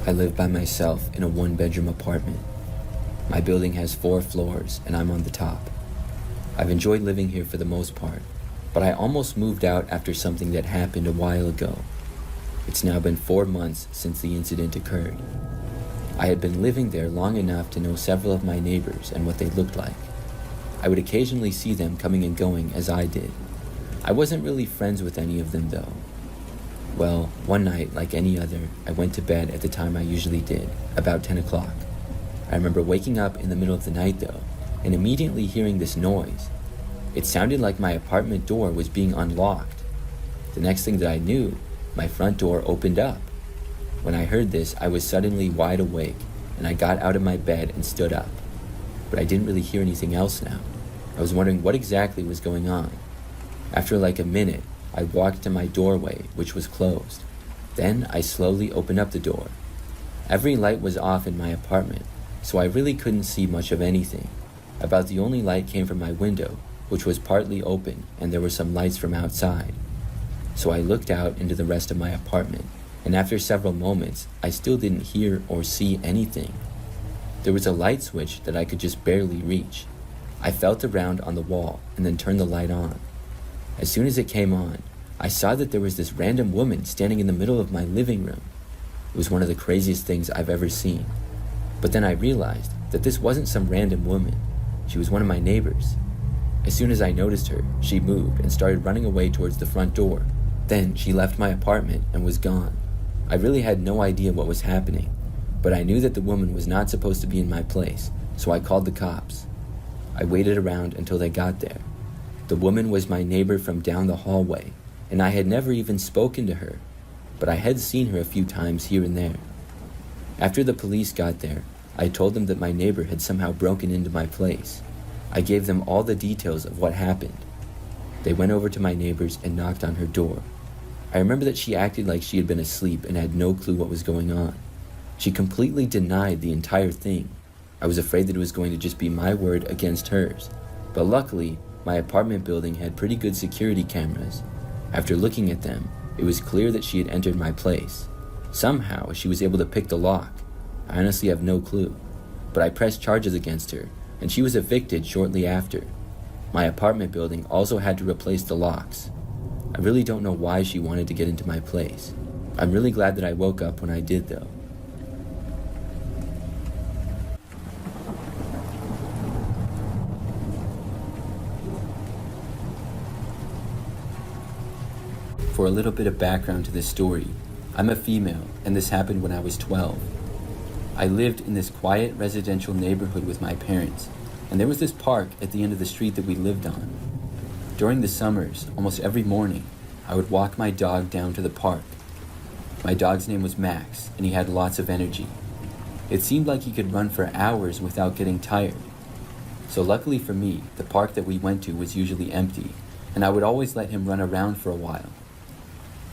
I live by myself in a one-bedroom apartment. My building has 4 floors and I'm on the top. I've enjoyed living here for the most part, but I almost moved out after something that happened a while ago. It's now been 4 months since the incident occurred. I had been living there long enough to know several of my neighbors and what they looked like. I would occasionally see them coming and going as I did. I wasn't really friends with any of them though. Well, one night, like any other, I went to bed at the time I usually did, about 10 o'clock. I remember waking up in the middle of the night though, and immediately hearing this noise. It sounded like my apartment door was being unlocked. The next thing that I knew, my front door opened up. When I heard this, I was suddenly wide awake, and I got out of my bed and stood up. But I didn't really hear anything else now. I was wondering what exactly was going on. After like a minute, I walked to my doorway, which was closed. Then I slowly opened up the door. Every light was off in my apartment, so I really couldn't see much of anything. About the only light came from my window, which was partly open, and there were some lights from outside. So I looked out into the rest of my apartment, and after several moments, I still didn't hear or see anything. There was a light switch that I could just barely reach. I felt around on the wall and then turned the light on. As soon as it came on, I saw that there was this random woman standing in the middle of my living room. It was one of the craziest things I've ever seen. But then I realized that this wasn't some random woman. She was one of my neighbors. As soon as I noticed her, she moved and started running away towards the front door. Then she left my apartment and was gone. I really had no idea what was happening, but I knew that the woman was not supposed to be in my place, so I called the cops. I waited around until they got there. The woman was my neighbor from down the hallway, and I had never even spoken to her, but I had seen her a few times here and there. After the police got there, I told them that my neighbor had somehow broken into my place. I gave them all the details of what happened. They went over to my neighbor's and knocked on her door. I remember that she acted like she had been asleep and had no clue what was going on. She completely denied the entire thing. I was afraid that it was going to just be my word against hers, but luckily, my apartment building had pretty good security cameras. After looking at them, it was clear that she had entered my place. Somehow, she was able to pick the lock. I honestly have no clue, but I pressed charges against her, and she was evicted shortly after. My apartment building also had to replace the locks. I really don't know why she wanted to get into my place. I'm really glad that I woke up when I did though. For a little bit of background to this story, I'm a female, and this happened when I was 12. I lived in this quiet residential neighborhood with my parents, and there was this park at the end of the street that we lived on. During the summers, almost every morning, I would walk my dog down to the park. My dog's name was Max, and he had lots of energy. It seemed like he could run for hours without getting tired. So luckily for me, the park that we went to was usually empty, and I would always let him run around for a while.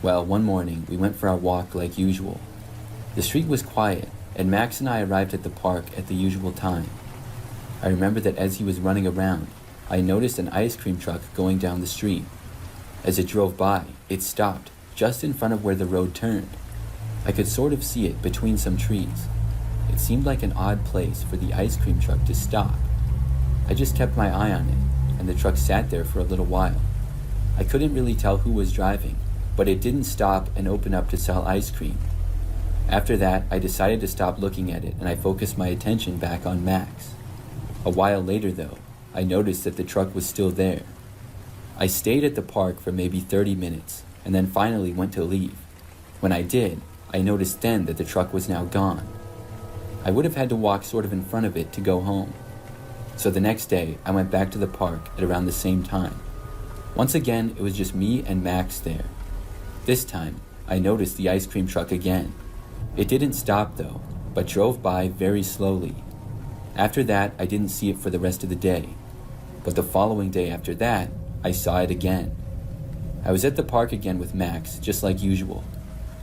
Well, one morning, we went for our walk like usual. The street was quiet, and Max and I arrived at the park at the usual time. I remember that as he was running around, I noticed an ice cream truck going down the street. As it drove by, it stopped just in front of where the road turned. I could sort of see it between some trees. It seemed like an odd place for the ice cream truck to stop. I just kept my eye on it, and the truck sat there for a little while. I couldn't really tell who was driving, but it didn't stop and open up to sell ice cream. After that, I decided to stop looking at it and I focused my attention back on Max. A while later though, I noticed that the truck was still there. I stayed at the park for maybe 30 minutes and then finally went to leave. When I did, I noticed then that the truck was now gone. I would have had to walk sort of in front of it to go home. So the next day, I went back to the park at around the same time. Once again, it was just me and Max there. This time, I noticed the ice cream truck again. It didn't stop though, but drove by very slowly. After that, I didn't see it for the rest of the day. But the following day after that, I saw it again. I was at the park again with Max, just like usual.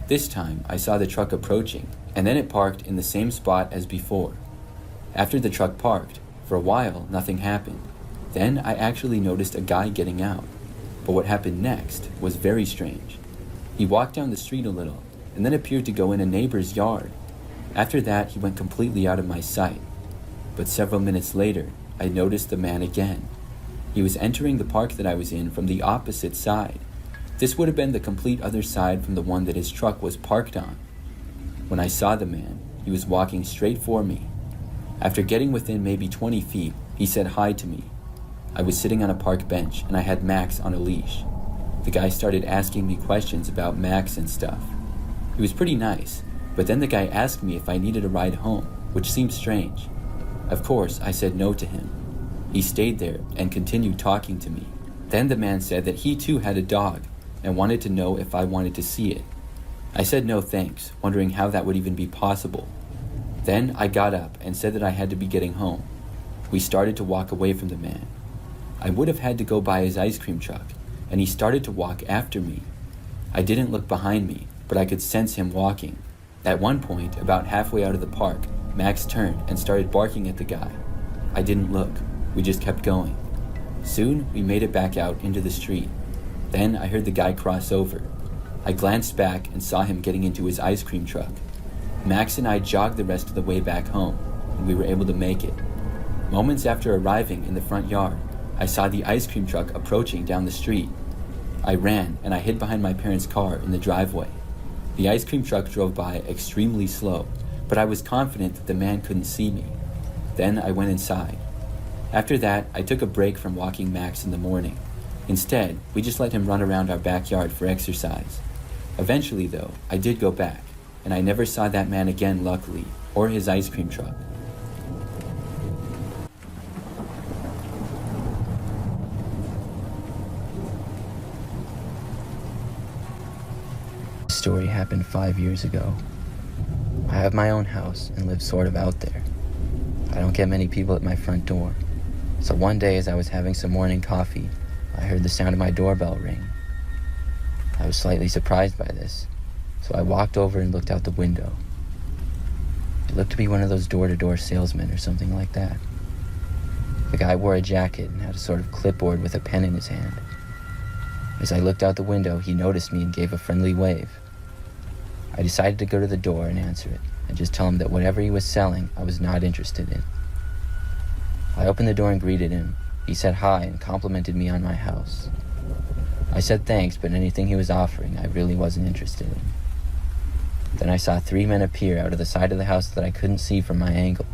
This time, I saw the truck approaching, and then it parked in the same spot as before. After the truck parked, for a while, nothing happened. Then I actually noticed a guy getting out. But what happened next was very strange. He walked down the street a little, and then appeared to go in a neighbor's yard. After that, he went completely out of my sight. But several minutes later, I noticed the man again. He was entering the park that I was in from the opposite side. This would have been the complete other side from the one that his truck was parked on. When I saw the man, he was walking straight for me. After getting within maybe 20 feet, he said hi to me. I was sitting on a park bench and I had Max on a leash. The guy started asking me questions about Max and stuff. He was pretty nice, but then the guy asked me if I needed a ride home, which seemed strange. Of course, I said no to him. He stayed there and continued talking to me. Then the man said that he too had a dog and wanted to know if I wanted to see it. I said no thanks, wondering how that would even be possible. Then I got up and said that I had to be getting home. We started to walk away from the man. I would have had to go by his ice cream truck, and he started to walk after me. I didn't look behind me, but I could sense him walking. At one point, about halfway out of the park, Max turned and started barking at the guy. I didn't look. We just kept going. Soon, we made it back out into the street. Then I heard the guy cross over. I glanced back and saw him getting into his ice cream truck. Max and I jogged the rest of the way back home, and we were able to make it. Moments after arriving in the front yard, I saw the ice cream truck approaching down the street. I ran and I hid behind my parents' car in the driveway. The ice cream truck drove by extremely slow, but I was confident that the man couldn't see me. Then I went inside. After that, I took a break from walking Max in the morning. Instead, we just let him run around our backyard for exercise. Eventually, though, I did go back, and I never saw that man again, luckily, or his ice cream truck. This story happened 5 years ago. I have my own house and live sort of out there. I don't get many people at my front door. So one day as I was having some morning coffee, I heard the sound of my doorbell ring. I was slightly surprised by this, so I walked over and looked out the window. It looked to be one of those door-to-door salesmen or something like that. The guy wore a jacket and had a sort of clipboard with a pen in his hand. As I looked out the window, he noticed me and gave a friendly wave. I decided to go to the door and answer it, and just tell him that whatever he was selling, I was not interested in. I opened the door and greeted him. He said hi and complimented me on my house. I said thanks, but anything he was offering, I really wasn't interested in. Then I saw 3 men appear out of the side of the house that I couldn't see from my angle.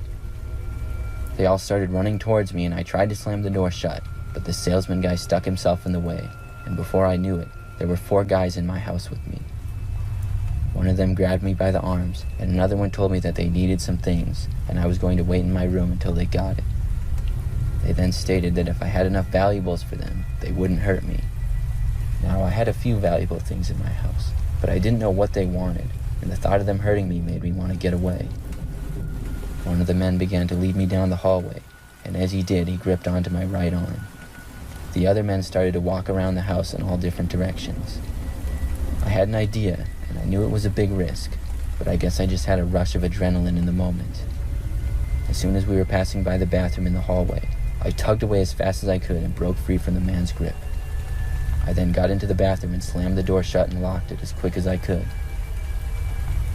They all started running towards me, and I tried to slam the door shut, but the salesman guy stuck himself in the way, and before I knew it, there were 4 guys in my house with me. One of them grabbed me by the arms, and another one told me that they needed some things, and I was going to wait in my room until they got it. They then stated that if I had enough valuables for them, they wouldn't hurt me. Now, I had a few valuable things in my house, but I didn't know what they wanted, and the thought of them hurting me made me want to get away. One of the men began to lead me down the hallway, and as he did, he gripped onto my right arm. The other men started to walk around the house in all different directions. I had an idea, and I knew it was a big risk, but I guess I just had a rush of adrenaline in the moment. As soon as we were passing by the bathroom in the hallway, I tugged away as fast as I could and broke free from the man's grip. I then got into the bathroom and slammed the door shut and locked it as quick as I could.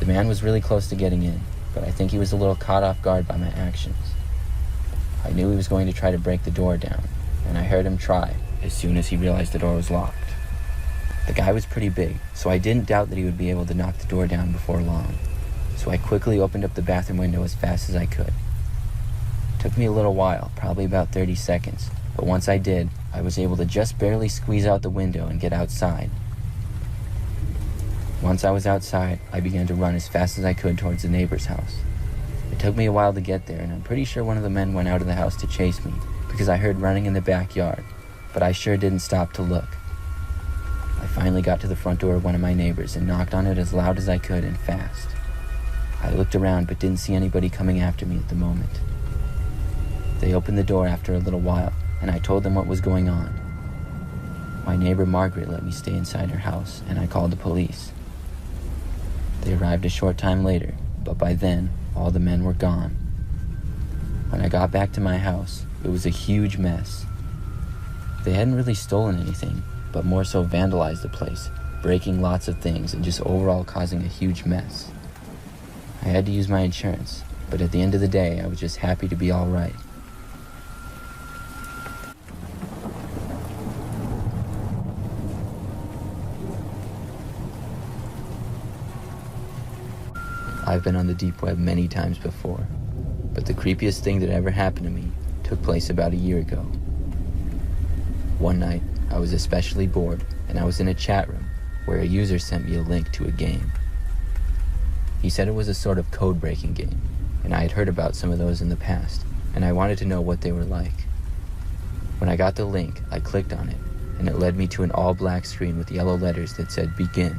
The man was really close to getting in, but I think he was a little caught off guard by my actions. I knew he was going to try to break the door down, and I heard him try as soon as he realized the door was locked. The guy was pretty big, so I didn't doubt that he would be able to knock the door down before long. So I quickly opened up the bathroom window as fast as I could. It took me a little while, probably about 30 seconds, but once I did, I was able to just barely squeeze out the window and get outside. Once I was outside, I began to run as fast as I could towards the neighbor's house. It took me a while to get there, and I'm pretty sure one of the men went out of the house to chase me, because I heard running in the backyard, but I sure didn't stop to look. I finally got to the front door of one of my neighbors and knocked on it as loud as I could and fast. I looked around but didn't see anybody coming after me at the moment. They opened the door after a little while, and I told them what was going on. My neighbor Margaret let me stay inside her house, and I called the police. They arrived a short time later, but by then, all the men were gone. When I got back to my house, it was a huge mess. They hadn't really stolen anything, but more so vandalized the place, breaking lots of things and just overall causing a huge mess. I had to use my insurance, but at the end of the day, I was just happy to be all right. I've been on the deep web many times before, but the creepiest thing that ever happened to me took place about a year ago. One night, I was especially bored, and I was in a chat room where a user sent me a link to a game. He said it was a sort of code-breaking game, and I had heard about some of those in the past, and I wanted to know what they were like. When I got the link, I clicked on it, and it led me to an all-black screen with yellow letters that said "Begin."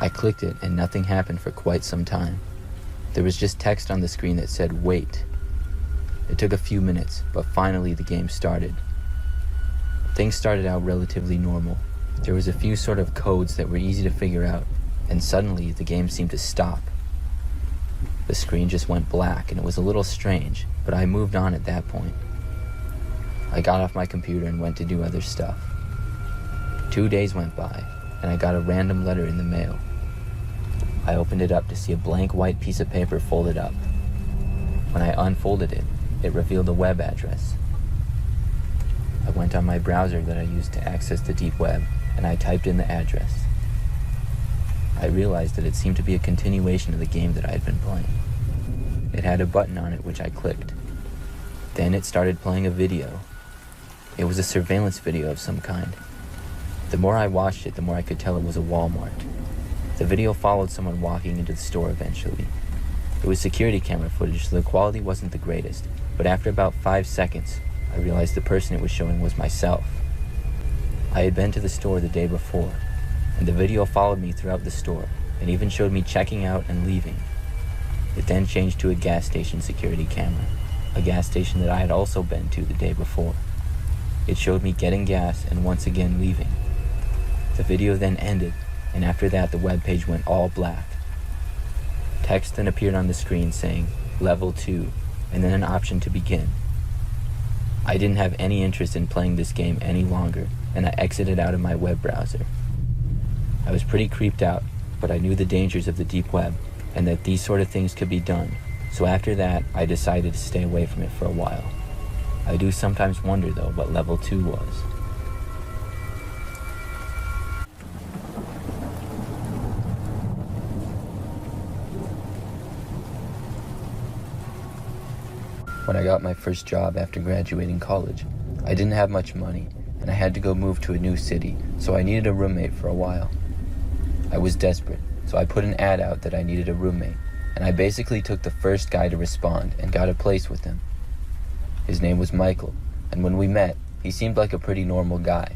I clicked it, and nothing happened for quite some time. There was just text on the screen that said "Wait." It took a few minutes, but finally the game started. Things started out relatively normal. There was a few sort of codes that were easy to figure out, and suddenly the game seemed to stop. The screen just went black, and it was a little strange, but I moved on at that point. I got off my computer and went to do other stuff. 2 days went by, and I got a random letter in the mail. I opened it up to see a blank white piece of paper folded up. When I unfolded it, it revealed a web address. I went on my browser that I used to access the deep web, and I typed in the address. I realized that it seemed to be a continuation of the game that I had been playing. It had a button on it which I clicked. Then it started playing a video. It was a surveillance video of some kind. The more I watched it, the more I could tell it was a Walmart. The video followed someone walking into the store eventually. It was security camera footage, so the quality wasn't the greatest, but after about 5 seconds, I realized the person it was showing was myself. I had been to the store the day before, and the video followed me throughout the store, and even showed me checking out and leaving. It then changed to a gas station security camera, a gas station that I had also been to the day before. It showed me getting gas and once again leaving. The video then ended, and after that the web page went all black. Text then appeared on the screen saying, "Level 2, and then an option to begin. I didn't have any interest in playing this game any longer, and I exited out of my web browser. I was pretty creeped out, but I knew the dangers of the deep web, and that these sort of things could be done, so after that, I decided to stay away from it for a while. I do sometimes wonder, though, what Level 2 was. When I got my first job after graduating college, I didn't have much money, and I had to go move to a new city, so I needed a roommate for a while. I was desperate, so I put an ad out that I needed a roommate, and I basically took the first guy to respond and got a place with him. His name was Michael, and when we met, he seemed like a pretty normal guy.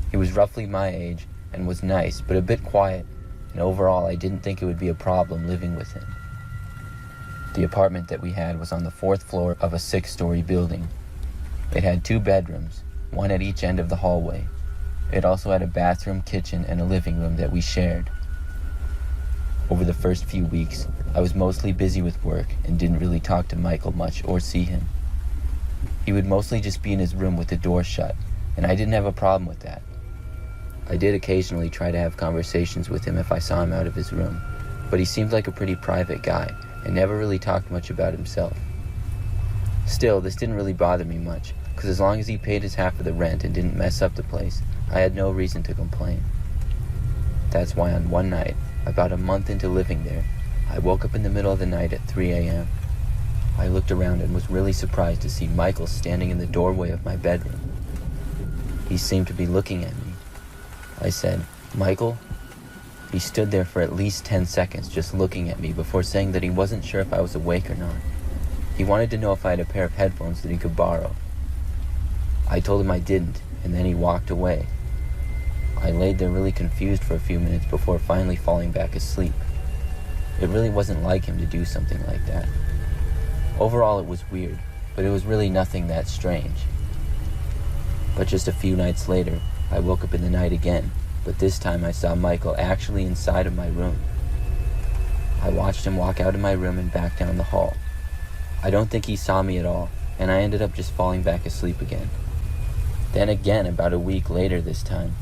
He was roughly my age and was nice, but a bit quiet, and overall I didn't think it would be a problem living with him. The apartment that we had was on the 4th floor of a 6-story building. It had 2 bedrooms, one at each end of the hallway. It also had a bathroom, kitchen, and a living room that we shared. Over the first few weeks, I was mostly busy with work and didn't really talk to Michael much or see him. He would mostly just be in his room with the door shut, and I didn't have a problem with that. I did occasionally try to have conversations with him if I saw him out of his room, but he seemed like a pretty private guy and never really talked much about himself. Still, this didn't really bother me much, because as long as he paid his half of the rent and didn't mess up the place, I had no reason to complain. That's why on one night, about a month into living there, I woke up in the middle of the night at 3 a.m. I looked around and was really surprised to see Michael standing in the doorway of my bedroom. He seemed to be looking at me. I said, "Michael?" He stood there for at least 10 seconds just looking at me before saying that he wasn't sure if I was awake or not. He wanted to know if I had a pair of headphones that he could borrow. I told him I didn't, and then he walked away. I laid there really confused for a few minutes before finally falling back asleep. It really wasn't like him to do something like that. Overall, it was weird, but it was really nothing that strange. But just a few nights later, I woke up in the night again, but this time I saw Michael actually inside of my room. I watched him walk out of my room and back down the hall. I don't think he saw me at all, and I ended up just falling back asleep again. Then again, about a week later this time.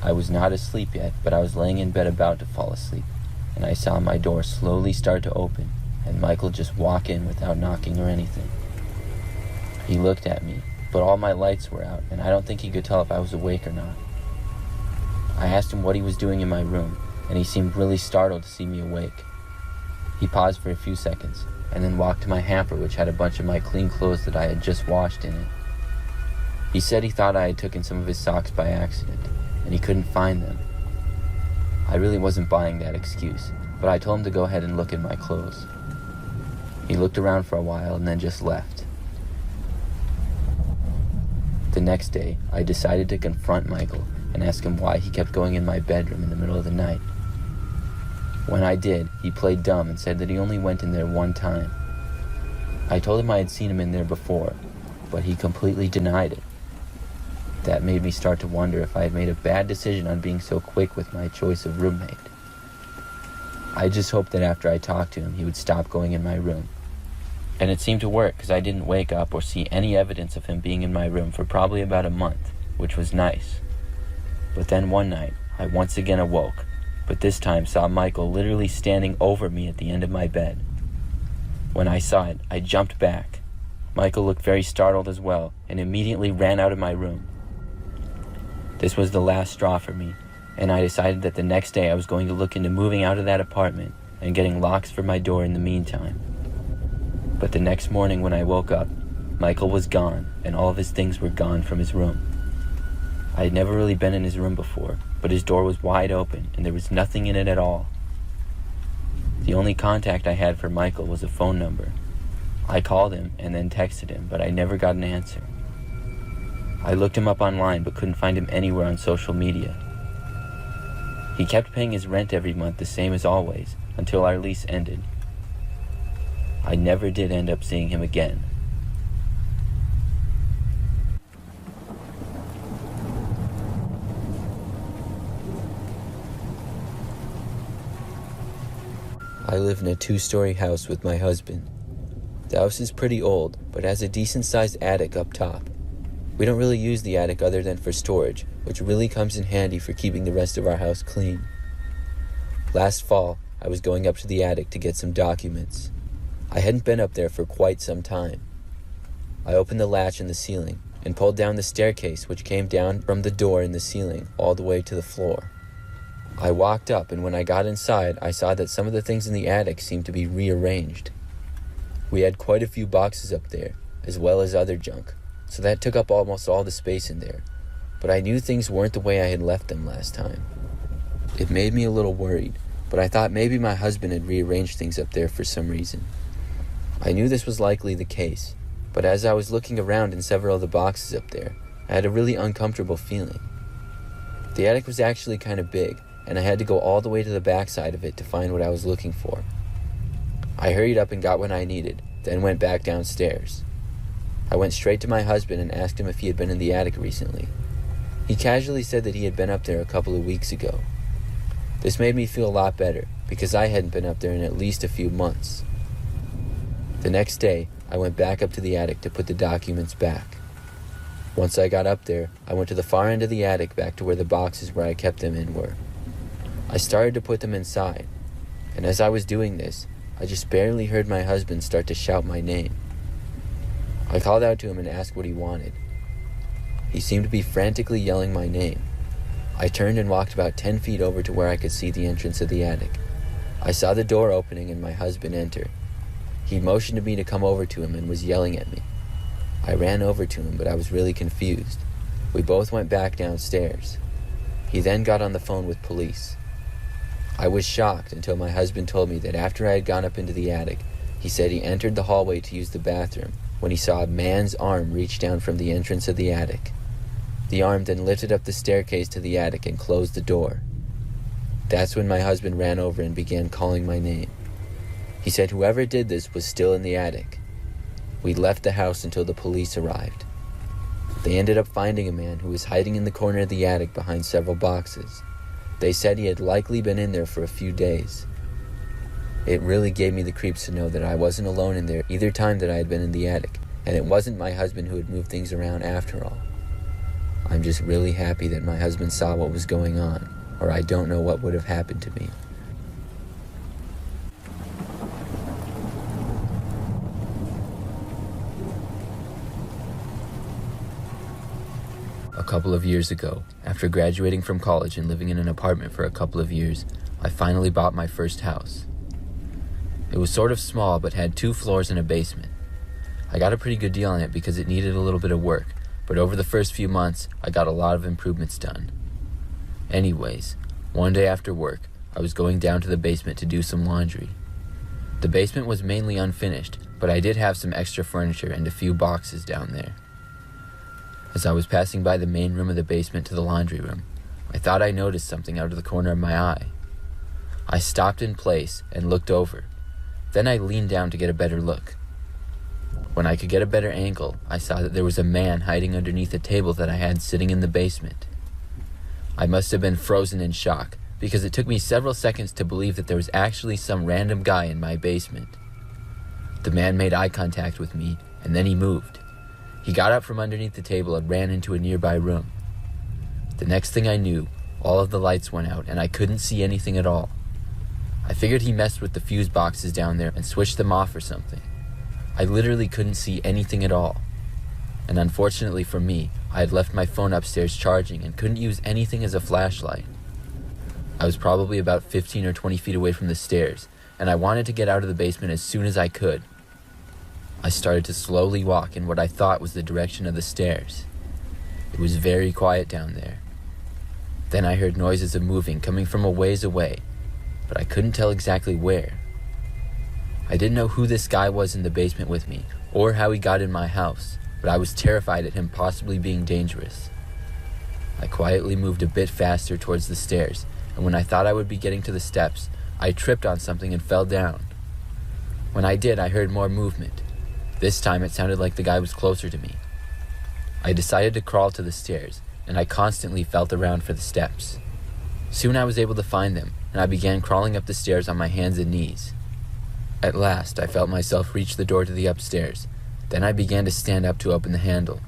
I was not asleep yet, but I was laying in bed about to fall asleep. and I saw my door slowly start to open and Michael just walk in without knocking or anything. He looked at me, but all my lights were out, and I don't think he could tell if I was awake or not. I asked him what he was doing in my room, and he seemed really startled to see me awake. He paused for a few seconds, and then walked to my hamper, which had a bunch of my clean clothes that I had just washed in it. He said he thought I had taken some of his socks by accident, and he couldn't find them. I really wasn't buying that excuse, but I told him to go ahead and look in my clothes. He looked around for a while and then just left. The next day, I decided to confront Michael and ask him why he kept going in my bedroom in the middle of the night. When I did, he played dumb and said that he only went in there one time. I told him I had seen him in there before, but he completely denied it. That made me start to wonder if I had made a bad decision on being so quick with my choice of roommate. I just hoped that after I talked to him, he would stop going in my room. And it seemed to work because I didn't wake up or see any evidence of him being in my room for probably about a month, which was nice. But then one night, I once again awoke, but this time saw Michael literally standing over me at the end of my bed. When I saw it, I jumped back. Michael looked very startled as well and immediately ran out of my room. This was the last straw for me, and I decided that the next day I was going to look into moving out of that apartment and getting locks for my door in the meantime. But the next morning when I woke up, Michael was gone and all of his things were gone from his room. I had never really been in his room before, but his door was wide open and there was nothing in it at all. The only contact I had for Michael was a phone number. I called him and then texted him, but I never got an answer. I looked him up online but couldn't find him anywhere on social media. He kept paying his rent every month the same as always until our lease ended. I never did end up seeing him again. I live in a 2-story house with my husband. The house is pretty old, but has a decent-sized attic up top. We don't really use the attic other than for storage, which really comes in handy for keeping the rest of our house clean. Last fall, I was going up to the attic to get some documents. I hadn't been up there for quite some time. I opened the latch in the ceiling and pulled down the staircase, which came down from the door in the ceiling all the way to the floor. I walked up, and when I got inside, I saw that some of the things in the attic seemed to be rearranged. We had quite a few boxes up there, as well as other junk, so that took up almost all the space in there, but I knew things weren't the way I had left them last time. It made me a little worried, but I thought maybe my husband had rearranged things up there for some reason. I knew this was likely the case, but as I was looking around in several of the boxes up there, I had a really uncomfortable feeling. The attic was actually kind of big, and I had to go all the way to the backside of it to find what I was looking for. I hurried up and got what I needed, then went back downstairs. I went straight to my husband and asked him if he had been in the attic recently. He casually said that he had been up there a couple of weeks ago. This made me feel a lot better, because I hadn't been up there in at least a few months. The next day, I went back up to the attic to put the documents back. Once I got up there, I went to the far end of the attic back to where the boxes where I kept them in were. I started to put them inside, and as I was doing this, I just barely heard my husband start to shout my name. I called out to him and asked what he wanted. He seemed to be frantically yelling my name. I turned and walked about 10 feet over to where I could see the entrance of the attic. I saw the door opening and my husband enter. He motioned to me to come over to him and was yelling at me. I ran over to him, but I was really confused. We both went back downstairs. He then got on the phone with police. I was shocked until my husband told me that after I had gone up into the attic, he said he entered the hallway to use the bathroom when he saw a man's arm reach down from the entrance of the attic. The arm then lifted up the staircase to the attic and closed the door. That's when my husband ran over and began calling my name. He said whoever did this was still in the attic. We left the house until the police arrived. They ended up finding a man who was hiding in the corner of the attic behind several boxes. They said he had likely been in there for a few days. It really gave me the creeps to know that I wasn't alone in there either time that I had been in the attic, and it wasn't my husband who had moved things around after all. I'm just really happy that my husband saw what was going on, or I don't know what would have happened to me. couple of years ago, after graduating from college and living in an apartment for a couple of years, I finally bought my first house. It was sort of small but had 2 floors and a basement. I got a pretty good deal on it because it needed a little bit of work, but over the first few months, I got a lot of improvements done. Anyways, one day after work, I was going down to the basement to do some laundry. The basement was mainly unfinished, but I did have some extra furniture and a few boxes down there. As I was passing by the main room of the basement to the laundry room, I thought I noticed something out of the corner of my eye. I stopped in place and looked over. Then I leaned down to get a better look. When I could get a better angle, I saw that there was a man hiding underneath a table that I had sitting in the basement. I must have been frozen in shock, because it took me several seconds to believe that there was actually some random guy in my basement. The man made eye contact with me, and then he moved. He got up from underneath the table and ran into a nearby room. The next thing I knew, all of the lights went out and I couldn't see anything at all. I figured he messed with the fuse boxes down there and switched them off or something. I literally couldn't see anything at all. And unfortunately for me, I had left my phone upstairs charging and couldn't use anything as a flashlight. I was probably about 15 or 20 feet away from the stairs, and I wanted to get out of the basement as soon as I could. I started to slowly walk in what I thought was the direction of the stairs. It was very quiet down there. Then I heard noises of moving coming from a ways away, but I couldn't tell exactly where. I didn't know who this guy was in the basement with me, or how he got in my house, but I was terrified at him possibly being dangerous. I quietly moved a bit faster towards the stairs, and when I thought I would be getting to the steps, I tripped on something and fell down. When I did, I heard more movement. This time it sounded like the guy was closer to me. I decided to crawl to the stairs, and I constantly felt around for the steps. Soon I was able to find them, and I began crawling up the stairs on my hands and knees. At last, I felt myself reach the door to the upstairs. Then I began to stand up to open the handle.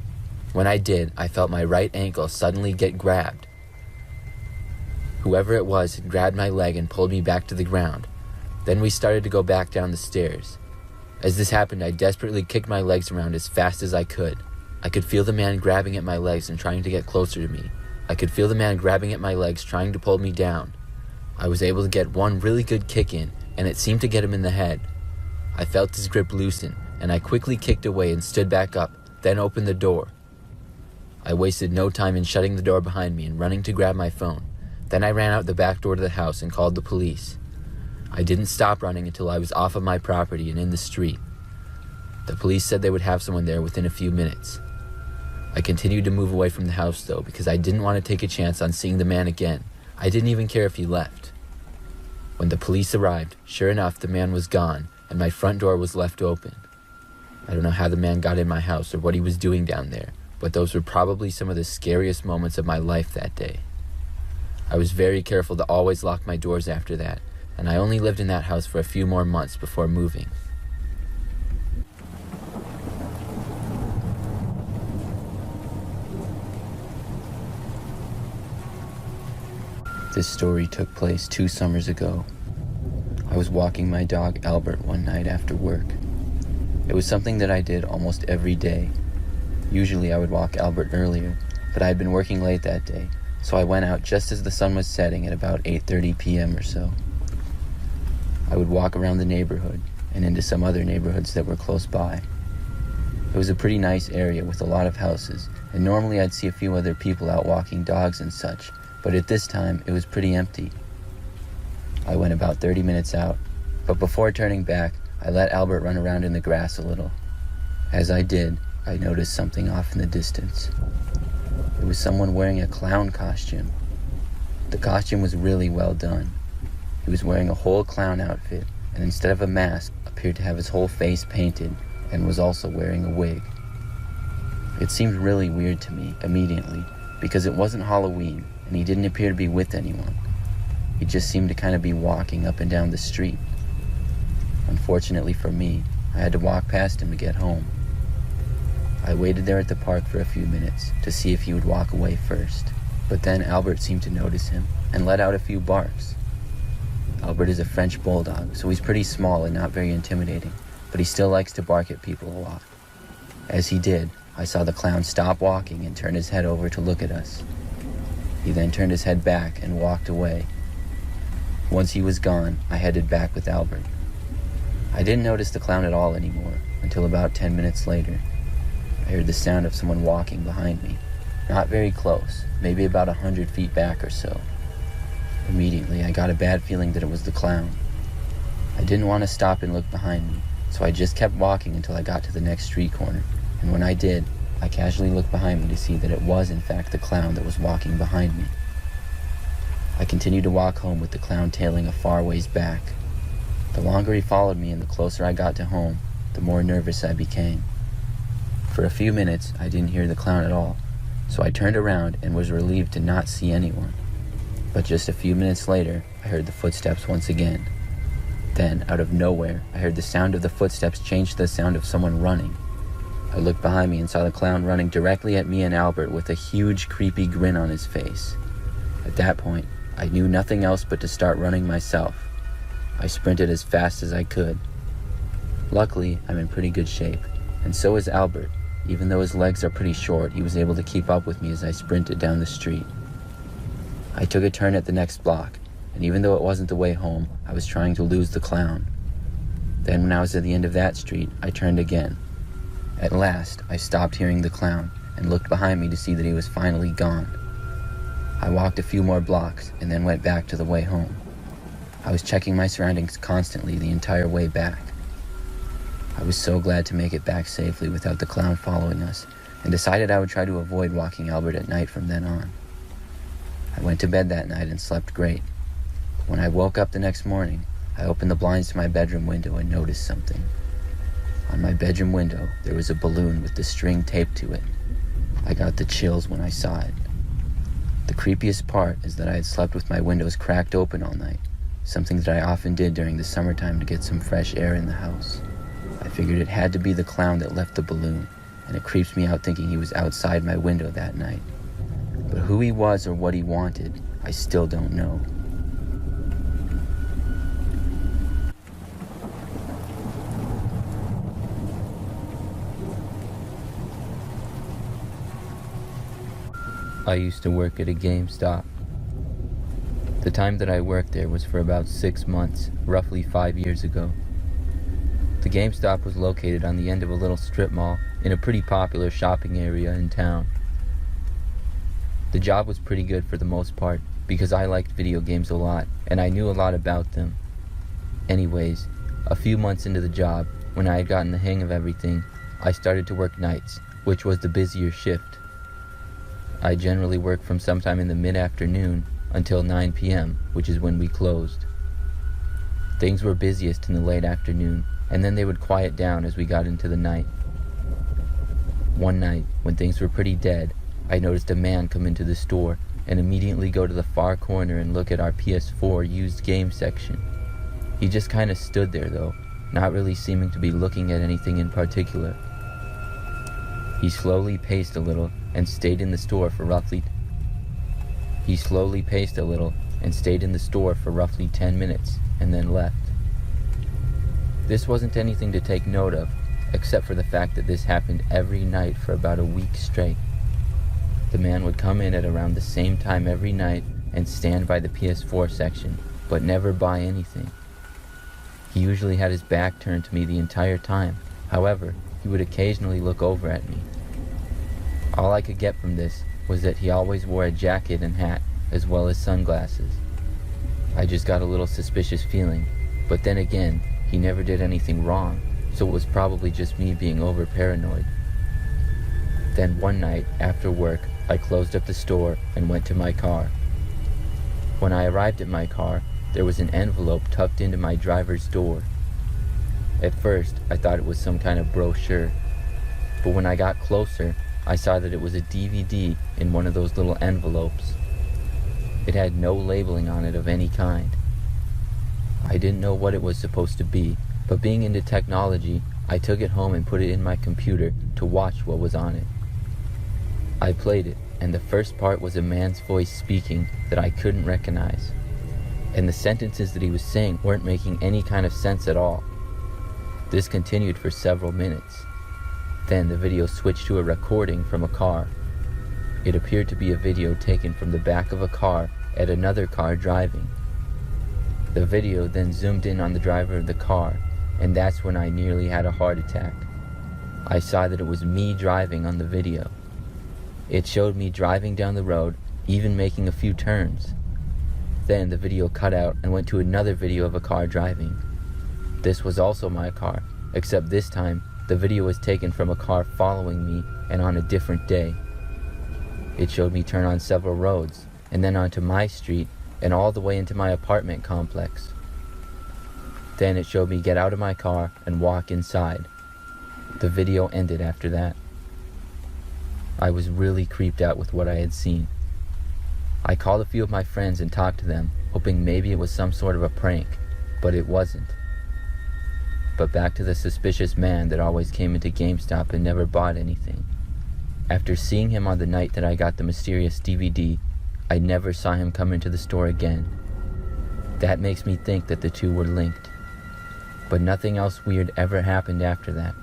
When I did, I felt my right ankle suddenly get grabbed. Whoever it was had grabbed my leg and pulled me back to the ground. Then we started to go back down the stairs. As this happened, I desperately kicked my legs around as fast as I could. I could feel the man grabbing at my legs and trying to get closer to me. I could feel the man grabbing at my legs, trying to pull me down. I was able to get one really good kick in, and it seemed to get him in the head. I felt his grip loosen, and I quickly kicked away and stood back up, then opened the door. I wasted no time in shutting the door behind me and running to grab my phone. Then I ran out the back door to the house and called the police. I didn't stop running until I was off of my property and in the street. The police said they would have someone there within a few minutes. I continued to move away from the house though, because I didn't want to take a chance on seeing the man again. I didn't even care if he left. When the police arrived, sure enough, the man was gone, and my front door was left open. I don't know how the man got in my house or what he was doing down there, but those were probably some of the scariest moments of my life that day. I was very careful to always lock my doors after that, and I only lived in that house for a few more months before moving. This story took place 2 summers ago. I was walking my dog Albert one night after work. It was something that I did almost every day. Usually I would walk Albert earlier, but I had been working late that day, so I went out just as the sun was setting at about 8:30 p.m. or so. I would walk around the neighborhood and into some other neighborhoods that were close by. It was a pretty nice area with a lot of houses, and normally I'd see a few other people out walking dogs and such, but at this time it was pretty empty. I went about 30 minutes out, but before turning back, I let Albert run around in the grass a little. As I did, I noticed something off in the distance. It was someone wearing a clown costume. The costume was really well done. He was wearing a whole clown outfit, and instead of a mask, appeared to have his whole face painted, and was also wearing a wig. It seemed really weird to me immediately, because it wasn't Halloween, and he didn't appear to be with anyone. He just seemed to kind of be walking up and down the street. Unfortunately for me, I had to walk past him to get home. I waited there at the park for a few minutes to see if he would walk away first, but then Albert seemed to notice him and let out a few barks. Albert is a French bulldog, so he's pretty small and not very intimidating, but he still likes to bark at people a lot. As he did, I saw the clown stop walking and turn his head over to look at us. He then turned his head back and walked away. Once he was gone, I headed back with Albert. I didn't notice the clown at all anymore until about 10 minutes later. I heard the sound of someone walking behind me. Not very close, maybe about 100 feet back or so. Immediately, I got a bad feeling that it was the clown. I didn't want to stop and look behind me, so I just kept walking until I got to the next street corner, and when I did, I casually looked behind me to see that it was in fact the clown that was walking behind me. I continued to walk home with the clown tailing a far ways back. The longer he followed me and the closer I got to home, the more nervous I became. For a few minutes, I didn't hear the clown at all, so I turned around and was relieved to not see anyone. But just a few minutes later, I heard the footsteps once again. Then, out of nowhere, I heard the sound of the footsteps change to the sound of someone running. I looked behind me and saw the clown running directly at me and Albert with a huge, creepy grin on his face. At that point, I knew nothing else but to start running myself. I sprinted as fast as I could. Luckily, I'm in pretty good shape, and so is Albert. Even though his legs are pretty short, he was able to keep up with me as I sprinted down the street. I took a turn at the next block, and even though it wasn't the way home, I was trying to lose the clown. Then when I was at the end of that street, I turned again. At last, I stopped hearing the clown and looked behind me to see that he was finally gone. I walked a few more blocks and then went back to the way home. I was checking my surroundings constantly the entire way back. I was so glad to make it back safely without the clown following us, and decided I would try to avoid walking Albert at night from then on. I went to bed that night and slept great. But when I woke up the next morning, I opened the blinds to my bedroom window and noticed something. On my bedroom window, there was a balloon with the string taped to it. I got the chills when I saw it. The creepiest part is that I had slept with my windows cracked open all night, something that I often did during the summertime to get some fresh air in the house. I figured it had to be the clown that left the balloon, and it creeps me out thinking he was outside my window that night. But who he was or what he wanted, I still don't know. I used to work at a GameStop. The time that I worked there was for about 6 months, roughly 5 years ago. The GameStop was located on the end of a little strip mall in a pretty popular shopping area in town. The job was pretty good for the most part because I liked video games a lot and I knew a lot about them. Anyways, a few months into the job, when I had gotten the hang of everything, I started to work nights, which was the busier shift. I generally worked from sometime in the mid-afternoon until 9 p.m., which is when we closed. Things were busiest in the late afternoon, and then they would quiet down as we got into the night. One night, when things were pretty dead, I noticed a man come into the store and immediately go to the far corner and look at our PS4 used game section. He just kind of stood there though, not really seeming to be looking at anything in particular. He slowly paced a little and stayed in the store for roughly 10 minutes and then left. This wasn't anything to take note of, except for the fact that this happened every night for about a week straight. The man would come in at around the same time every night and stand by the PS4 section, but never buy anything. He usually had his back turned to me the entire time. However, he would occasionally look over at me. All I could get from this was that he always wore a jacket and hat, as well as sunglasses. I just got a little suspicious feeling, but then again, he never did anything wrong, so it was probably just me being over paranoid. Then one night, after work, I closed up the store and went to my car. When I arrived at my car, there was an envelope tucked into my driver's door. At first, I thought it was some kind of brochure, but when I got closer, I saw that it was a DVD in one of those little envelopes. It had no labeling on it of any kind. I didn't know what it was supposed to be, but being into technology, I took it home and put it in my computer to watch what was on it. I played it, and the first part was a man's voice speaking that I couldn't recognize. And the sentences that he was saying weren't making any kind of sense at all. This continued for several minutes. Then the video switched to a recording from a car. It appeared to be a video taken from the back of a car at another car driving. The video then zoomed in on the driver of the car, and that's when I nearly had a heart attack. I saw that it was me driving on the video. It showed me driving down the road, even making a few turns. Then the video cut out and went to another video of a car driving. This was also my car, except this time the video was taken from a car following me and on a different day. It showed me turn on several roads, and then onto my street and all the way into my apartment complex. Then it showed me get out of my car and walk inside. The video ended after that. I was really creeped out with what I had seen. I called a few of my friends and talked to them, hoping maybe it was some sort of a prank, but it wasn't. But back to the suspicious man that always came into GameStop and never bought anything. After seeing him on the night that I got the mysterious DVD, I never saw him come into the store again. That makes me think that the two were linked. But nothing else weird ever happened after that.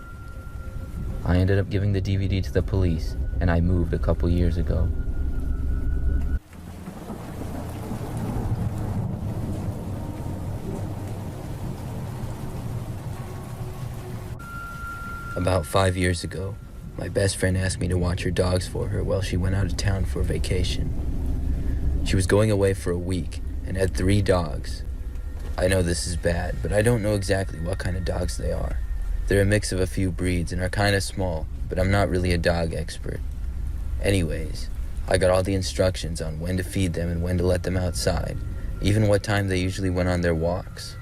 I ended up giving the DVD to the police, and I moved a couple years ago. About 5 years ago, my best friend asked me to watch her dogs for her while she went out of town for vacation. She was going away for a week and had 3 dogs. I know this is bad, but I don't know exactly what kind of dogs they are. They're a mix of a few breeds and are kind of small, but I'm not really a dog expert. Anyways, I got all the instructions on when to feed them and when to let them outside, even what time they usually went on their walks.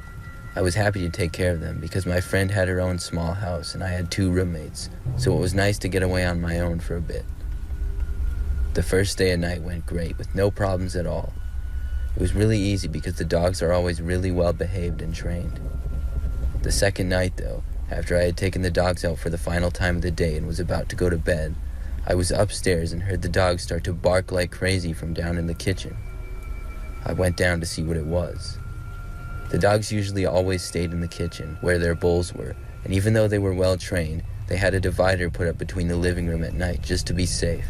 I was happy to take care of them because my friend had her own small house and I had 2 roommates, so it was nice to get away on my own for a bit. The first day and night went great with no problems at all. It was really easy because the dogs are always really well behaved and trained. The second night though, after I had taken the dogs out for the final time of the day and was about to go to bed, I was upstairs and heard the dogs start to bark like crazy from down in the kitchen. I went down to see what it was. The dogs usually always stayed in the kitchen, where their bowls were, and even though they were well trained, they had a divider put up between the living room at night just to be safe.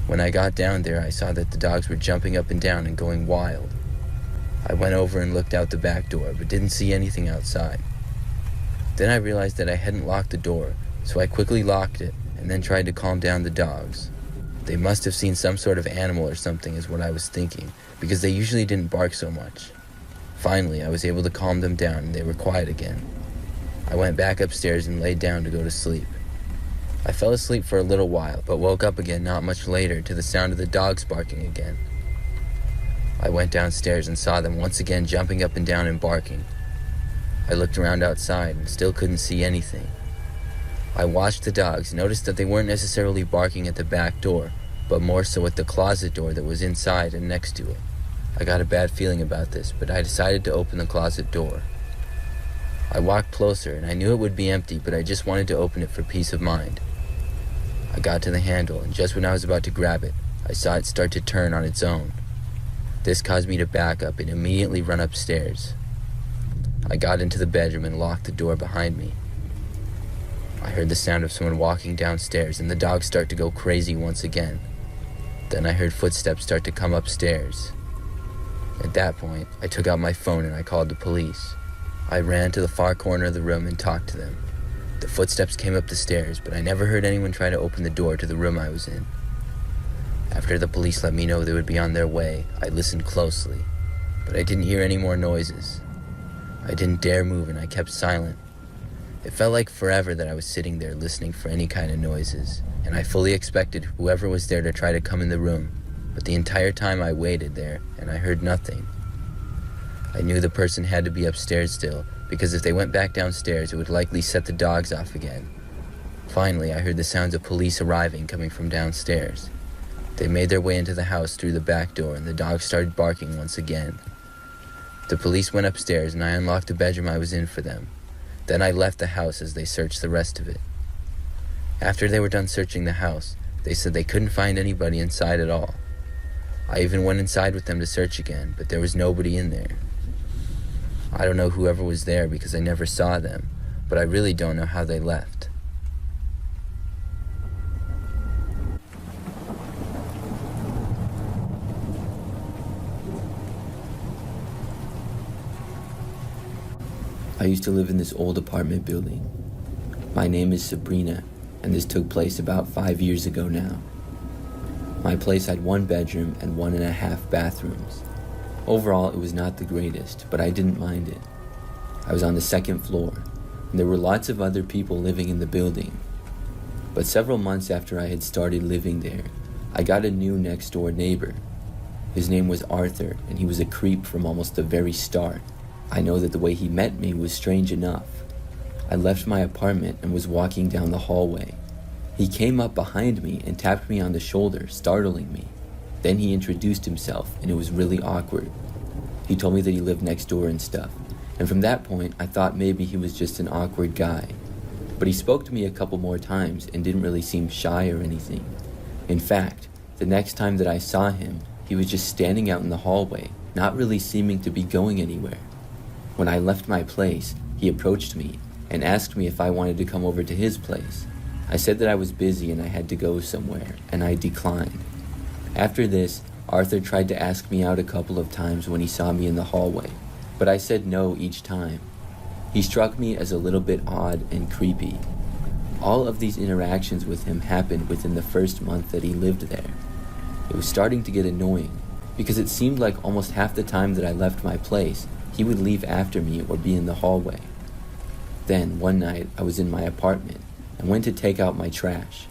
When I got down there, I saw that the dogs were jumping up and down and going wild. I went over and looked out the back door, but didn't see anything outside. Then I realized that I hadn't locked the door, so I quickly locked it and then tried to calm down the dogs. They must have seen some sort of animal or something is what I was thinking, because they usually didn't bark so much. Finally, I was able to calm them down and they were quiet again. I went back upstairs and laid down to go to sleep. I fell asleep for a little while, but woke up again not much later to the sound of the dogs barking again. I went downstairs and saw them once again jumping up and down and barking. I looked around outside and still couldn't see anything. I watched the dogs, noticed that they weren't necessarily barking at the back door, but more so at the closet door that was inside and next to it. I got a bad feeling about this, but I decided to open the closet door. I walked closer and I knew it would be empty, but I just wanted to open it for peace of mind. I got to the handle, and just when I was about to grab it, I saw it start to turn on its own. This caused me to back up and immediately run upstairs. I got into the bedroom and locked the door behind me. I heard the sound of someone walking downstairs and the dogs start to go crazy once again. Then I heard footsteps start to come upstairs. At that point, I took out my phone and I called the police. I ran to the far corner of the room and talked to them. The footsteps came up the stairs, but I never heard anyone try to open the door to the room I was in. After the police let me know they would be on their way, I listened closely, but I didn't hear any more noises. I didn't dare move and I kept silent. It felt like forever that I was sitting there listening for any kind of noises, and I fully expected whoever was there to try to come in the room. But the entire time I waited there, and I heard nothing. I knew the person had to be upstairs still, because if they went back downstairs, it would likely set the dogs off again. Finally, I heard the sounds of police arriving coming from downstairs. They made their way into the house through the back door, and the dogs started barking once again. The police went upstairs, and I unlocked the bedroom I was in for them. Then I left the house as they searched the rest of it. After they were done searching the house, they said they couldn't find anybody inside at all. I even went inside with them to search again, but there was nobody in there. I don't know whoever was there because I never saw them, but I really don't know how they left. I used to live in this old apartment building. My name is Sabrina, and this took place about 5 years ago now. My place had 1 bedroom and 1.5 bathrooms. Overall, it was not the greatest, but I didn't mind it. I was on the 2nd floor, and there were lots of other people living in the building. But several months after I had started living there, I got a new next-door neighbor. His name was Arthur, and he was a creep from almost the very start. I know that the way he met me was strange enough. I left my apartment and was walking down the hallway. He came up behind me and tapped me on the shoulder, startling me. Then he introduced himself, and it was really awkward. He told me that he lived next door and stuff, and from that point I thought maybe he was just an awkward guy. But he spoke to me a couple more times and didn't really seem shy or anything. In fact, the next time that I saw him, he was just standing out in the hallway, not really seeming to be going anywhere. When I left my place, he approached me and asked me if I wanted to come over to his place. I said that I was busy and I had to go somewhere, and I declined. After this, Arthur tried to ask me out a couple of times when he saw me in the hallway, but I said no each time. He struck me as a little bit odd and creepy. All of these interactions with him happened within the first month that he lived there. It was starting to get annoying, because it seemed like almost half the time that I left my place, he would leave after me or be in the hallway. Then, one night, I was in my apartment and went to take out my trash.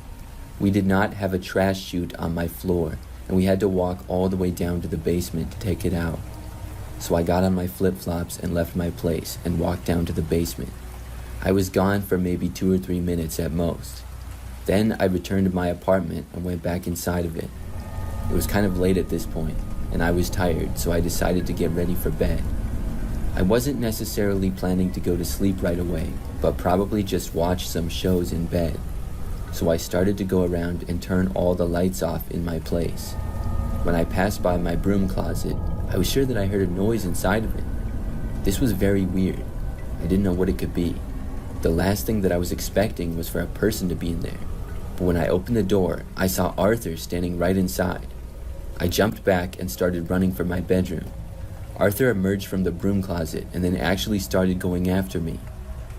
We did not have a trash chute on my floor, and we had to walk all the way down to the basement to take it out. So I got on my flip-flops and left my place and walked down to the basement. I was gone for maybe 2 or 3 minutes at most. Then I returned to my apartment and went back inside of it. It was kind of late at this point, and I was tired, so I decided to get ready for bed. I wasn't necessarily planning to go to sleep right away, but probably just watch some shows in bed. So I started to go around and turn all the lights off in my place. When I passed by my broom closet, I was sure that I heard a noise inside of it. This was very weird. I didn't know what it could be. The last thing that I was expecting was for a person to be in there. But when I opened the door, I saw Arthur standing right inside. I jumped back and started running for my bedroom. Arthur emerged from the broom closet and then actually started going after me.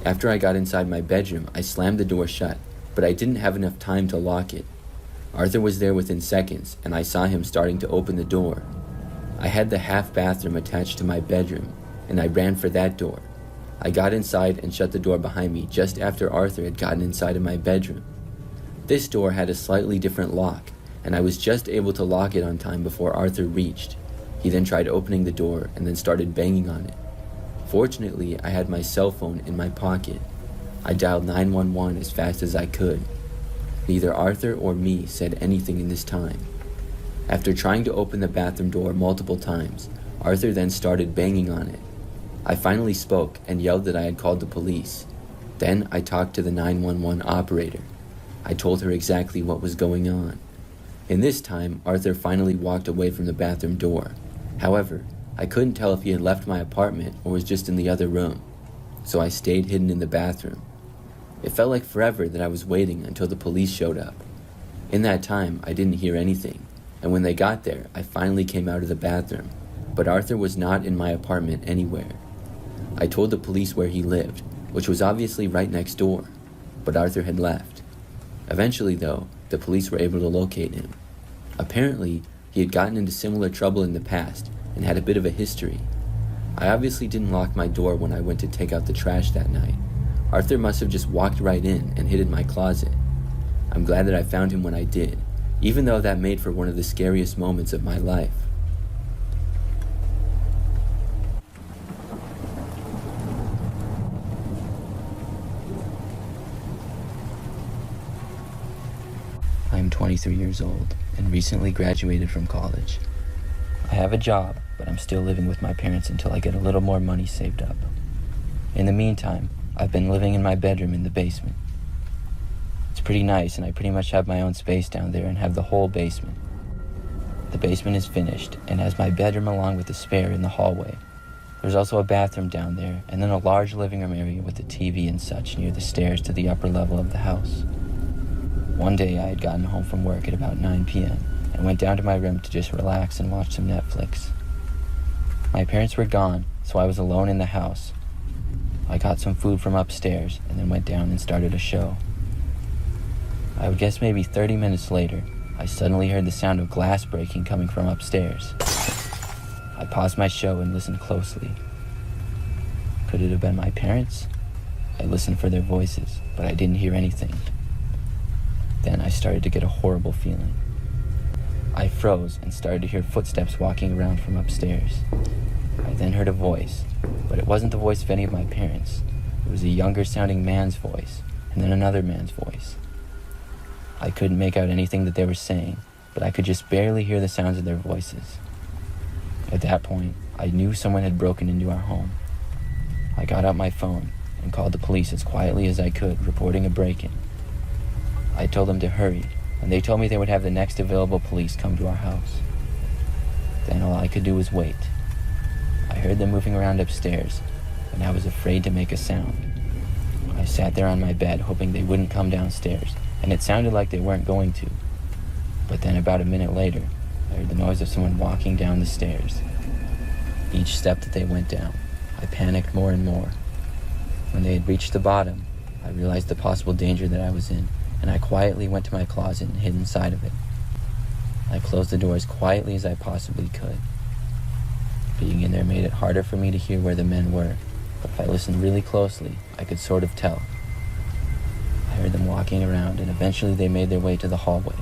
After I got inside my bedroom, I slammed the door shut, but I didn't have enough time to lock it. Arthur was there within seconds, and I saw him starting to open the door. I had the half bathroom attached to my bedroom, and I ran for that door. I got inside and shut the door behind me just after Arthur had gotten inside of my bedroom. This door had a slightly different lock, and I was just able to lock it on time before Arthur reached. He then tried opening the door and then started banging on it. Fortunately, I had my cell phone in my pocket. I dialed 911 as fast as I could. Neither Arthur or me said anything in this time. After trying to open the bathroom door multiple times, Arthur then started banging on it. I finally spoke and yelled that I had called the police. Then I talked to the 911 operator. I told her exactly what was going on. In this time, Arthur finally walked away from the bathroom door. However, I couldn't tell if he had left my apartment or was just in the other room, so I stayed hidden in the bathroom. It felt like forever that I was waiting until the police showed up. In that time, I didn't hear anything, and when they got there, I finally came out of the bathroom, but Arthur was not in my apartment anywhere. I told the police where he lived, which was obviously right next door, but Arthur had left. Eventually, though, the police were able to locate him. Apparently, he had gotten into similar trouble in the past and had a bit of a history. I obviously didn't lock my door when I went to take out the trash that night. Arthur must have just walked right in and hid in my closet. I'm glad that I found him when I did, even though that made for one of the scariest moments of my life. I am 23 years old and recently graduated from college. I have a job, but I'm still living with my parents until I get a little more money saved up. In the meantime, I've been living in my bedroom in the basement. It's pretty nice, and I pretty much have my own space down there and have the whole basement. The basement is finished and has my bedroom along with a spare in the hallway. There's also a bathroom down there, and then a large living room area with a TV and such near the stairs to the upper level of the house. One day I had gotten home from work at about 9 p.m. and went down to my room to just relax and watch some Netflix. My parents were gone, so I was alone in the house. I got some food from upstairs and then went down and started a show. I would guess maybe 30 minutes later, I suddenly heard the sound of glass breaking coming from upstairs. I paused my show and listened closely. Could it have been my parents? I listened for their voices, but I didn't hear anything. Then I started to get a horrible feeling. I froze and started to hear footsteps walking around from upstairs. I then heard a voice, but it wasn't the voice of any of my parents. It was a younger sounding man's voice, and then another man's voice. I couldn't make out anything that they were saying, but I could just barely hear the sounds of their voices. At that point, I knew someone had broken into our home. I got out my phone and called the police as quietly as I could, reporting a break-in. I told them to hurry, and they told me they would have the next available police come to our house. Then all I could do was wait. I heard them moving around upstairs, and I was afraid to make a sound. I sat there on my bed, hoping they wouldn't come downstairs, and it sounded like they weren't going to. But then about a minute later, I heard the noise of someone walking down the stairs. Each step that they went down, I panicked more and more. When they had reached the bottom, I realized the possible danger that I was in, and I quietly went to my closet and hid inside of it. I closed the door as quietly as I possibly could. Being in there made it harder for me to hear where the men were, but if I listened really closely, I could sort of tell. I heard them walking around, and eventually they made their way to the hallway.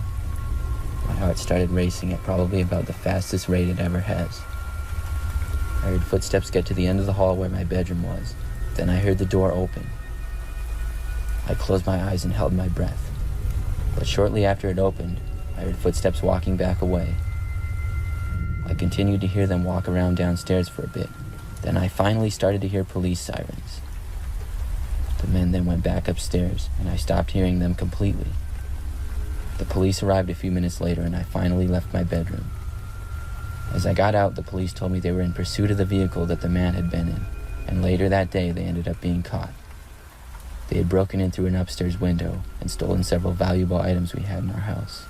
My heart started racing at probably about the fastest rate it ever has. I heard footsteps get to the end of the hall where my bedroom was. Then I heard the door open. I closed my eyes and held my breath. But shortly after it opened, I heard footsteps walking back away. I continued to hear them walk around downstairs for a bit. Then I finally started to hear police sirens. The men then went back upstairs, and I stopped hearing them completely. The police arrived a few minutes later, and I finally left my bedroom. As I got out, the police told me they were in pursuit of the vehicle that the man had been in, and later that day they ended up being caught. They had broken in through an upstairs window and stolen several valuable items we had in our house.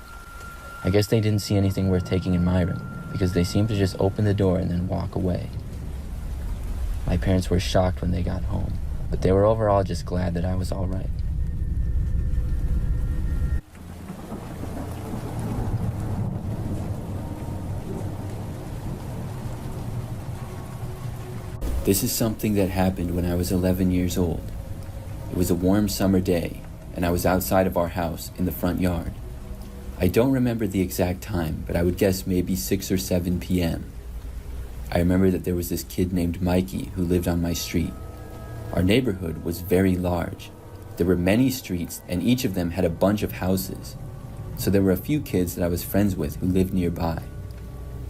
I guess they didn't see anything worth taking in my room, because they seemed to just open the door and then walk away. My parents were shocked when they got home, but they were overall just glad that I was all right. This is something that happened when I was 11 years old. It was a warm summer day, and I was outside of our house in the front yard. I don't remember the exact time, but I would guess maybe 6 or 7 p.m. I remember that there was this kid named Mikey who lived on my street. Our neighborhood was very large. There were many streets, and each of them had a bunch of houses. So there were a few kids that I was friends with who lived nearby.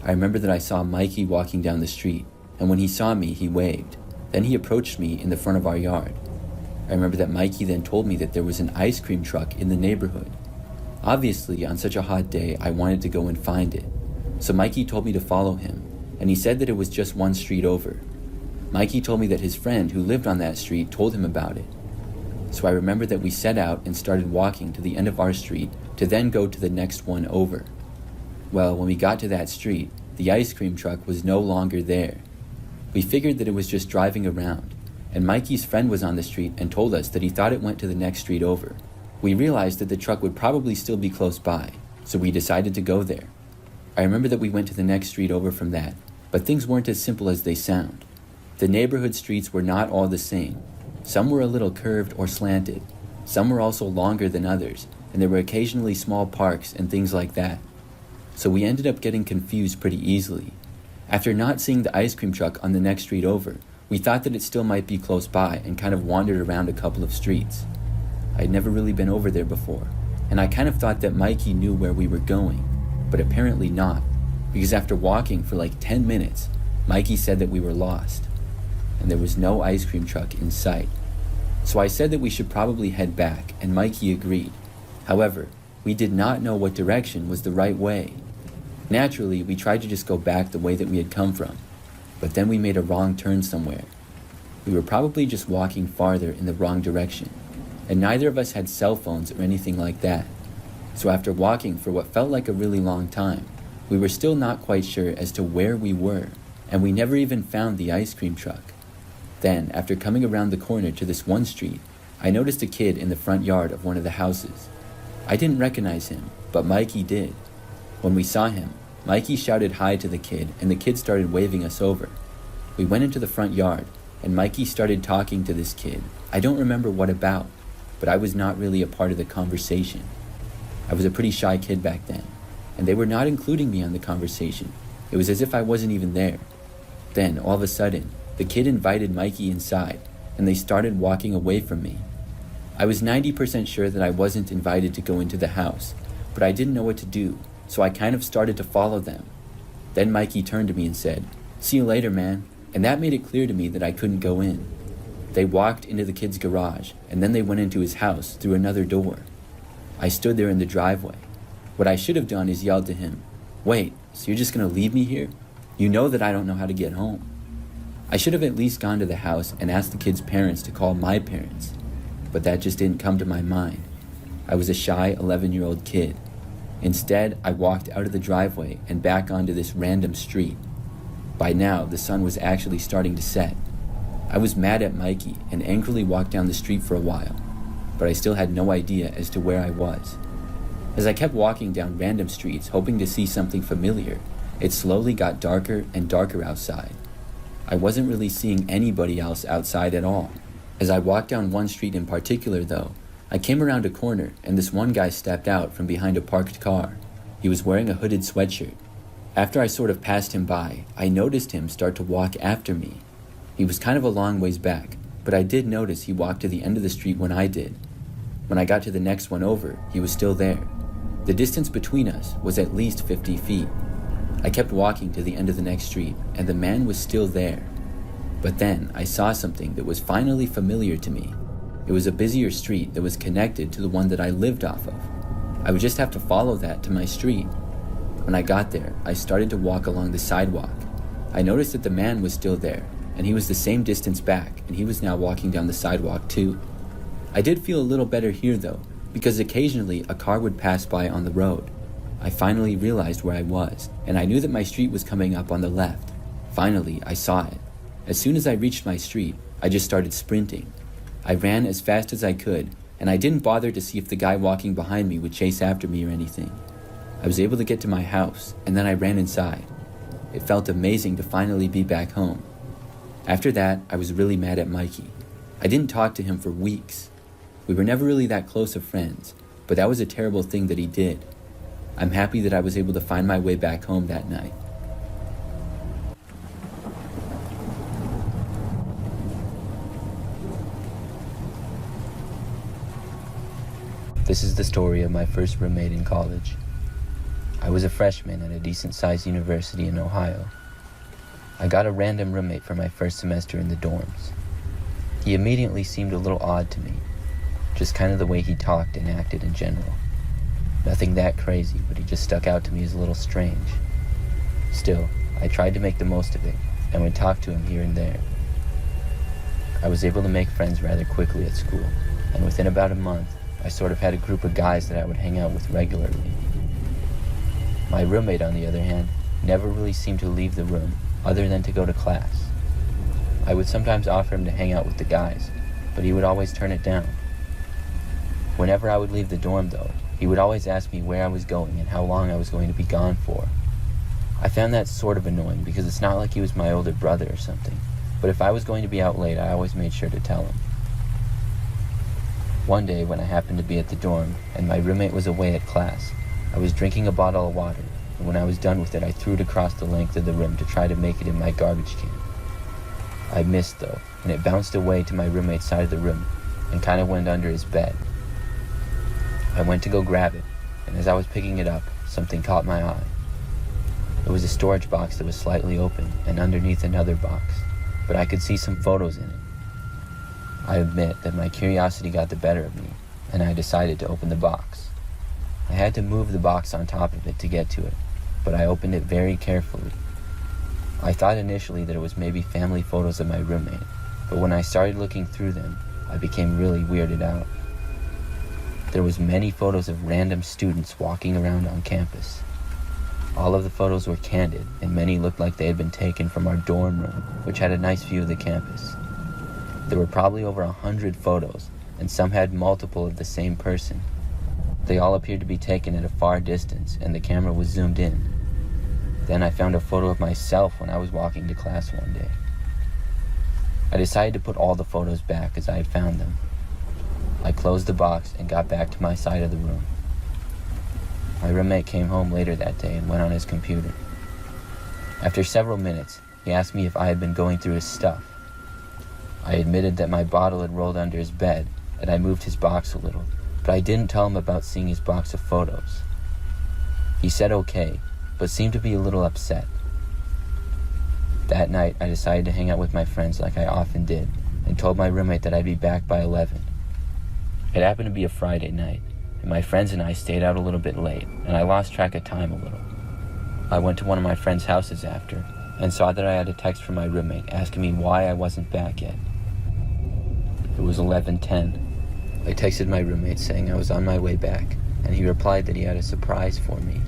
I remember that I saw Mikey walking down the street, and when he saw me, he waved. Then he approached me in the front of our yard. I remember that Mikey then told me that there was an ice cream truck in the neighborhood. Obviously, on such a hot day, I wanted to go and find it. So Mikey told me to follow him, and he said that it was just one street over. Mikey told me that his friend who lived on that street told him about it. So I remember that we set out and started walking to the end of our street to then go to the next one over. Well, when we got to that street, the ice cream truck was no longer there. We figured that it was just driving around, and Mikey's friend was on the street and told us that he thought it went to the next street over. We realized that the truck would probably still be close by, so we decided to go there. I remember that we went to the next street over from that, but things weren't as simple as they sound. The neighborhood streets were not all the same. Some were a little curved or slanted. Some were also longer than others, and there were occasionally small parks and things like that. So we ended up getting confused pretty easily. After not seeing the ice cream truck on the next street over, we thought that it still might be close by and kind of wandered around a couple of streets. I had never really been over there before, and I kind of thought that Mikey knew where we were going, but apparently not, because after walking for like 10 minutes, Mikey said that we were lost, and there was no ice cream truck in sight. So I said that we should probably head back, and Mikey agreed. However, we did not know what direction was the right way. Naturally, we tried to just go back the way that we had come from, but then we made a wrong turn somewhere. We were probably just walking farther in the wrong direction, and neither of us had cell phones or anything like that. So after walking for what felt like a really long time, we were still not quite sure as to where we were, and we never even found the ice cream truck. Then, after coming around the corner to this one street, I noticed a kid in the front yard of one of the houses. I didn't recognize him, but Mikey did. When we saw him, Mikey shouted hi to the kid, and the kid started waving us over. We went into the front yard, and Mikey started talking to this kid. I don't remember what about, but I was not really a part of the conversation. I was a pretty shy kid back then, and they were not including me on the conversation. It was as if I wasn't even there. Then, all of a sudden, the kid invited Mikey inside, and they started walking away from me. I was 90% sure that I wasn't invited to go into the house, but I didn't know what to do, so I kind of started to follow them. Then Mikey turned to me and said, "See you later, man," and that made it clear to me that I couldn't go in. They walked into the kid's garage, and then they went into his house through another door. I stood there in the driveway. What I should have done is yelled to him, "Wait, so you're just gonna leave me here? You know that I don't know how to get home." I should have at least gone to the house and asked the kid's parents to call my parents, but that just didn't come to my mind. I was a shy 11-year-old kid. Instead, I walked out of the driveway and back onto this random street. By now, the sun was actually starting to set. I was mad at Mikey and angrily walked down the street for a while, but I still had no idea as to where I was. As I kept walking down random streets hoping to see something familiar, it slowly got darker and darker outside. I wasn't really seeing anybody else outside at all. As I walked down one street in particular, though, I came around a corner and this one guy stepped out from behind a parked car. He was wearing a hooded sweatshirt. After I sort of passed him by, I noticed him start to walk after me. He was kind of a long ways back, but I did notice he walked to the end of the street when I did. When I got to the next one over, he was still there. The distance between us was at least 50 feet. I kept walking to the end of the next street, and the man was still there. But then I saw something that was finally familiar to me. It was a busier street that was connected to the one that I lived off of. I would just have to follow that to my street. When I got there, I started to walk along the sidewalk. I noticed that the man was still there, and he was the same distance back, and he was now walking down the sidewalk too. I did feel a little better here though, because occasionally a car would pass by on the road. I finally realized where I was, and I knew that my street was coming up on the left. Finally, I saw it. As soon as I reached my street, I just started sprinting. I ran as fast as I could, and I didn't bother to see if the guy walking behind me would chase after me or anything. I was able to get to my house, and then I ran inside. It felt amazing to finally be back home. After that, I was really mad at Mikey. I didn't talk to him for weeks. We were never really that close of friends, but that was a terrible thing that he did. I'm happy that I was able to find my way back home that night. This is the story of my first roommate in college. I was a freshman at a decent-sized university in Ohio. I got a random roommate for my first semester in the dorms. He immediately seemed a little odd to me, just kind of the way he talked and acted in general. Nothing that crazy, but he just stuck out to me as a little strange. Still, I tried to make the most of it and would talk to him here and there. I was able to make friends rather quickly at school, and within about a month, I sort of had a group of guys that I would hang out with regularly. My roommate, on the other hand, never really seemed to leave the room other than to go to class. I would sometimes offer him to hang out with the guys, but he would always turn it down. Whenever I would leave the dorm, though, he would always ask me where I was going and how long I was going to be gone for. I found that sort of annoying because it's not like he was my older brother or something, but if I was going to be out late, I always made sure to tell him. One day, when I happened to be at the dorm and my roommate was away at class, I was drinking a bottle of water, and when I was done with it, I threw it across the length of the room to try to make it in my garbage can. I missed, though, and it bounced away to my roommate's side of the room and kind of went under his bed. I went to go grab it, and as I was picking it up, something caught my eye. It was a storage box that was slightly open and underneath another box, but I could see some photos in it. I admit that my curiosity got the better of me, and I decided to open the box. I had to move the box on top of it to get to it, but I opened it very carefully. I thought initially that it was maybe family photos of my roommate, but when I started looking through them, I became really weirded out. There was many photos of random students walking around on campus. All of the photos were candid, and many looked like they had been taken from our dorm room, which had a nice view of the campus. There were probably over 100 photos, and some had multiple of the same person. They all appeared to be taken at a far distance, and the camera was zoomed in. Then I found a photo of myself when I was walking to class one day. I decided to put all the photos back as I had found them. I closed the box and got back to my side of the room. My roommate came home later that day and went on his computer. After several minutes, he asked me if I had been going through his stuff. I admitted that my bottle had rolled under his bed and I moved his box a little, but I didn't tell him about seeing his box of photos. He said okay, but seemed to be a little upset. That night, I decided to hang out with my friends like I often did and told my roommate that I'd be back by 11. It happened to be a Friday night, and my friends and I stayed out a little bit late, and I lost track of time a little. I went to one of my friends' houses after and saw that I had a text from my roommate asking me why I wasn't back yet. It was 11:10. I texted my roommate saying I was on my way back, and he replied that he had a surprise for me.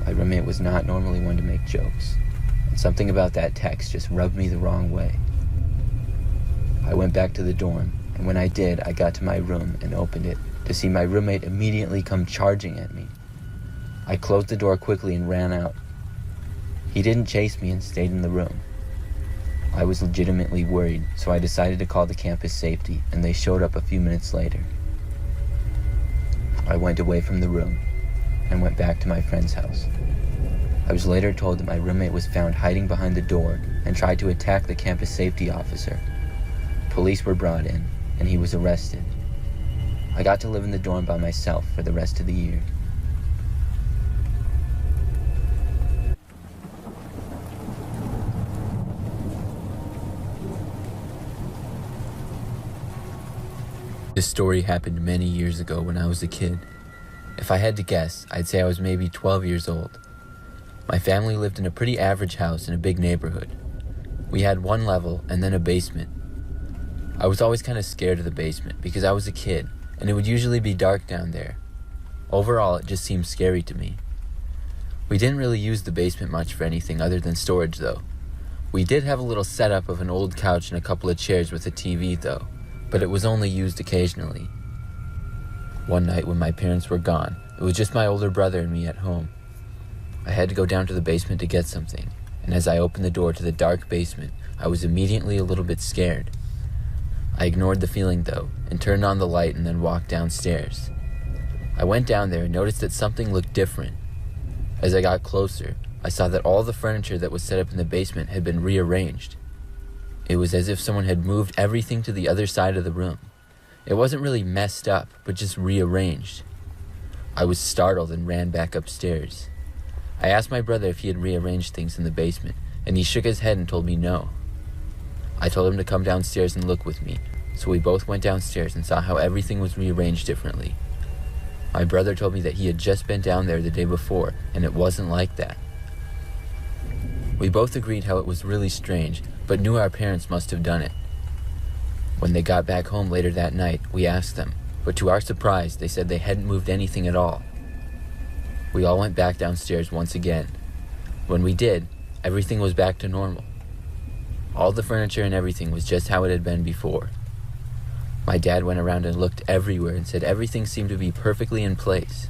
My roommate was not normally one to make jokes, and something about that text just rubbed me the wrong way. I went back to the dorm, and when I did, I got to my room and opened it to see my roommate immediately come charging at me. I closed the door quickly and ran out. He didn't chase me and stayed in the room. I was legitimately worried, so I decided to call the campus safety, and they showed up a few minutes later. I went away from the room and went back to my friend's house. I was later told that my roommate was found hiding behind the door and tried to attack the campus safety officer. Police were brought in, and he was arrested. I got to live in the dorm by myself for the rest of the year. This story happened many years ago when I was a kid. If I had to guess, I'd say I was maybe 12 years old. My family lived in a pretty average house in a big neighborhood. We had one level and then a basement. I was always kind of scared of the basement because I was a kid and it would usually be dark down there. Overall, it just seemed scary to me. We didn't really use the basement much for anything other than storage though. We did have a little setup of an old couch and a couple of chairs with a TV though, but it was only used occasionally. One night when my parents were gone, it was just my older brother and me at home. I had to go down to the basement to get something, and as I opened the door to the dark basement, I was immediately a little bit scared. I ignored the feeling though, and turned on the light and then walked downstairs. I went down there and noticed that something looked different. As I got closer, I saw that all the furniture that was set up in the basement had been rearranged. It was as if someone had moved everything to the other side of the room. It wasn't really messed up, but just rearranged. I was startled and ran back upstairs. I asked my brother if he had rearranged things in the basement, and he shook his head and told me no. I told him to come downstairs and look with me, so we both went downstairs and saw how everything was rearranged differently. My brother told me that he had just been down there the day before, and it wasn't like that. We both agreed how it was really strange, but knew our parents must have done it. When they got back home later that night, we asked them, but to our surprise, they said they hadn't moved anything at all. We all went back downstairs once again. When we did, everything was back to normal. All the furniture and everything was just how it had been before. My dad went around and looked everywhere and said everything seemed to be perfectly in place.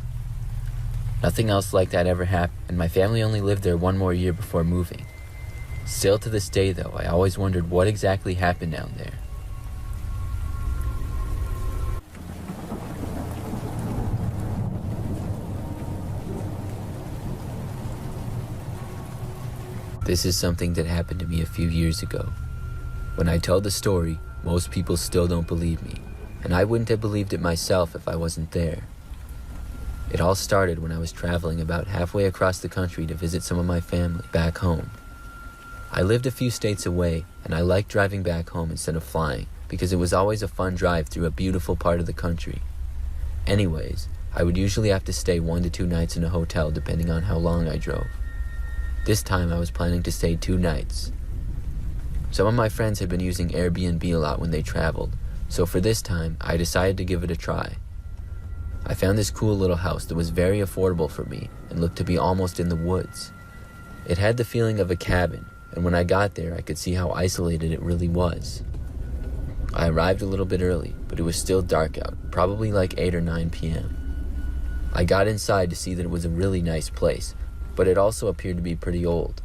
Nothing else like that ever happened, and my family only lived there one more year before moving. Still to this day though, I always wondered what exactly happened down there. This is something that happened to me a few years ago. When I tell the story, most people still don't believe me, and I wouldn't have believed it myself if I wasn't there. It all started when I was traveling about halfway across the country to visit some of my family back home. I lived a few states away, and I liked driving back home instead of flying because it was always a fun drive through a beautiful part of the country. Anyways, I would usually have to stay 1 to 2 nights in a hotel depending on how long I drove. This time I was planning to stay 2 nights. Some of my friends had been using Airbnb a lot when they traveled, so for this time I decided to give it a try. I found this cool little house that was very affordable for me and looked to be almost in the woods. It had the feeling of a cabin, and when I got there I could see how isolated it really was. I arrived a little bit early, but it was still dark out, probably like 8 or 9 p.m. I got inside to see that it was a really nice place, but it also appeared to be pretty old.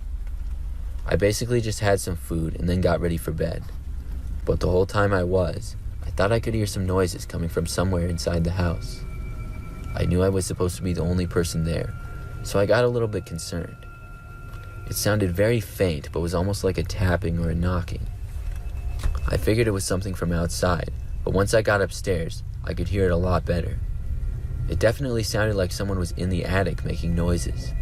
I basically just had some food and then got ready for bed. But the whole time I thought I could hear some noises coming from somewhere inside the house. I knew I was supposed to be the only person there, so I got a little bit concerned. It sounded very faint, but was almost like a tapping or a knocking. I figured it was something from outside, but once I got upstairs, I could hear it a lot better. It definitely sounded like someone was in the attic making noises.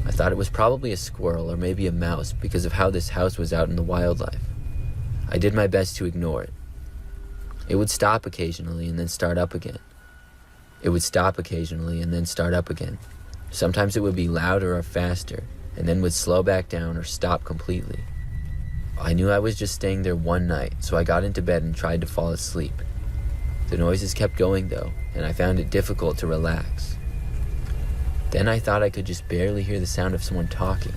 I thought it was probably a squirrel or maybe a mouse because of how this house was out in the wildlife. I did my best to ignore it. It would stop occasionally and then start up again. It would stop occasionally and then start up again. Sometimes it would be louder or faster, and then would slow back down or stop completely. I knew I was just staying there one night, so I got into bed and tried to fall asleep. The noises kept going though, and I found it difficult to relax. Then I thought I could just barely hear the sound of someone talking.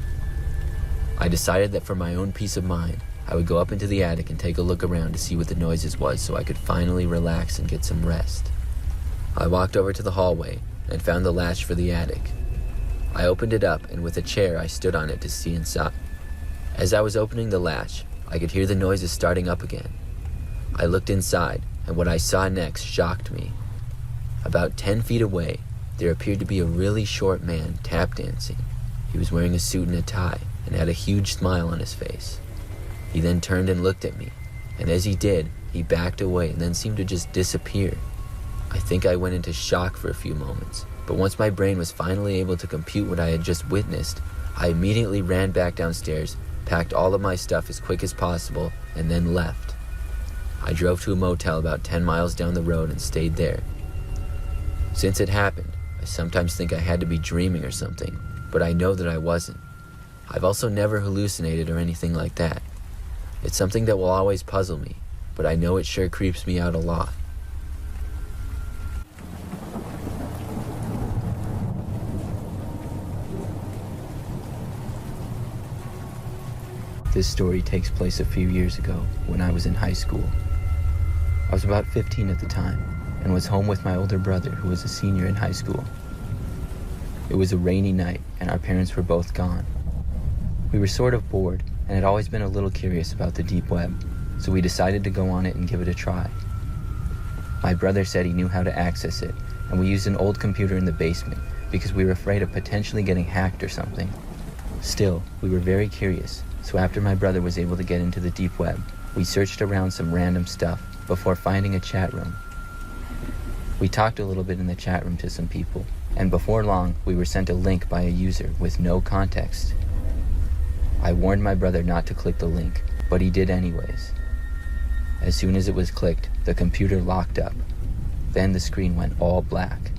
I decided that for my own peace of mind, I would go up into the attic and take a look around to see what the noises was so I could finally relax and get some rest. I walked over to the hallway and found the latch for the attic. I opened it up, and with a chair I stood on it to see inside. As I was opening the latch, I could hear the noises starting up again. I looked inside, and what I saw next shocked me. About 10 feet away, there appeared to be a really short man tap dancing. He was wearing a suit and a tie, and had a huge smile on his face. He then turned and looked at me, and as he did, he backed away and then seemed to just disappear. I think I went into shock for a few moments, but once my brain was finally able to compute what I had just witnessed, I immediately ran back downstairs, packed all of my stuff as quick as possible, and then left. I drove to a motel about 10 miles down the road and stayed there. Since it happened, I sometimes think I had to be dreaming or something, but I know that I wasn't. I've also never hallucinated or anything like that. It's something that will always puzzle me, but I know it sure creeps me out a lot. This story takes place a few years ago when I was in high school. I was about 15 at the time and was home with my older brother who was a senior in high school. It was a rainy night and our parents were both gone. We were sort of bored and had always been a little curious about the deep web, so we decided to go on it and give it a try. My brother said he knew how to access it, and we used an old computer in the basement because we were afraid of potentially getting hacked or something. Still, we were very curious, so after my brother was able to get into the deep web, we searched around some random stuff before finding a chat room. We talked a little bit in the chat room to some people, and before long, we were sent a link by a user with no context. I warned my brother not to click the link, but he did anyways. As soon as it was clicked, the computer locked up. Then the screen went all black.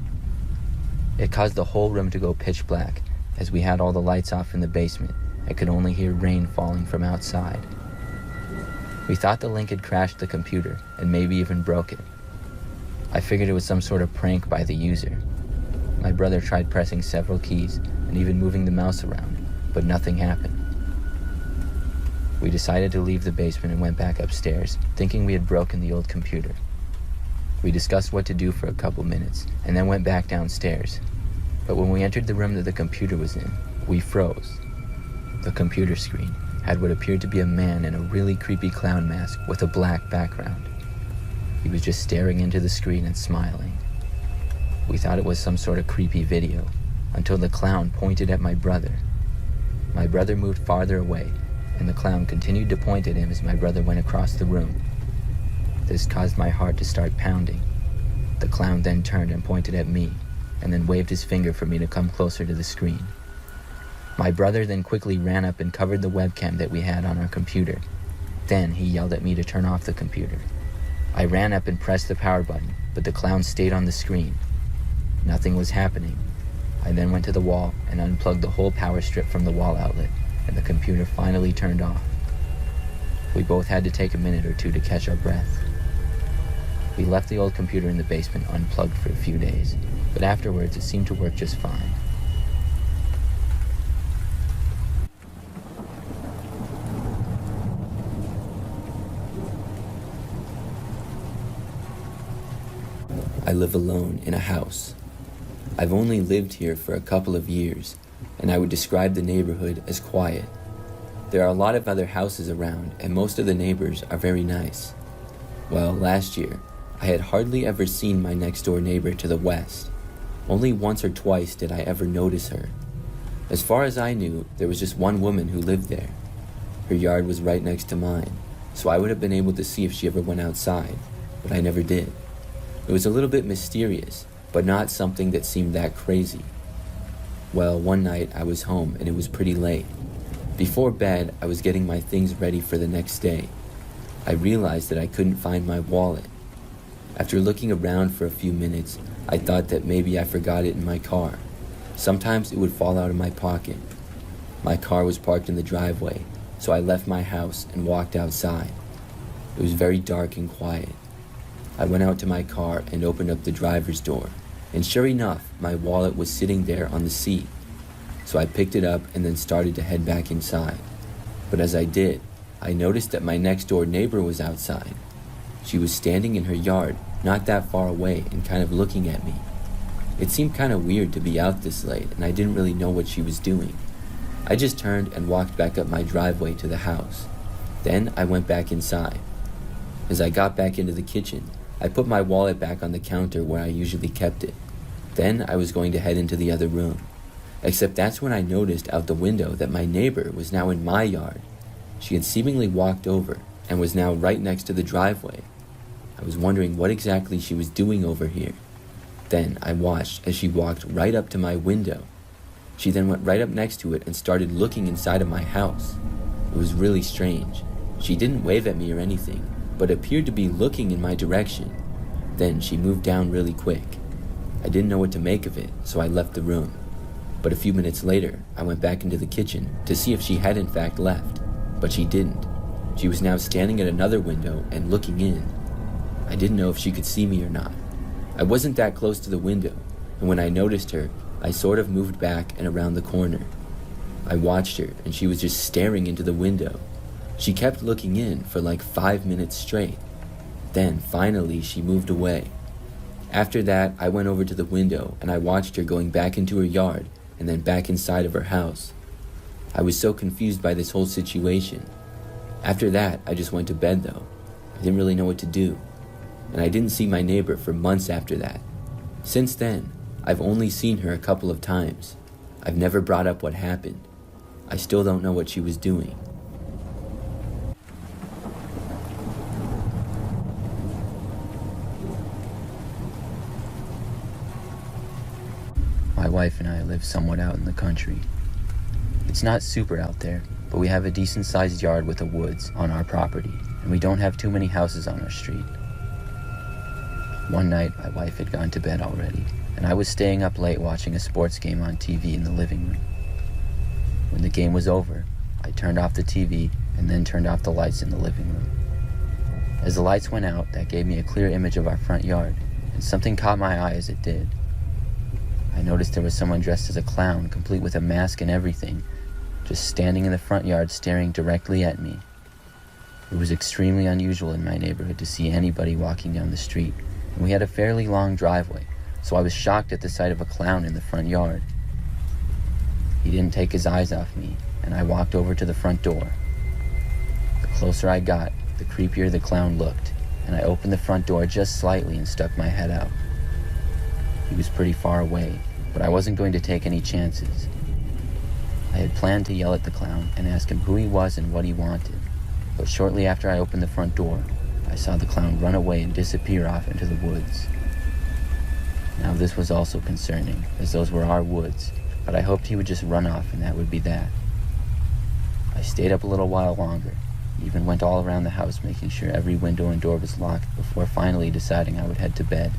It caused the whole room to go pitch black, as we had all the lights off in the basement and could only hear rain falling from outside. We thought the link had crashed the computer and maybe even broke it. I figured it was some sort of prank by the user. My brother tried pressing several keys and even moving the mouse around, but nothing happened. We decided to leave the basement and went back upstairs, thinking we had broken the old computer. We discussed what to do for a couple minutes and then went back downstairs. But when we entered the room that the computer was in, we froze. The computer screen had what appeared to be a man in a really creepy clown mask with a black background. He was just staring into the screen and smiling. We thought it was some sort of creepy video, until the clown pointed at my brother. My brother moved farther away, and the clown continued to point at him as my brother went across the room. This caused my heart to start pounding. The clown then turned and pointed at me, and then waved his finger for me to come closer to the screen. My brother then quickly ran up and covered the webcam that we had on our computer. Then he yelled at me to turn off the computer. I ran up and pressed the power button, but the clown stayed on the screen. Nothing was happening. I then went to the wall and unplugged the whole power strip from the wall outlet, and the computer finally turned off. We both had to take a minute or two to catch our breath. We left the old computer in the basement unplugged for a few days, but afterwards it seemed to work just fine. I live alone in a house. I've only lived here for a couple of years, and I would describe the neighborhood as quiet. There are a lot of other houses around, and most of the neighbors are very nice. Well, last year, I had hardly ever seen my next-door neighbor to the west. Only once or twice did I ever notice her. As far as I knew, there was just one woman who lived there. Her yard was right next to mine, so I would have been able to see if she ever went outside, but I never did. It was a little bit mysterious, but not something that seemed that crazy. Well, one night I was home and it was pretty late. Before bed, I was getting my things ready for the next day. I realized that I couldn't find my wallet. After looking around for a few minutes, I thought that maybe I forgot it in my car. Sometimes it would fall out of my pocket. My car was parked in the driveway, so I left my house and walked outside. It was very dark and quiet. I went out to my car and opened up the driver's door, and sure enough, my wallet was sitting there on the seat. So I picked it up and then started to head back inside. But as I did, I noticed that my next door neighbor was outside. She was standing in her yard, not that far away, and kind of looking at me. It seemed kind of weird to be out this late, and I didn't really know what she was doing. I just turned and walked back up my driveway to the house. Then I went back inside. As I got back into the kitchen, I put my wallet back on the counter where I usually kept it. Then I was going to head into the other room. Except that's when I noticed out the window that my neighbor was now in my yard. She had seemingly walked over and was now right next to the driveway. I was wondering what exactly she was doing over here. Then I watched as she walked right up to my window. She then went right up next to it and started looking inside of my house. It was really strange. She didn't wave at me or anything, but appeared to be looking in my direction. Then she moved down really quick. I didn't know what to make of it, so I left the room. But a few minutes later, I went back into the kitchen to see if she had in fact left, but she didn't. She was now standing at another window and looking in. I didn't know if she could see me or not. I wasn't that close to the window, and when I noticed her, I sort of moved back and around the corner. I watched her, and she was just staring into the window. She kept looking in for like 5 minutes straight. Then, finally, she moved away. After that, I went over to the window, and I watched her going back into her yard, and then back inside of her house. I was so confused by this whole situation. After that, I just went to bed though. I didn't really know what to do. And I didn't see my neighbor for months after that. Since then, I've only seen her a couple of times. I've never brought up what happened. I still don't know what she was doing. My wife and I live somewhat out in the country. It's not super out there, but we have a decent-sized yard with the woods on our property, and we don't have too many houses on our street. One night, my wife had gone to bed already, and I was staying up late watching a sports game on TV in the living room. When the game was over, I turned off the TV and then turned off the lights in the living room. As the lights went out, that gave me a clear image of our front yard, and something caught my eye as it did. I noticed there was someone dressed as a clown, complete with a mask and everything, just standing in the front yard staring directly at me. It was extremely unusual in my neighborhood to see anybody walking down the street, and we had a fairly long driveway, so I was shocked at the sight of a clown in the front yard. He didn't take his eyes off me, and I walked over to the front door. The closer I got, the creepier the clown looked, and I opened the front door just slightly and stuck my head out. He was pretty far away, but I wasn't going to take any chances. I had planned to yell at the clown and ask him who he was and what he wanted, but shortly after I opened the front door, I saw the clown run away and disappear off into the woods. Now this was also concerning, as those were our woods, but I hoped he would just run off and that would be that. I stayed up a little while longer, even went all around the house making sure every window and door was locked before finally deciding I would head to bed.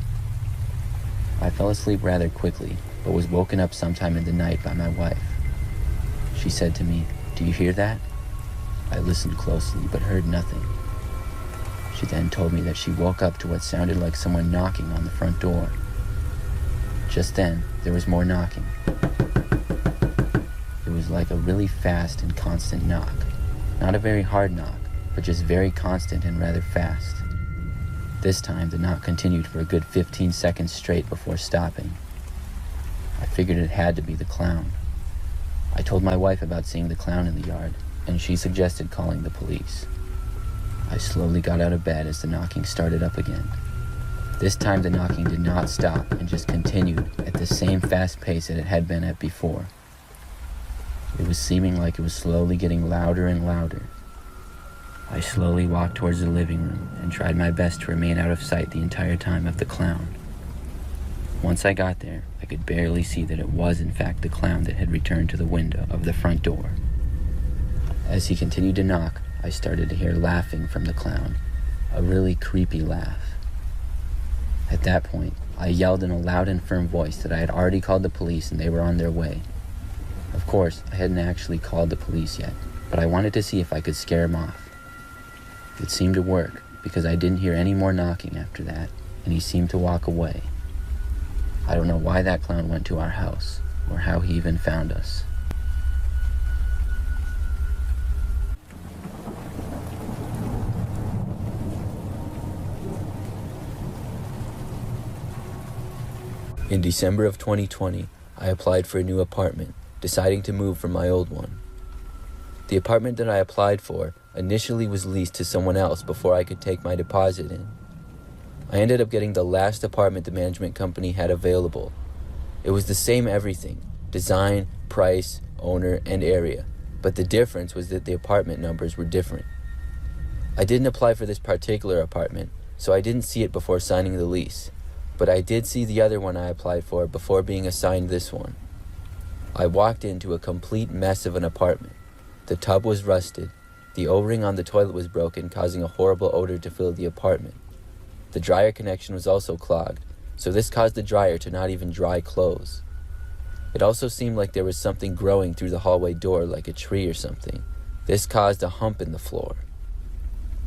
I fell asleep rather quickly, but was woken up sometime in the night by my wife. She said to me, "Do you hear that?" I listened closely, but heard nothing. She then told me that she woke up to what sounded like someone knocking on the front door. Just then, there was more knocking. It was like a really fast and constant knock. Not a very hard knock, but just very constant and rather fast. This time, the knock continued for a good 15 seconds straight before stopping. I figured it had to be the clown. I told my wife about seeing the clown in the yard, and she suggested calling the police. I slowly got out of bed as the knocking started up again. This time the knocking did not stop and just continued at the same fast pace that it had been at before. It was seeming like it was slowly getting louder and louder. I slowly walked towards the living room and tried my best to remain out of sight the entire time of the clown. Once I got there, I could barely see that it was in fact the clown that had returned to the window of the front door. As he continued to knock, I started to hear laughing from the clown, a really creepy laugh. At that point, I yelled in a loud and firm voice that I had already called the police and they were on their way. Of course, I hadn't actually called the police yet, but I wanted to see if I could scare him off. It seemed to work, because I didn't hear any more knocking after that, and he seemed to walk away. I don't know why that clown went to our house, or how he even found us. In December of 2020, I applied for a new apartment, deciding to move from my old one. The apartment that I applied for initially was leased to someone else before I could take my deposit in. I ended up getting the last apartment the management company had available. It was the same everything: design, price, owner, and area, but the difference was that the apartment numbers were different. I didn't apply for this particular apartment, so I didn't see it before signing the lease, but I did see the other one I applied for before being assigned this one. I walked into a complete mess of an apartment. The tub was rusted. The O-ring on the toilet was broken, causing a horrible odor to fill the apartment. The dryer connection was also clogged, so this caused the dryer to not even dry clothes. It also seemed like there was something growing through the hallway door, like a tree or something. This caused a hump in the floor.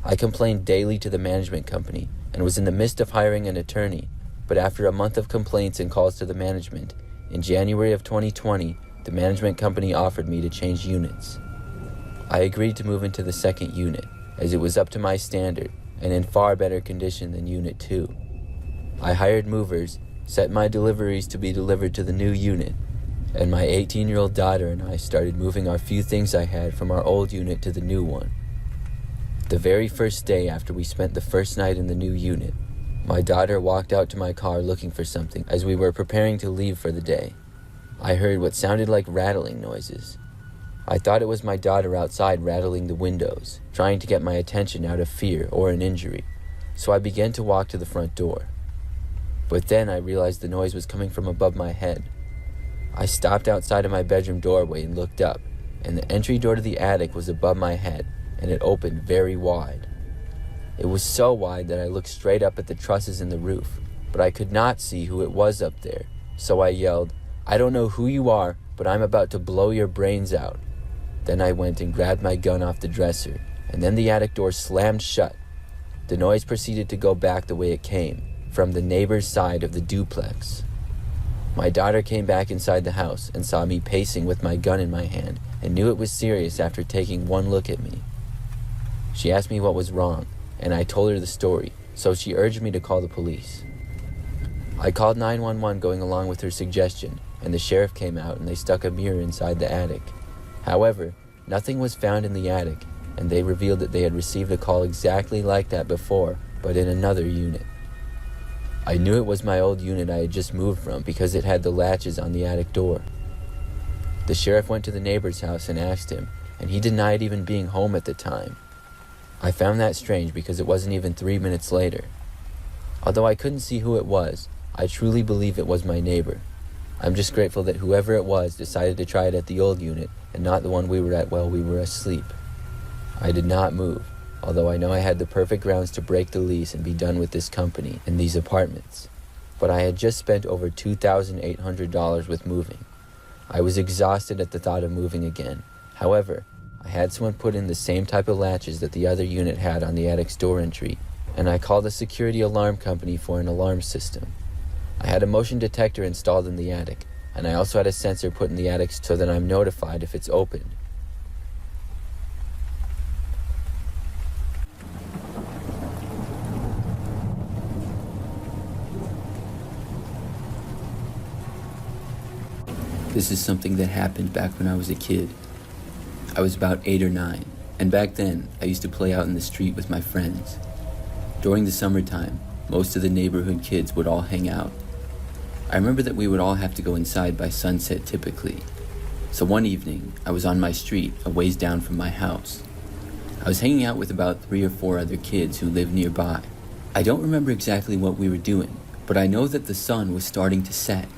I complained daily to the management company and was in the midst of hiring an attorney, but after a month of complaints and calls to the management, in January of 2020, the management company offered me to change units. I agreed to move into the second unit, as it was up to my standard and in far better condition than Unit 2. I hired movers, set my deliveries to be delivered to the new unit, and my 18-year-old daughter and I started moving our few things I had from our old unit to the new one. The very first day after we spent the first night in the new unit, my daughter walked out to my car looking for something as we were preparing to leave for the day. I heard what sounded like rattling noises. I thought it was my daughter outside rattling the windows, trying to get my attention out of fear or an injury, so I began to walk to the front door. But then I realized the noise was coming from above my head. I stopped outside of my bedroom doorway and looked up, and the entry door to the attic was above my head, and it opened very wide. It was so wide that I looked straight up at the trusses in the roof, but I could not see who it was up there, so I yelled, "I don't know who you are, but I'm about to blow your brains out." Then I went and grabbed my gun off the dresser, and then the attic door slammed shut. The noise proceeded to go back the way it came, from the neighbor's side of the duplex. My daughter came back inside the house and saw me pacing with my gun in my hand and knew it was serious after taking one look at me. She asked me what was wrong, and I told her the story, so she urged me to call the police. I called 911 going along with her suggestion, and the sheriff came out and they stuck a mirror inside the attic. However, nothing was found in the attic, and they revealed that they had received a call exactly like that before, but in another unit. I knew it was my old unit I had just moved from because it had the latches on the attic door. The sheriff went to the neighbor's house and asked him, and he denied even being home at the time. I found that strange because it wasn't even 3 minutes later. Although I couldn't see who it was, I truly believe it was my neighbor. I'm just grateful that whoever it was decided to try it at the old unit and not the one we were at while we were asleep. I did not move, although I know I had the perfect grounds to break the lease and be done with this company and these apartments. But I had just spent over $2,800 with moving. I was exhausted at the thought of moving again. However, I had someone put in the same type of latches that the other unit had on the attic's door entry, and I called a security alarm company for an alarm system. I had a motion detector installed in the attic, and I also had a sensor put in the attic so that I'm notified if it's opened. This is something that happened back when I was a kid. I was about 8 or 9, and back then I used to play out in the street with my friends. During the summertime, most of the neighborhood kids would all hang out. I remember that we would all have to go inside by sunset typically. So one evening, I was on my street, a ways down from my house. I was hanging out with about 3 or 4 other kids who lived nearby. I don't remember exactly what we were doing, but I know that the sun was starting to set.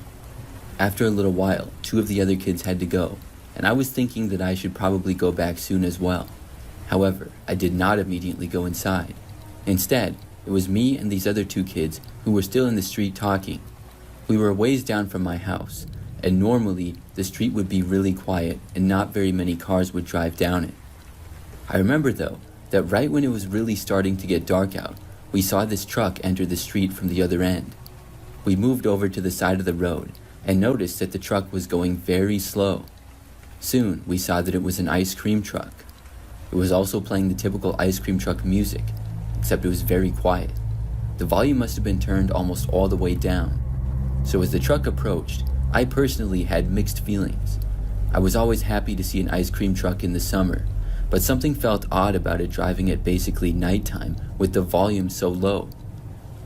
After a little while, 2 of the other kids had to go, and I was thinking that I should probably go back soon as well. However, I did not immediately go inside. Instead, it was me and these other 2 kids who were still in the street talking. We were a ways down from my house, and normally the street would be really quiet and not very many cars would drive down it. I remember though, that right when it was really starting to get dark out, we saw this truck enter the street from the other end. We moved over to the side of the road and noticed that the truck was going very slow. Soon, we saw that it was an ice cream truck. It was also playing the typical ice cream truck music, except it was very quiet. The volume must have been turned almost all the way down. So as the truck approached, I personally had mixed feelings. I was always happy to see an ice cream truck in the summer, but something felt odd about it driving at basically nighttime with the volume so low.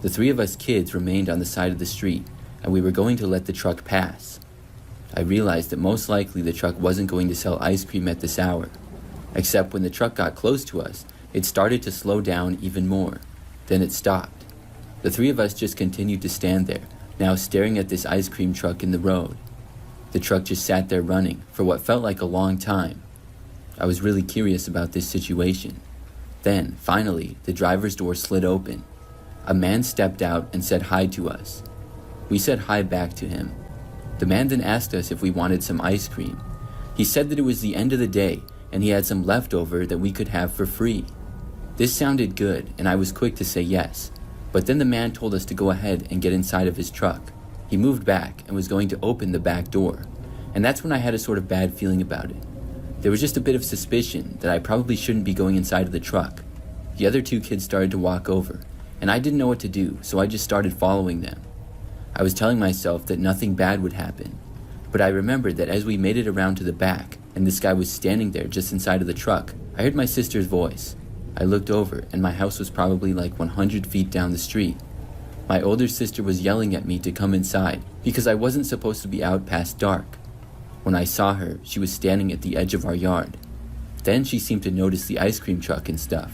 The 3 of us kids remained on the side of the street, and we were going to let the truck pass. I realized that most likely the truck wasn't going to sell ice cream at this hour, except when the truck got close to us, it started to slow down even more. Then it stopped. The 3 of us just continued to stand there, now staring at this ice cream truck in the road. The truck just sat there running for what felt like a long time. I was really curious about this situation. Then, finally, the driver's door slid open. A man stepped out and said hi to us. We said hi back to him. The man then asked us if we wanted some ice cream. He said that it was the end of the day and he had some leftover that we could have for free. This sounded good and I was quick to say yes, but then the man told us to go ahead and get inside of his truck. He moved back and was going to open the back door, and that's when I had a sort of bad feeling about it. There was just a bit of suspicion that I probably shouldn't be going inside of the truck. The other 2 kids started to walk over, and I didn't know what to do, so I just started following them. I was telling myself that nothing bad would happen, but I remembered that as we made it around to the back, and this guy was standing there just inside of the truck, I heard my sister's voice. I looked over, and my house was probably like 100 feet down the street. My older sister was yelling at me to come inside, because I wasn't supposed to be out past dark. When I saw her, she was standing at the edge of our yard. Then she seemed to notice the ice cream truck and stuff.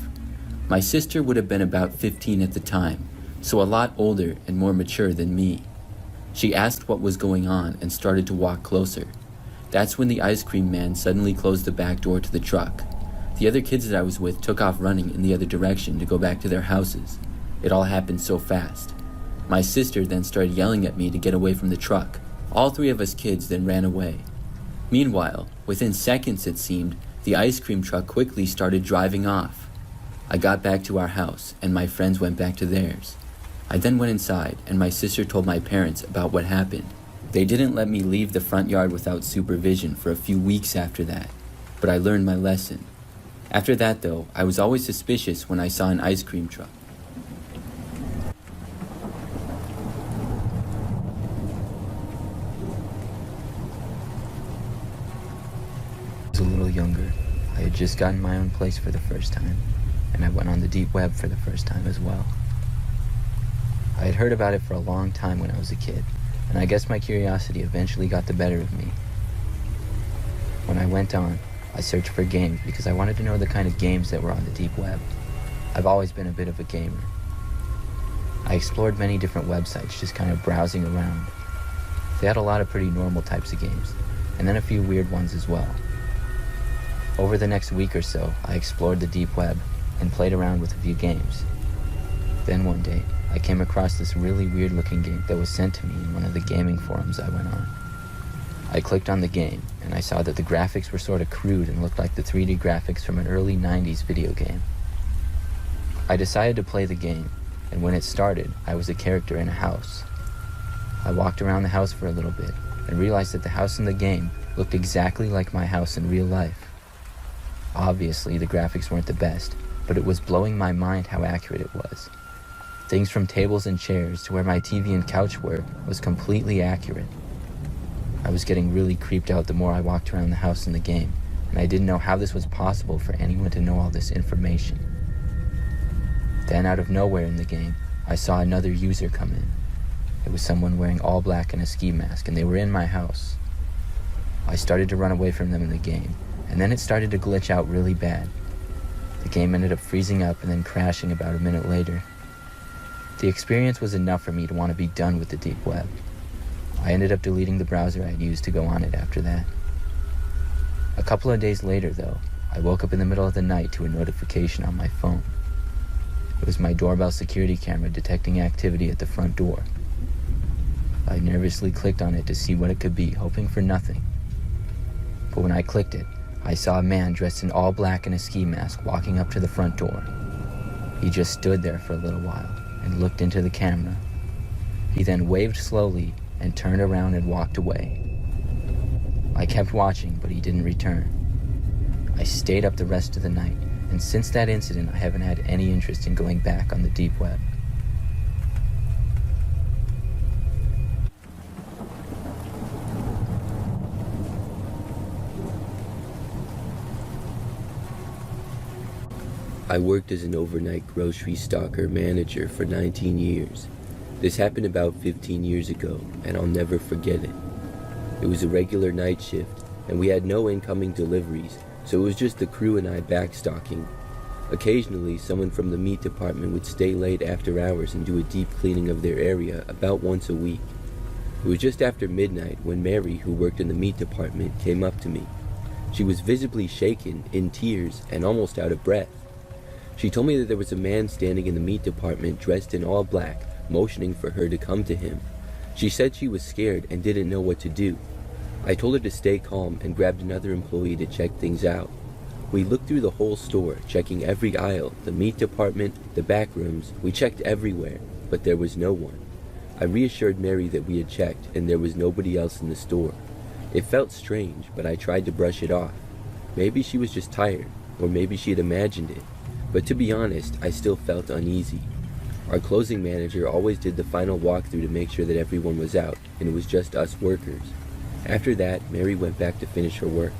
My sister would have been about 15 at the time, so a lot older and more mature than me. She asked what was going on and started to walk closer. That's when the ice cream man suddenly closed the back door to the truck. The other kids that I was with took off running in the other direction to go back to their houses. It all happened so fast. My sister then started yelling at me to get away from the truck. All 3 of us kids then ran away. Meanwhile, within seconds it seemed, the ice cream truck quickly started driving off. I got back to our house and my friends went back to theirs. I then went inside and my sister told my parents about what happened. They didn't let me leave the front yard without supervision for a few weeks after that, but I learned my lesson. After that though, I was always suspicious when I saw an ice cream truck. I was a little younger. I had just gotten my own place for the first time, and I went on the deep web for the first time as well. I had heard about it for a long time when I was a kid, and I guess my curiosity eventually got the better of me. When I went on, I searched for games because I wanted to know the kind of games that were on the deep web. I've always been a bit of a gamer. I explored many different websites, just kind of browsing around. They had a lot of pretty normal types of games, and then a few weird ones as well. Over the next week or so, I explored the deep web and played around with a few games. Then one day, I came across this really weird looking game that was sent to me in one of the gaming forums I went on. I clicked on the game, and I saw that the graphics were sort of crude and looked like the 3D graphics from an early 90s video game. I decided to play the game, and when it started, I was a character in a house. I walked around the house for a little bit, and realized that the house in the game looked exactly like my house in real life. Obviously, the graphics weren't the best, but it was blowing my mind how accurate it was. Things from tables and chairs to where my TV and couch were was completely accurate. I was getting really creeped out the more I walked around the house in the game, and I didn't know how this was possible for anyone to know all this information. Then, out of nowhere in the game, I saw another user come in. It was someone wearing all black and a ski mask, and they were in my house. I started to run away from them in the game, and then it started to glitch out really bad. The game ended up freezing up and then crashing about a minute later. The experience was enough for me to want to be done with the deep web. I ended up deleting the browser I had used to go on it after that. A couple of days later, though, I woke up in the middle of the night to a notification on my phone. It was my doorbell security camera detecting activity at the front door. I nervously clicked on it to see what it could be, hoping for nothing. But when I clicked it, I saw a man dressed in all black and a ski mask walking up to the front door. He just stood there for a little while and looked into the camera. He then waved slowly and turned around and walked away. I kept watching, but he didn't return. I stayed up the rest of the night, and since that incident, I haven't had any interest in going back on the deep web. I worked as an overnight grocery stocker manager for 19 years. This happened about 15 years ago, and I'll never forget it. It was a regular night shift, and we had no incoming deliveries, so it was just the crew and I backstocking. Occasionally, someone from the meat department would stay late after hours and do a deep cleaning of their area about once a week. It was just after midnight when Mary, who worked in the meat department, came up to me. She was visibly shaken, in tears, and almost out of breath. She told me that there was a man standing in the meat department dressed in all black, motioning for her to come to him. She said she was scared and didn't know what to do. I told her to stay calm and grabbed another employee to check things out. We looked through the whole store, checking every aisle, the meat department, the back rooms. We checked everywhere, but there was no one. I reassured Mary that we had checked and there was nobody else in the store. It felt strange, but I tried to brush it off. Maybe she was just tired, or maybe she had imagined it. But to be honest, I still felt uneasy. Our closing manager always did the final walkthrough to make sure that everyone was out, and it was just us workers. After that, Mary went back to finish her work.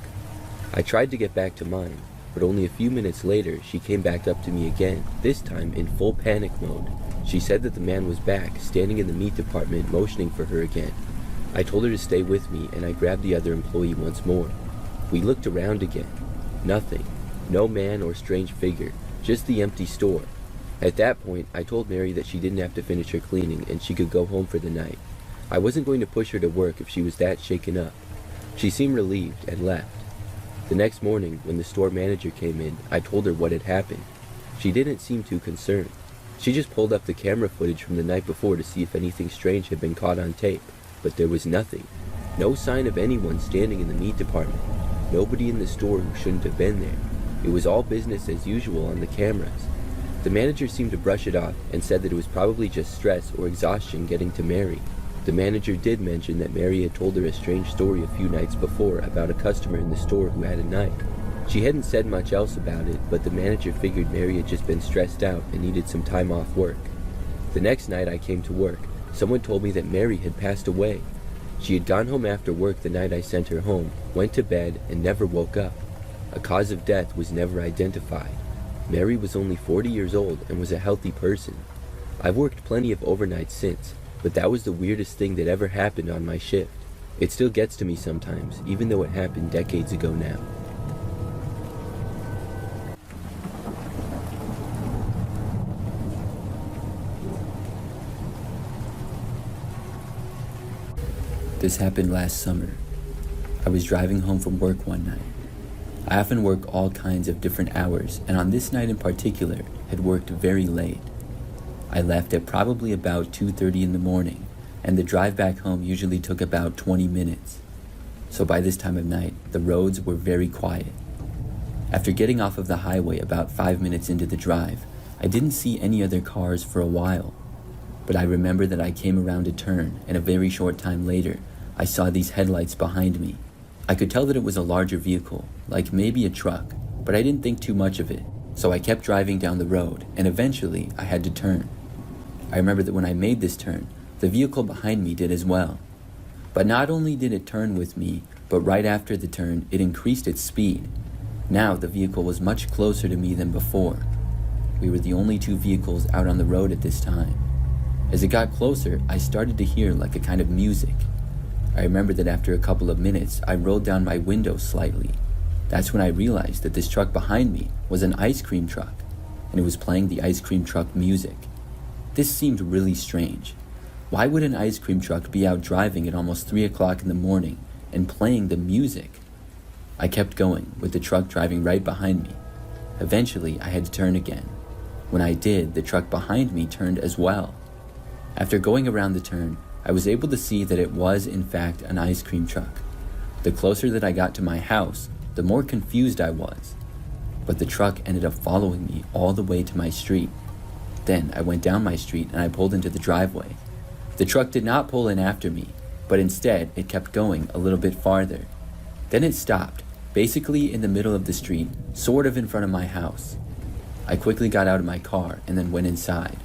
I tried to get back to mine, but only a few minutes later, she came back up to me again, this time in full panic mode. She said that the man was back, standing in the meat department, motioning for her again. I told her to stay with me, and I grabbed the other employee once more. We looked around again. Nothing. No man or strange figure. Just the empty store. At that point, I told Mary that she didn't have to finish her cleaning and she could go home for the night. I wasn't going to push her to work if she was that shaken up. She seemed relieved and left. The next morning, when the store manager came in, I told her what had happened. She didn't seem too concerned. She just pulled up the camera footage from the night before to see if anything strange had been caught on tape, but there was nothing. No sign of anyone standing in the meat department. Nobody in the store who shouldn't have been there. It was all business as usual on the cameras. The manager seemed to brush it off and said that it was probably just stress or exhaustion getting to Mary. The manager did mention that Mary had told her a strange story a few nights before about a customer in the store who had a knife. She hadn't said much else about it, but the manager figured Mary had just been stressed out and needed some time off work. The next night I came to work, someone told me that Mary had passed away. She had gone home after work the night I sent her home, went to bed, and never woke up. A cause of death was never identified. Mary was only 40 years old and was a healthy person. I've worked plenty of overnights since, but that was the weirdest thing that ever happened on my shift. It still gets to me sometimes, even though it happened decades ago now. This happened last summer. I was driving home from work one night. I often work all kinds of different hours, and on this night in particular, had worked very late. I left at probably about 2:30 in the morning, and the drive back home usually took about 20 minutes. So by this time of night, the roads were very quiet. After getting off of the highway about 5 minutes into the drive, I didn't see any other cars for a while. But I remember that I came around a turn, and a very short time later, I saw these headlights behind me. I could tell that it was a larger vehicle, like maybe a truck, but I didn't think too much of it, so I kept driving down the road, and eventually I had to turn. I remember that when I made this turn, the vehicle behind me did as well. But not only did it turn with me, but right after the turn, it increased its speed. Now the vehicle was much closer to me than before. We were the only two vehicles out on the road at this time. As it got closer, I started to hear like a kind of music. I remember that after a couple of minutes, I rolled down my window slightly. That's when I realized that this truck behind me was an ice cream truck, and it was playing the ice cream truck music. This seemed really strange. Why would an ice cream truck be out driving at almost 3 o'clock in the morning and playing the music? I kept going, with the truck driving right behind me. Eventually, I had to turn again. When I did, the truck behind me turned as well. After going around the turn, I was able to see that it was in fact an ice cream truck. The closer that I got to my house, the more confused I was. But the truck ended up following me all the way to my street. Then I went down my street and I pulled into the driveway. The truck did not pull in after me, but instead it kept going a little bit farther. Then it stopped, basically in the middle of the street, sort of in front of my house. I quickly got out of my car and then went inside.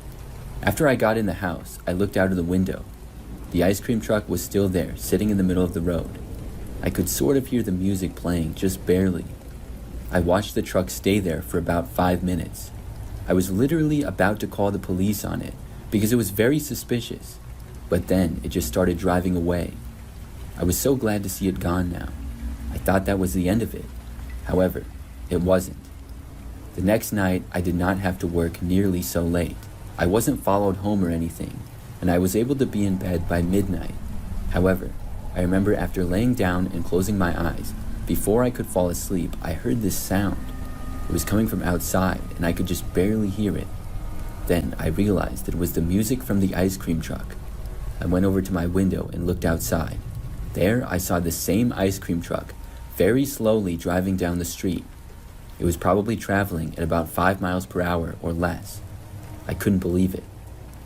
After I got in the house, I looked out of the window. The ice cream truck was still there, sitting in the middle of the road. I could sort of hear the music playing, just barely. I watched the truck stay there for about 5 minutes. I was literally about to call the police on it because it was very suspicious, but then it just started driving away. I was so glad to see it gone now. I thought that was the end of it. However, it wasn't. The next night, I did not have to work nearly so late. I wasn't followed home or anything, and I was able to be in bed by midnight. However, I remember after laying down and closing my eyes, before I could fall asleep, I heard this sound. It was coming from outside, and I could just barely hear it. Then I realized that it was the music from the ice cream truck. I went over to my window and looked outside. There, I saw the same ice cream truck, very slowly driving down the street. It was probably traveling at about 5 miles per hour or less. I couldn't believe it.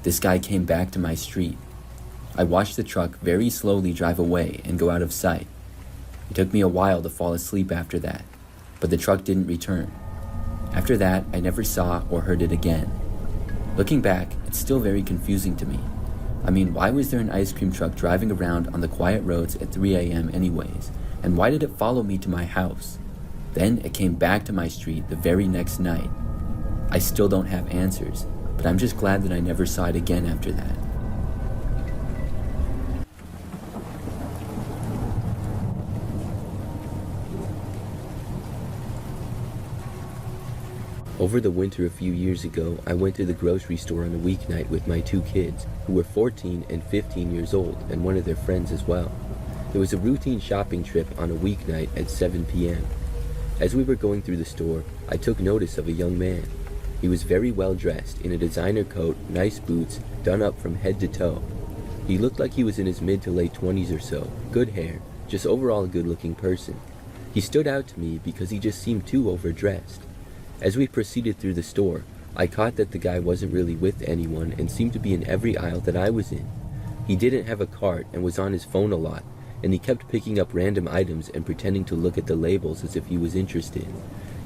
This guy came back to my street. I watched the truck very slowly drive away and go out of sight. It took me a while to fall asleep after that, but the truck didn't return. After that, I never saw or heard it again. Looking back, it's still very confusing to me. I mean, why was there an ice cream truck driving around on the quiet roads at 3 a.m. anyways? And why did it follow me to my house? Then it came back to my street the very next night. I still don't have answers, but I'm just glad that I never saw it again after that. Over the winter a few years ago, I went to the grocery store on a weeknight with my 2 kids, who were 14 and 15 years old, and one of their friends as well. It was a routine shopping trip on a weeknight at 7 p.m. As we were going through the store, I took notice of a young man. He was very well dressed in a designer coat, nice boots, done up from head to toe. He looked like he was in his mid to late 20s or so, good hair, just overall a good looking person. He stood out to me because he just seemed too overdressed. As we proceeded through the store, I caught that the guy wasn't really with anyone and seemed to be in every aisle that I was in. He didn't have a cart and was on his phone a lot, and he kept picking up random items and pretending to look at the labels as if he was interested.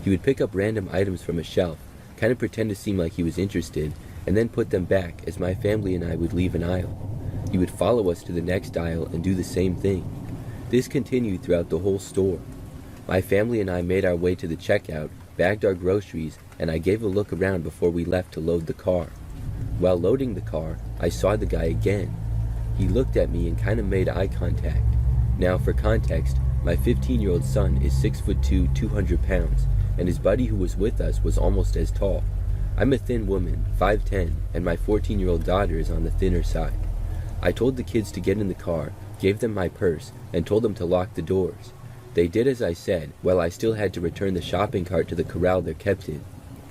He would pick up random items from a shelf, kind of pretend to seem like he was interested, and then put them back as my family and I would leave an aisle. He would follow us to the next aisle and do the same thing. This continued throughout the whole store. My family and I made our way to the checkout, bagged our groceries, and I gave a look around before we left to load the car. While loading the car, I saw the guy again. He looked at me and kind of made eye contact. Now, for context, my 15-year-old son is 6'2", 200 pounds, and his buddy who was with us was almost as tall. I'm a thin woman, 5'10", and my 14-year-old daughter is on the thinner side. I told the kids to get in the car, gave them my purse, and told them to lock the doors. They did as I said, while I still had to return the shopping cart to the corral they're kept in.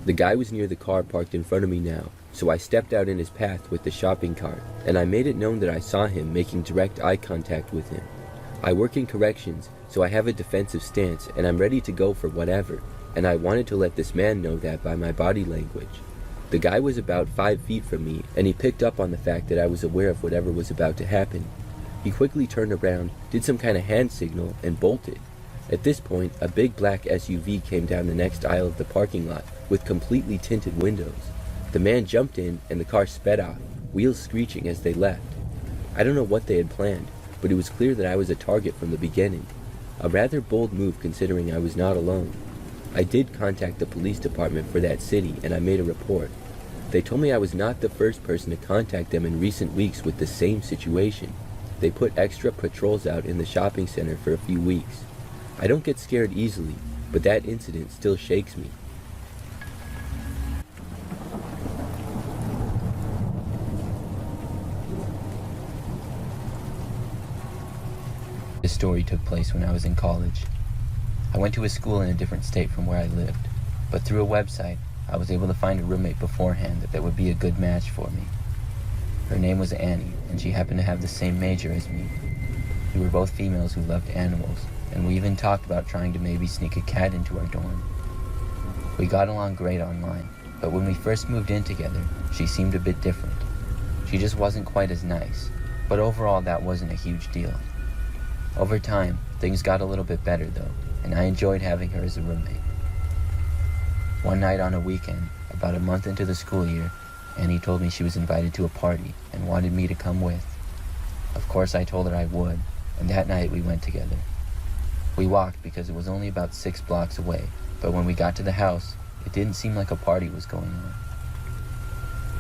The guy was near the car parked in front of me now, so I stepped out in his path with the shopping cart, and I made it known that I saw him making direct eye contact with him. I work in corrections, so I have a defensive stance, and I'm ready to go for whatever, and I wanted to let this man know that by my body language. The guy was about 5 feet from me, and he picked up on the fact that I was aware of whatever was about to happen. He quickly turned around, did some kind of hand signal, and bolted. At this point, a big black SUV came down the next aisle of the parking lot with completely tinted windows. The man jumped in and the car sped off, wheels screeching as they left. I don't know what they had planned, but it was clear that I was a target from the beginning. A rather bold move considering I was not alone. I did contact the police department for that city and I made a report. They told me I was not the first person to contact them in recent weeks with the same situation. They put extra patrols out in the shopping center for a few weeks. I don't get scared easily, but that incident still shakes me. This story took place when I was in college. I went to a school in a different state from where I lived, but through a website, I was able to find a roommate beforehand that would be a good match for me. Her name was Annie, and she happened to have the same major as me. We were both females who loved animals, and we even talked about trying to maybe sneak a cat into our dorm. We got along great online, but when we first moved in together, she seemed a bit different. She just wasn't quite as nice, but overall that wasn't a huge deal. Over time, things got a little bit better though, and I enjoyed having her as a roommate. One night on a weekend, about a month into the school year, Annie told me she was invited to a party and wanted me to come with. Of course I told her I would, and that night we went together. We walked because it was only about 6 blocks away, but when we got to the house, it didn't seem like a party was going on.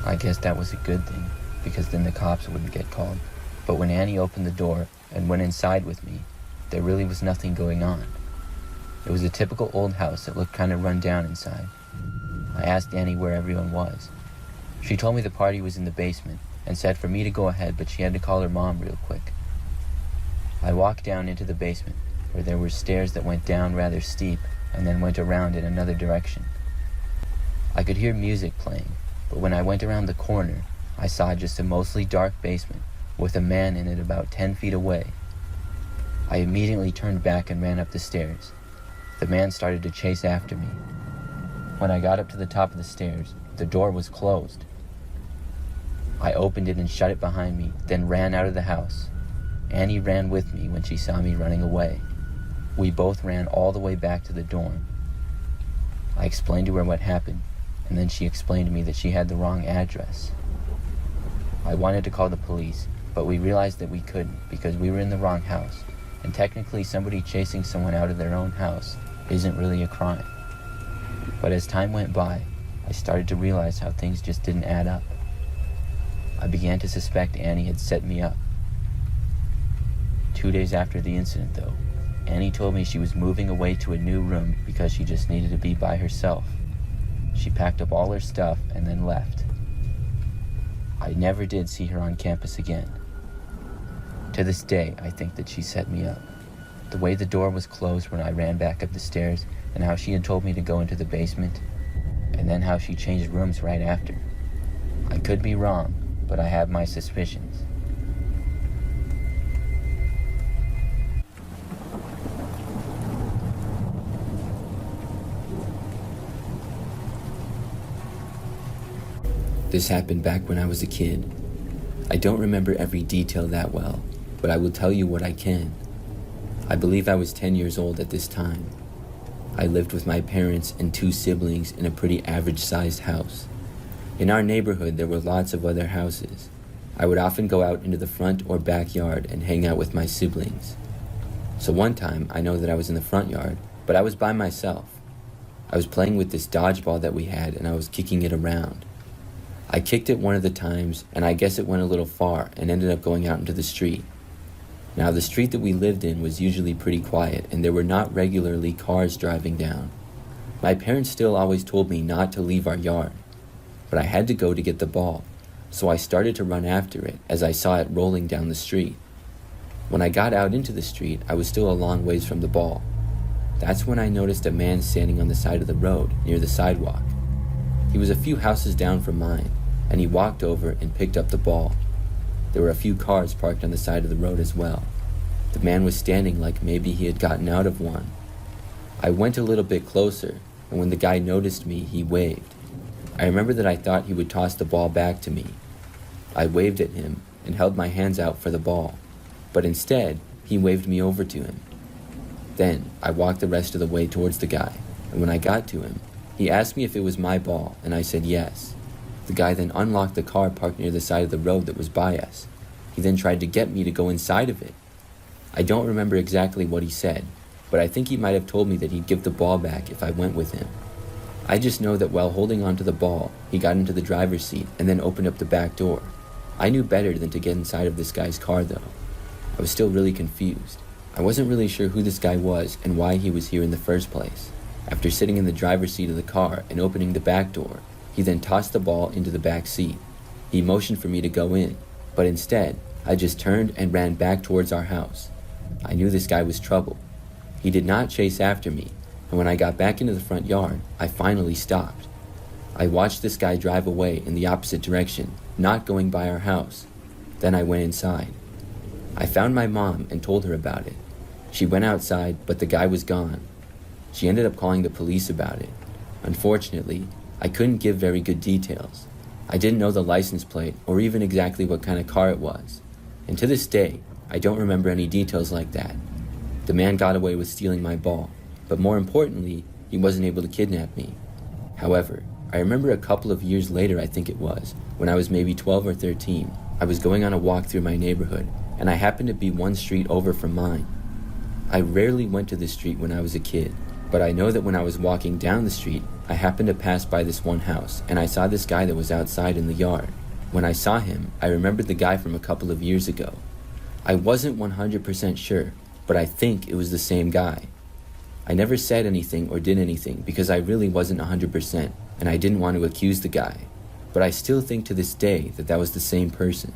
I guess that was a good thing, because then the cops wouldn't get called. But when Annie opened the door and went inside with me, there really was nothing going on. It was a typical old house that looked kind of run down inside. I asked Annie where everyone was. She told me the party was in the basement and said for me to go ahead, but she had to call her mom real quick. I walked down into the basement, where there were stairs that went down rather steep and then went around in another direction. I could hear music playing, but when I went around the corner, I saw just a mostly dark basement with a man in it about 10 feet away. I immediately turned back and ran up the stairs. The man started to chase after me. When I got up to the top of the stairs, the door was closed. I opened it and shut it behind me, then ran out of the house. Annie ran with me when she saw me running away. We both ran all the way back to the dorm. I explained to her what happened, and then she explained to me that she had the wrong address. I wanted to call the police, but we realized that we couldn't because we were in the wrong house, and technically somebody chasing someone out of their own house isn't really a crime. But as time went by, I started to realize how things just didn't add up. I began to suspect Annie had set me up. 2 days after the incident, though, Annie told me she was moving away to a new room because she just needed to be by herself. She packed up all her stuff and then left. I never did see her on campus again. To this day, I think that she set me up. The way the door was closed when I ran back up the stairs, and how she had told me to go into the basement, and then how she changed rooms right after. I could be wrong, but I have my suspicions. This happened back when I was a kid. I don't remember every detail that well, but I will tell you what I can. I believe I was 10 years old at this time. I lived with my parents and 2 siblings in a pretty average-sized house. In our neighborhood, there were lots of other houses. I would often go out into the front or backyard and hang out with my siblings. So one time, I know that I was in the front yard, but I was by myself. I was playing with this dodgeball that we had, and I was kicking it around. I kicked it one of the times, and I guess it went a little far and ended up going out into the street. Now, the street that we lived in was usually pretty quiet, and there were not regularly cars driving down. My parents still always told me not to leave our yard, but I had to go to get the ball, so I started to run after it as I saw it rolling down the street. When I got out into the street, I was still a long ways from the ball. That's when I noticed a man standing on the side of the road near the sidewalk. He was a few houses down from mine, and he walked over and picked up the ball. There were a few cars parked on the side of the road as well. The man was standing like maybe he had gotten out of one. I went a little bit closer, and when the guy noticed me, he waved. I remember that I thought he would toss the ball back to me. I waved at him and held my hands out for the ball, but instead, he waved me over to him. Then, I walked the rest of the way towards the guy, and when I got to him, he asked me if it was my ball, and I said yes. The guy then unlocked the car parked near the side of the road that was by us. He then tried to get me to go inside of it, I don't remember exactly what he said, but I think he might have told me that he'd give the ball back if I went with him. I just know that while holding onto the ball, he got into the driver's seat and then opened up the back door. I knew better than to get inside of this guy's car though. I was still really confused. I wasn't really sure who this guy was and why he was here in the first place. After sitting in the driver's seat of the car and opening the back door, he then tossed the ball into the back seat. He motioned for me to go in, but instead, I just turned and ran back towards our house. I knew this guy was trouble. He did not chase after me, and when I got back into the front yard, I finally stopped. I watched this guy drive away in the opposite direction, not going by our house. Then I went inside. I found my mom and told her about it. She went outside, but the guy was gone. She ended up calling the police about it. Unfortunately, I couldn't give very good details. I didn't know the license plate or even exactly what kind of car it was. And to this day, I don't remember any details like that. The man got away with stealing my ball, but more importantly, he wasn't able to kidnap me. However, I remember a couple of years later, I think it was, when I was maybe 12 or 13, I was going on a walk through my neighborhood, and I happened to be one street over from mine. I rarely went to this street when I was a kid, but I know that when I was walking down the street, I happened to pass by this one house, and I saw this guy that was outside in the yard. When I saw him, I remembered the guy from a couple of years ago. I wasn't 100% sure, but I think it was the same guy. I never said anything or did anything because I really wasn't 100%, and I didn't want to accuse the guy. But I still think to this day that that was the same person.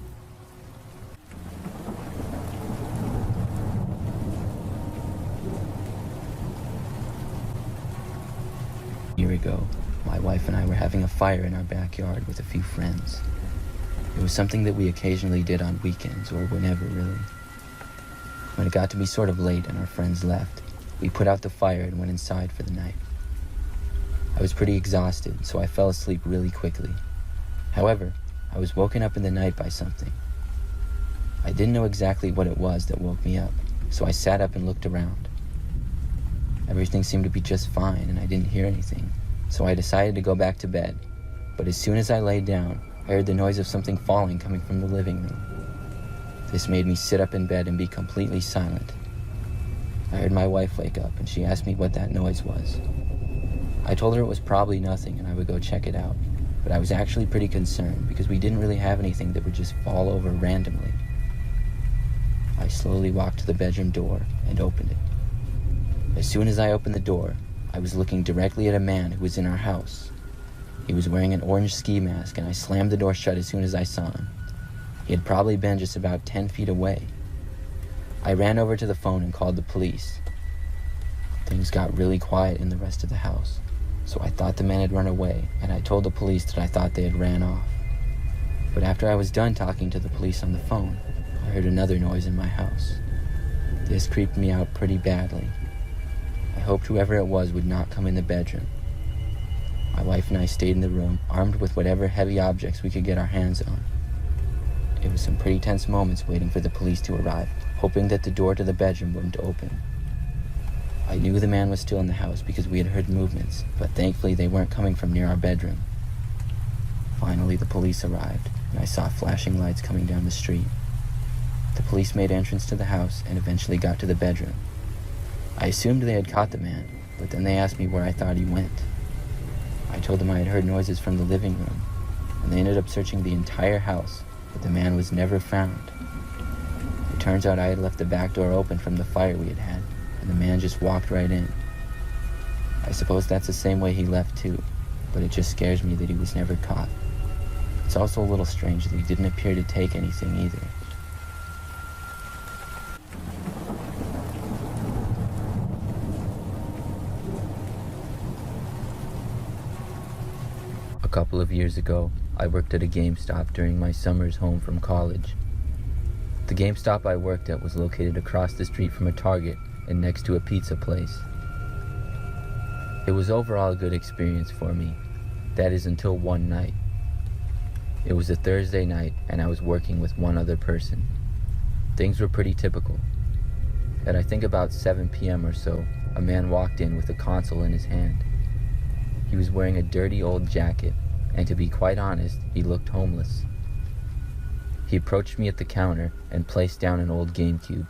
A year ago, my wife and I were having a fire in our backyard with a few friends. It was something that we occasionally did on weekends or whenever, really. When it got to be sort of late and our friends left, we put out the fire and went inside for the night. I was pretty exhausted, so I fell asleep really quickly. However, I was woken up in the night by something. I didn't know exactly what it was that woke me up, so I sat up and looked around. Everything seemed to be just fine and I didn't hear anything, so I decided to go back to bed. But as soon as I lay down, I heard the noise of something falling coming from the living room. This made me sit up in bed and be completely silent. I heard my wife wake up and she asked me what that noise was. I told her it was probably nothing and I would go check it out, but I was actually pretty concerned because we didn't really have anything that would just fall over randomly. I slowly walked to the bedroom door and opened it. As soon as I opened the door, I was looking directly at a man who was in our house. He was wearing an orange ski mask and I slammed the door shut as soon as I saw him. He had probably been just about 10 feet away. I ran over to the phone and called the police. Things got really quiet in the rest of the house, so I thought the man had run away, and I told the police that I thought they had ran off. But after I was done talking to the police on the phone, I heard another noise in my house. This creeped me out pretty badly. I hoped whoever it was would not come in the bedroom. My wife and I stayed in the room, armed with whatever heavy objects we could get our hands on. It was some pretty tense moments waiting for the police to arrive, hoping that the door to the bedroom wouldn't open. I knew the man was still in the house because we had heard movements, but thankfully they weren't coming from near our bedroom. Finally, the police arrived, and I saw flashing lights coming down the street. The police made entrance to the house and eventually got to the bedroom. I assumed they had caught the man, but then they asked me where I thought he went. I told them I had heard noises from the living room, and they ended up searching the entire house, but the man was never found. It turns out I had left the back door open from the fire we had had, and the man just walked right in. I suppose that's the same way he left too, but it just scares me that he was never caught. It's also a little strange that he didn't appear to take anything either. A couple of years ago, I worked at a GameStop during my summers home from college. The GameStop I worked at was located across the street from a Target and next to a pizza place. It was overall a good experience for me. That is until one night. It was a Thursday night and I was working with one other person. Things were pretty typical. At I think about 7 p.m. or so, a man walked in with a console in his hand. He was wearing a dirty old jacket, and to be quite honest, he looked homeless. He approached me at the counter and placed down an old GameCube.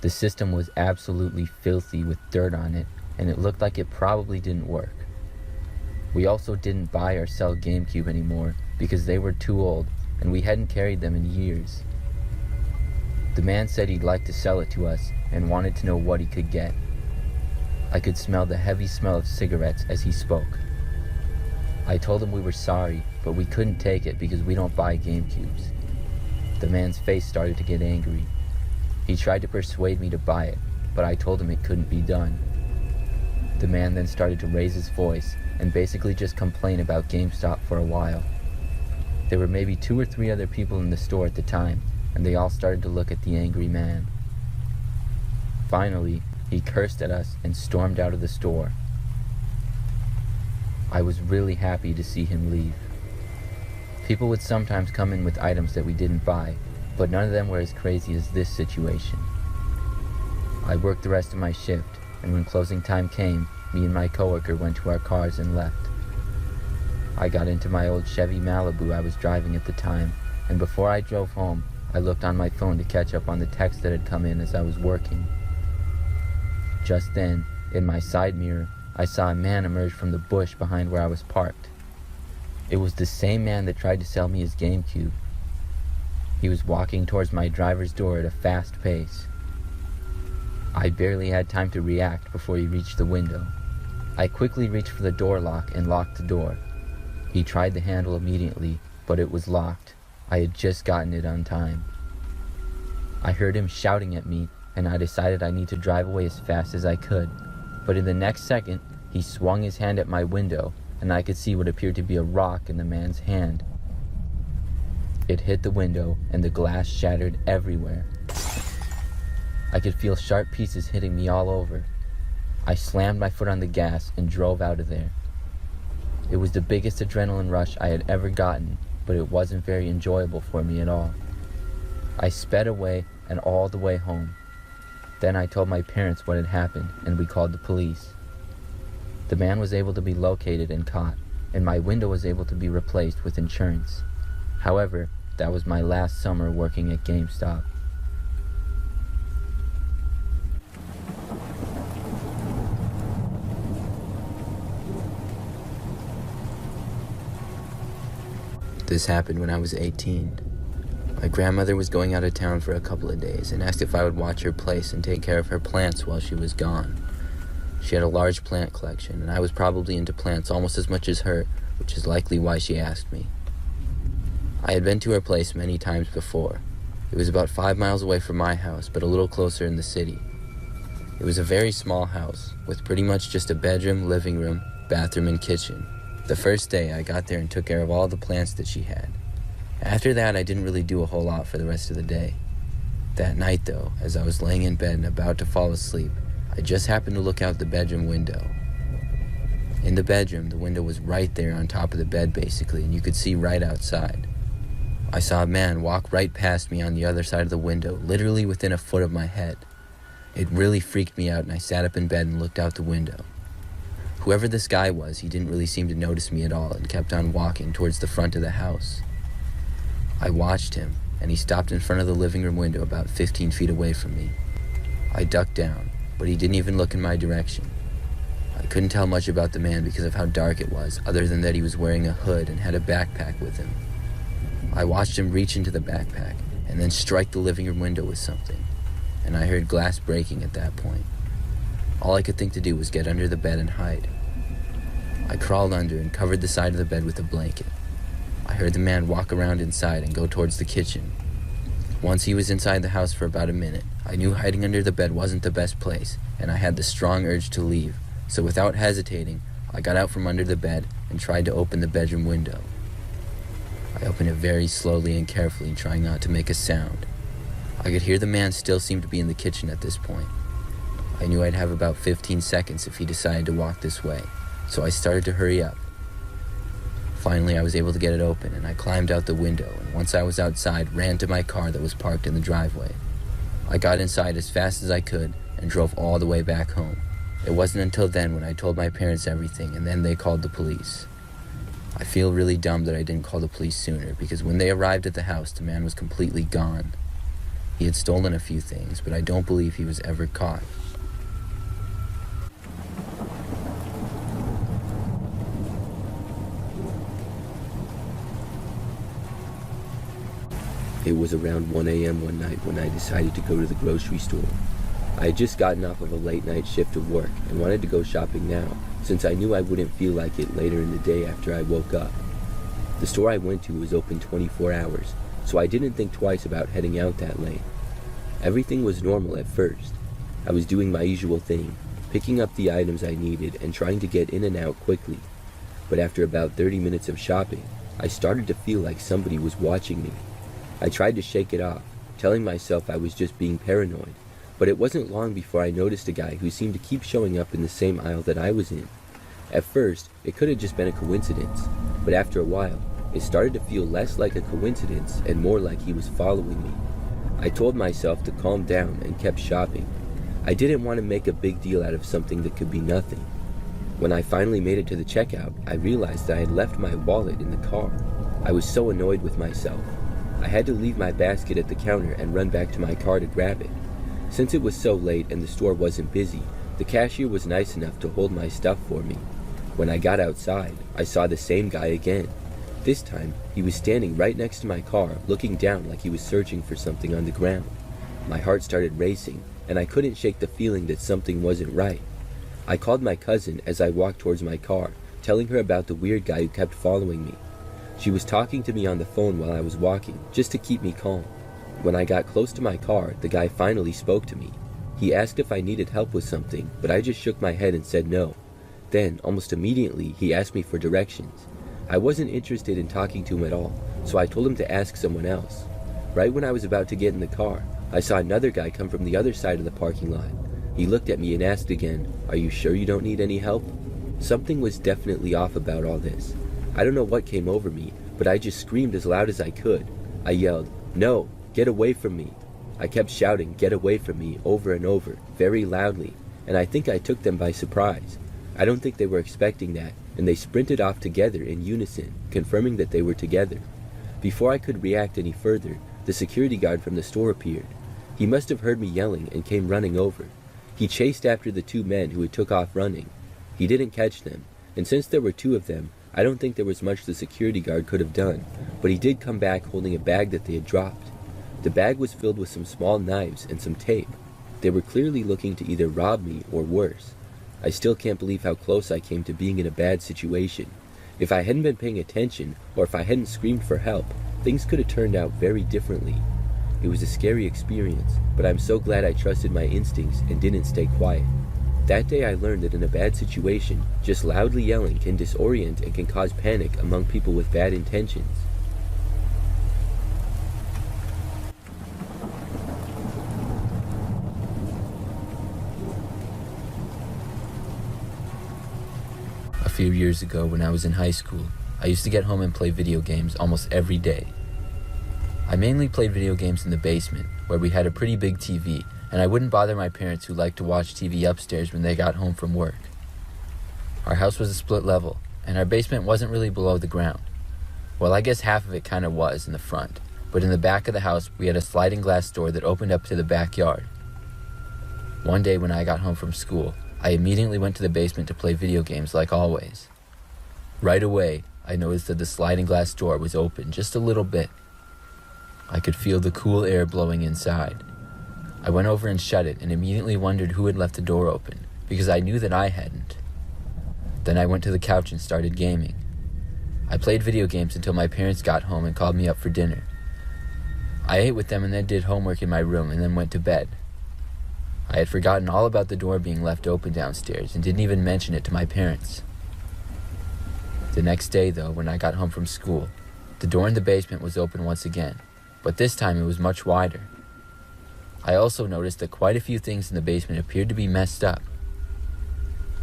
The system was absolutely filthy with dirt on it, and it looked like it probably didn't work. We also didn't buy or sell GameCube anymore because they were too old and we hadn't carried them in years. The man said he'd like to sell it to us and wanted to know what he could get. I could smell the heavy smell of cigarettes as he spoke. I told him we were sorry, but we couldn't take it because we don't buy GameCubes. The man's face started to get angry. He tried to persuade me to buy it, but I told him it couldn't be done. The man then started to raise his voice and basically just complain about GameStop for a while. There were maybe 2 or 3 other people in the store at the time, and they all started to look at the angry man. Finally, he cursed at us and stormed out of the store. I was really happy to see him leave. People would sometimes come in with items that we didn't buy, but none of them were as crazy as this situation. I worked the rest of my shift, and when closing time came, me and my coworker went to our cars and left. I got into my old Chevy Malibu I was driving at the time, and before I drove home, I looked on my phone to catch up on the text that had come in as I was working. Just then, in my side mirror, I saw a man emerge from the bush behind where I was parked. It was the same man that tried to sell me his GameCube. He was walking towards my driver's door at a fast pace. I barely had time to react before he reached the window. I quickly reached for the door lock and locked the door. He tried the handle immediately, but it was locked. I had just gotten it on time. I heard him shouting at me, and I decided I need to drive away as fast as I could. But in the next second, he swung his hand at my window, and I could see what appeared to be a rock in the man's hand. It hit the window, and the glass shattered everywhere. I could feel sharp pieces hitting me all over. I slammed my foot on the gas and drove out of there. It was the biggest adrenaline rush I had ever gotten, but it wasn't very enjoyable for me at all. I sped away and all the way home. Then I told my parents what had happened, and we called the police. The man was able to be located and caught, and my window was able to be replaced with insurance. However, that was my last summer working at GameStop. This happened when I was 18. My grandmother was going out of town for a couple of days and asked if I would watch her place and take care of her plants while she was gone. She had a large plant collection, and I was probably into plants almost as much as her, which is likely why she asked me. I had been to her place many times before. It was about 5 miles away from my house, but a little closer in the city. It was a very small house, with pretty much just a bedroom, living room, bathroom, and kitchen. The first day, I got there and took care of all the plants that she had. After that, I didn't really do a whole lot for the rest of the day. That night, though, as I was laying in bed and about to fall asleep, I just happened to look out the bedroom window. In the bedroom, the window was right there on top of the bed, basically, and you could see right outside. I saw a man walk right past me on the other side of the window, literally within a foot of my head. It really freaked me out, and I sat up in bed and looked out the window. Whoever this guy was, he didn't really seem to notice me at all and kept on walking towards the front of the house. I watched him, and he stopped in front of the living room window about 15 feet away from me. I ducked down, but he didn't even look in my direction. I couldn't tell much about the man because of how dark it was, other than that he was wearing a hood and had a backpack with him. I watched him reach into the backpack and then strike the living room window with something, and I heard glass breaking at that point. All I could think to do was get under the bed and hide. I crawled under and covered the side of the bed with a blanket. I heard the man walk around inside and go towards the kitchen. Once he was inside the house for about a minute, I knew hiding under the bed wasn't the best place, and I had the strong urge to leave. So without hesitating, I got out from under the bed and tried to open the bedroom window. I opened it very slowly and carefully, trying not to make a sound. I could hear the man still seemed to be in the kitchen at this point. I knew I'd have about 15 seconds if he decided to walk this way, so I started to hurry up. Finally, I was able to get it open, and I climbed out the window, and once I was outside, ran to my car that was parked in the driveway. I got inside as fast as I could and drove all the way back home. It wasn't until then when I told my parents everything, and then they called the police. I feel really dumb that I didn't call the police sooner, because when they arrived at the house, the man was completely gone. He had stolen a few things, but I don't believe he was ever caught. It was around 1 a.m. one night when I decided to go to the grocery store. I had just gotten off of a late night shift of work and wanted to go shopping now, since I knew I wouldn't feel like it later in the day after I woke up. The store I went to was open 24 hours, so I didn't think twice about heading out that late. Everything was normal at first. I was doing my usual thing, picking up the items I needed and trying to get in and out quickly. But after about 30 minutes of shopping, I started to feel like somebody was watching me. I tried to shake it off, telling myself I was just being paranoid, but it wasn't long before I noticed a guy who seemed to keep showing up in the same aisle that I was in. At first, it could have just been a coincidence, but after a while, it started to feel less like a coincidence and more like he was following me. I told myself to calm down and kept shopping. I didn't want to make a big deal out of something that could be nothing. When I finally made it to the checkout, I realized that I had left my wallet in the car. I was so annoyed with myself. I had to leave my basket at the counter and run back to my car to grab it. Since it was so late and the store wasn't busy, the cashier was nice enough to hold my stuff for me. When I got outside, I saw the same guy again. This time, he was standing right next to my car, looking down like he was searching for something on the ground. My heart started racing, and I couldn't shake the feeling that something wasn't right. I called my cousin as I walked towards my car, telling her about the weird guy who kept following me. She was talking to me on the phone while I was walking, just to keep me calm. When I got close to my car, the guy finally spoke to me. He asked if I needed help with something, but I just shook my head and said no. Then, almost immediately, he asked me for directions. I wasn't interested in talking to him at all, so I told him to ask someone else. Right when I was about to get in the car, I saw another guy come from the other side of the parking lot. He looked at me and asked again, "Are you sure you don't need any help?" Something was definitely off about all this. I don't know what came over me, but I just screamed as loud as I could. I yelled, "No, get away from me." I kept shouting, "Get away from me," over and over, very loudly, and I think I took them by surprise. I don't think they were expecting that, and they sprinted off together in unison, confirming that they were together. Before I could react any further, the security guard from the store appeared. He must have heard me yelling and came running over. He chased after the two men who had took off running. He didn't catch them, and since there were two of them, I don't think there was much the security guard could have done, but he did come back holding a bag that they had dropped. The bag was filled with some small knives and some tape. They were clearly looking to either rob me or worse. I still can't believe how close I came to being in a bad situation. If I hadn't been paying attention, or if I hadn't screamed for help, things could have turned out very differently. It was a scary experience, but I'm so glad I trusted my instincts and didn't stay quiet. That day I learned that in a bad situation, just loudly yelling can disorient and can cause panic among people with bad intentions. A few years ago, when I was in high school, I used to get home and play video games almost every day. I mainly played video games in the basement, where we had a pretty big TV, and I wouldn't bother my parents who liked to watch TV upstairs when they got home from work. Our house was a split level, and our basement wasn't really below the ground. Well, I guess half of it kind of was in the front, but in the back of the house we had a sliding glass door that opened up to the backyard. One day when I got home from school, I immediately went to the basement to play video games like always. Right away, I noticed that the sliding glass door was open just a little bit. I could feel the cool air blowing inside. I went over and shut it and immediately wondered who had left the door open, because I knew that I hadn't. Then I went to the couch and started gaming. I played video games until my parents got home and called me up for dinner. I ate with them and then did homework in my room and then went to bed. I had forgotten all about the door being left open downstairs and didn't even mention it to my parents. The next day, though, when I got home from school, the door in the basement was open once again, but this time it was much wider. I also noticed that quite a few things in the basement appeared to be messed up.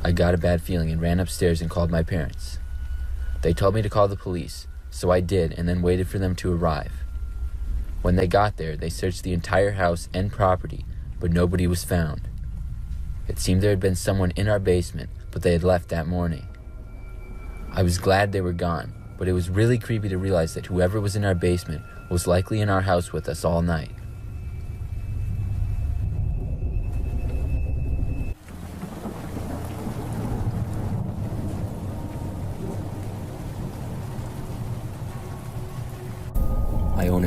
I got a bad feeling and ran upstairs and called my parents. They told me to call the police, so I did and then waited for them to arrive. When they got there, they searched the entire house and property, but nobody was found. It seemed there had been someone in our basement, but they had left that morning. I was glad they were gone, but it was really creepy to realize that whoever was in our basement was likely in our house with us all night.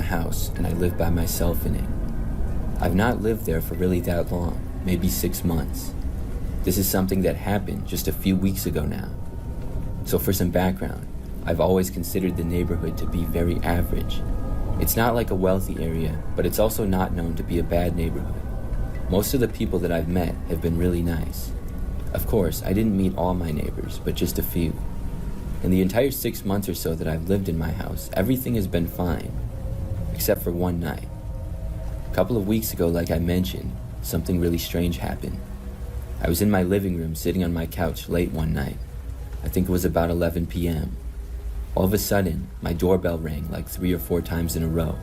house and I live by myself in it. I've not lived there for really that long, maybe 6 months. This is something that happened just a few weeks ago now. So for some background, I've always considered the neighborhood to be very average. It's not like a wealthy area, but it's also not known to be a bad neighborhood. Most of the people that I've met have been really nice. Of course, I didn't meet all my neighbors, but just a few. In the entire 6 months or so that I've lived in my house, everything has been fine, except for one night. A couple of weeks ago, like I mentioned, something really strange happened. I was in my living room sitting on my couch late one night. I think it was about 11 p.m. All of a sudden, my doorbell rang like 3 or 4 times in a row.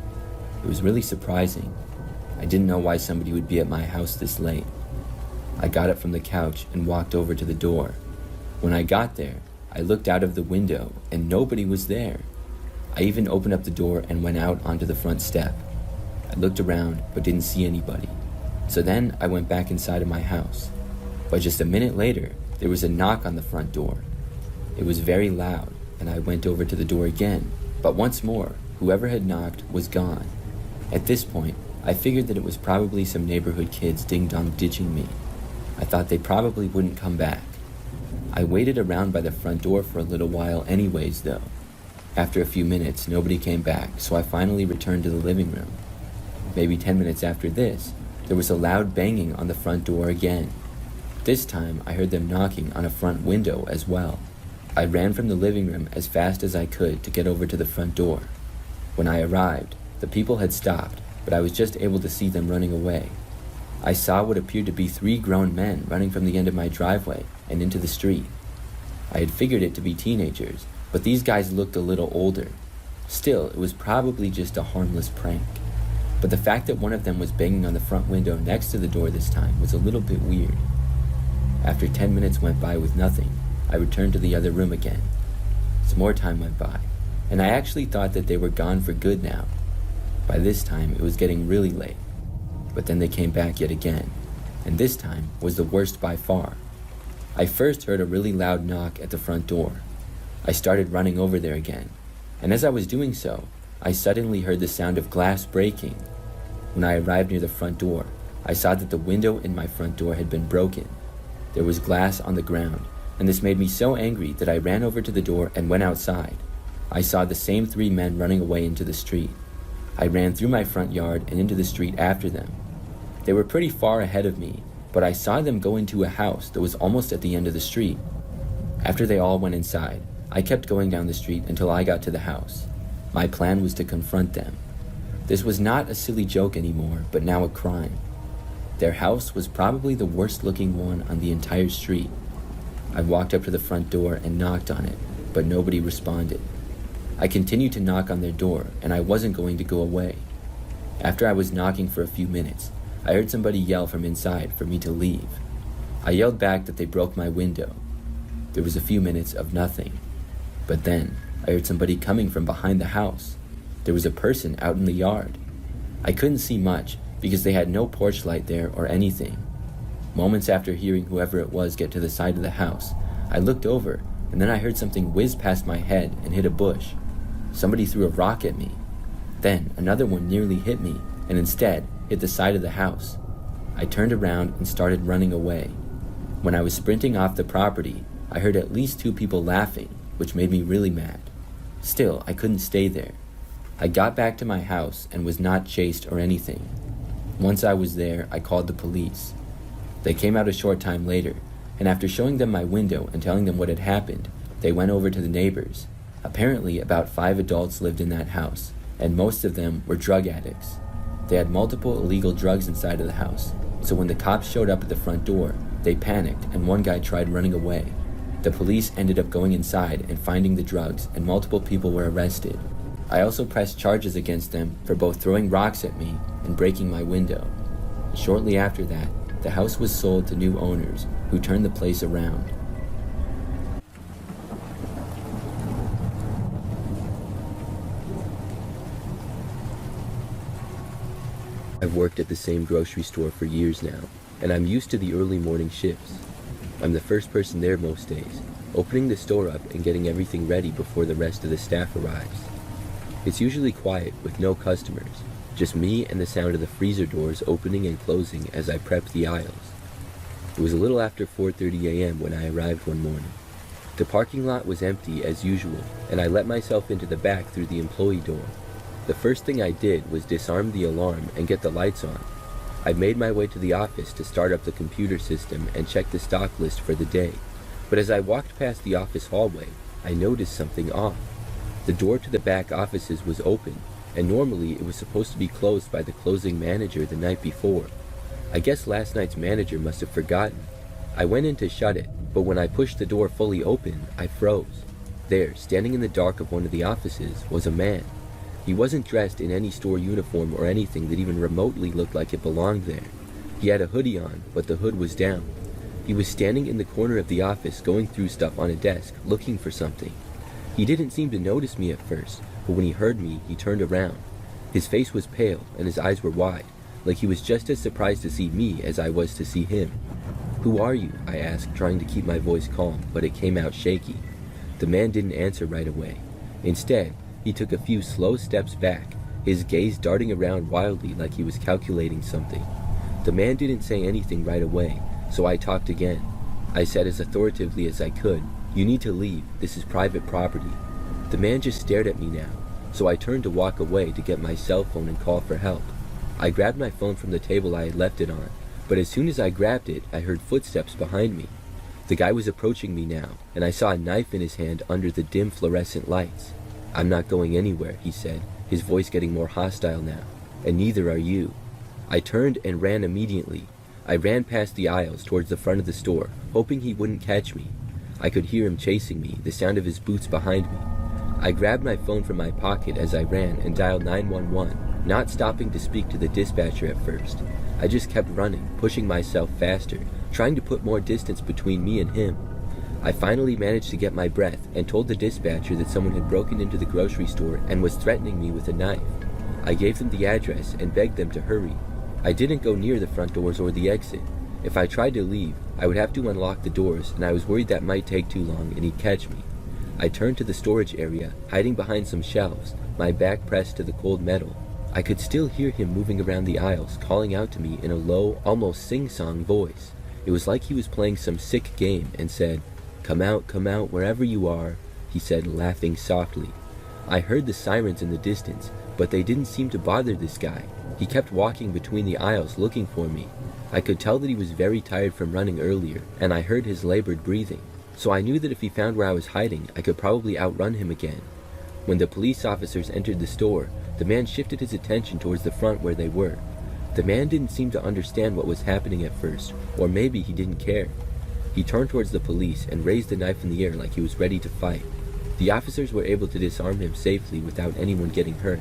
It was really surprising. I didn't know why somebody would be at my house this late. I got up from the couch and walked over to the door. When I got there, I looked out of the window and nobody was there. I even opened up the door and went out onto the front step. I looked around but didn't see anybody. So then I went back inside of my house. But just a minute later, there was a knock on the front door. It was very loud, and I went over to the door again. But once more, whoever had knocked was gone. At this point, I figured that it was probably some neighborhood kids ding-dong ditching me. I thought they probably wouldn't come back. I waited around by the front door for a little while anyways, though. After a few minutes, nobody came back, so I finally returned to the living room. Maybe 10 minutes after this, there was a loud banging on the front door again. This time, I heard them knocking on a front window as well. I ran from the living room as fast as I could to get over to the front door. When I arrived, the people had stopped, but I was just able to see them running away. I saw what appeared to be 3 grown men running from the end of my driveway and into the street. I had figured it to be teenagers, but these guys looked a little older. Still, it was probably just a harmless prank. But the fact that one of them was banging on the front window next to the door this time was a little bit weird. After 10 minutes went by with nothing, I returned to the other room again. Some more time went by, and I actually thought that they were gone for good now. By this time, it was getting really late. But then they came back yet again, and this time was the worst by far. I first heard a really loud knock at the front door. I started running over there again, and as I was doing so, I suddenly heard the sound of glass breaking. When I arrived near the front door, I saw that the window in my front door had been broken. There was glass on the ground, and this made me so angry that I ran over to the door and went outside. I saw the same 3 men running away into the street. I ran through my front yard and into the street after them. They were pretty far ahead of me, but I saw them go into a house that was almost at the end of the street. After they all went inside, I kept going down the street until I got to the house. My plan was to confront them. This was not a silly joke anymore, but now a crime. Their house was probably the worst looking one on the entire street. I walked up to the front door and knocked on it, but nobody responded. I continued to knock on their door, and I wasn't going to go away. After I was knocking for a few minutes, I heard somebody yell from inside for me to leave. I yelled back that they broke my window. There was a few minutes of nothing. But then, I heard somebody coming from behind the house. There was a person out in the yard. I couldn't see much because they had no porch light there or anything. Moments after hearing whoever it was get to the side of the house, I looked over, and then I heard something whiz past my head and hit a bush. Somebody threw a rock at me. Then another one nearly hit me, and instead hit the side of the house. I turned around and started running away. When I was sprinting off the property, I heard at least 2 people laughing, which made me really mad. Still, I couldn't stay there. I got back to my house and was not chased or anything. Once I was there, I called the police. They came out a short time later, and after showing them my window and telling them what had happened, they went over to the neighbors. Apparently, about 5 adults lived in that house, and most of them were drug addicts. They had multiple illegal drugs inside of the house, so when the cops showed up at the front door, they panicked and one guy tried running away. The police ended up going inside and finding the drugs, and multiple people were arrested. I also pressed charges against them for both throwing rocks at me and breaking my window. Shortly after that, the house was sold to new owners who turned the place around. I've worked at the same grocery store for years now, and I'm used to the early morning shifts. I'm the first person there most days, opening the store up and getting everything ready before the rest of the staff arrives. It's usually quiet with no customers, just me and the sound of the freezer doors opening and closing as I prepped the aisles. It was a little after 4:30 a.m. when I arrived one morning. The parking lot was empty as usual, and I let myself into the back through the employee door. The first thing I did was disarm the alarm and get the lights on. I made my way to the office to start up the computer system and check the stock list for the day. But as I walked past the office hallway, I noticed something off. The door to the back offices was open, and normally it was supposed to be closed by the closing manager the night before. I guess last night's manager must have forgotten. I went in to shut it, but when I pushed the door fully open, I froze. There, standing in the dark of one of the offices, was a man. He wasn't dressed in any store uniform or anything that even remotely looked like it belonged there. He had a hoodie on, but the hood was down. He was standing in the corner of the office going through stuff on a desk, looking for something. He didn't seem to notice me at first, but when he heard me, he turned around. His face was pale, and his eyes were wide, like he was just as surprised to see me as I was to see him. "Who are you?" I asked, trying to keep my voice calm, but it came out shaky. The man didn't answer right away. Instead, he took a few slow steps back, his gaze darting around wildly like he was calculating something. The man didn't say anything right away, so I talked again. I said as authoritatively as I could, "You need to leave. This is private property." The man just stared at me now, so I turned to walk away to get my cell phone and call for help. I grabbed my phone from the table I had left it on, but as soon as I grabbed it, I heard footsteps behind me. The guy was approaching me now, and I saw a knife in his hand under the dim fluorescent lights. "I'm not going anywhere," he said, his voice getting more hostile now, "and neither are you." I turned and ran immediately. I ran past the aisles towards the front of the store, hoping he wouldn't catch me. I could hear him chasing me, the sound of his boots behind me. I grabbed my phone from my pocket as I ran and dialed 911, not stopping to speak to the dispatcher at first. I just kept running, pushing myself faster, trying to put more distance between me and him. I finally managed to get my breath and told the dispatcher that someone had broken into the grocery store and was threatening me with a knife. I gave them the address and begged them to hurry. I didn't go near the front doors or the exit. If I tried to leave, I would have to unlock the doors, and I was worried that might take too long and he'd catch me. I turned to the storage area, hiding behind some shelves, my back pressed to the cold metal. I could still hear him moving around the aisles, calling out to me in a low, almost sing-song voice. It was like he was playing some sick game and said, come out, wherever you are," he said, laughing softly. I heard the sirens in the distance, but they didn't seem to bother this guy. He kept walking between the aisles looking for me. I could tell that he was very tired from running earlier, and I heard his labored breathing. So I knew that if he found where I was hiding, I could probably outrun him again. When the police officers entered the store, the man shifted his attention towards the front where they were. The man didn't seem to understand what was happening at first, or maybe he didn't care. He turned towards the police and raised the knife in the air like he was ready to fight. The officers were able to disarm him safely without anyone getting hurt.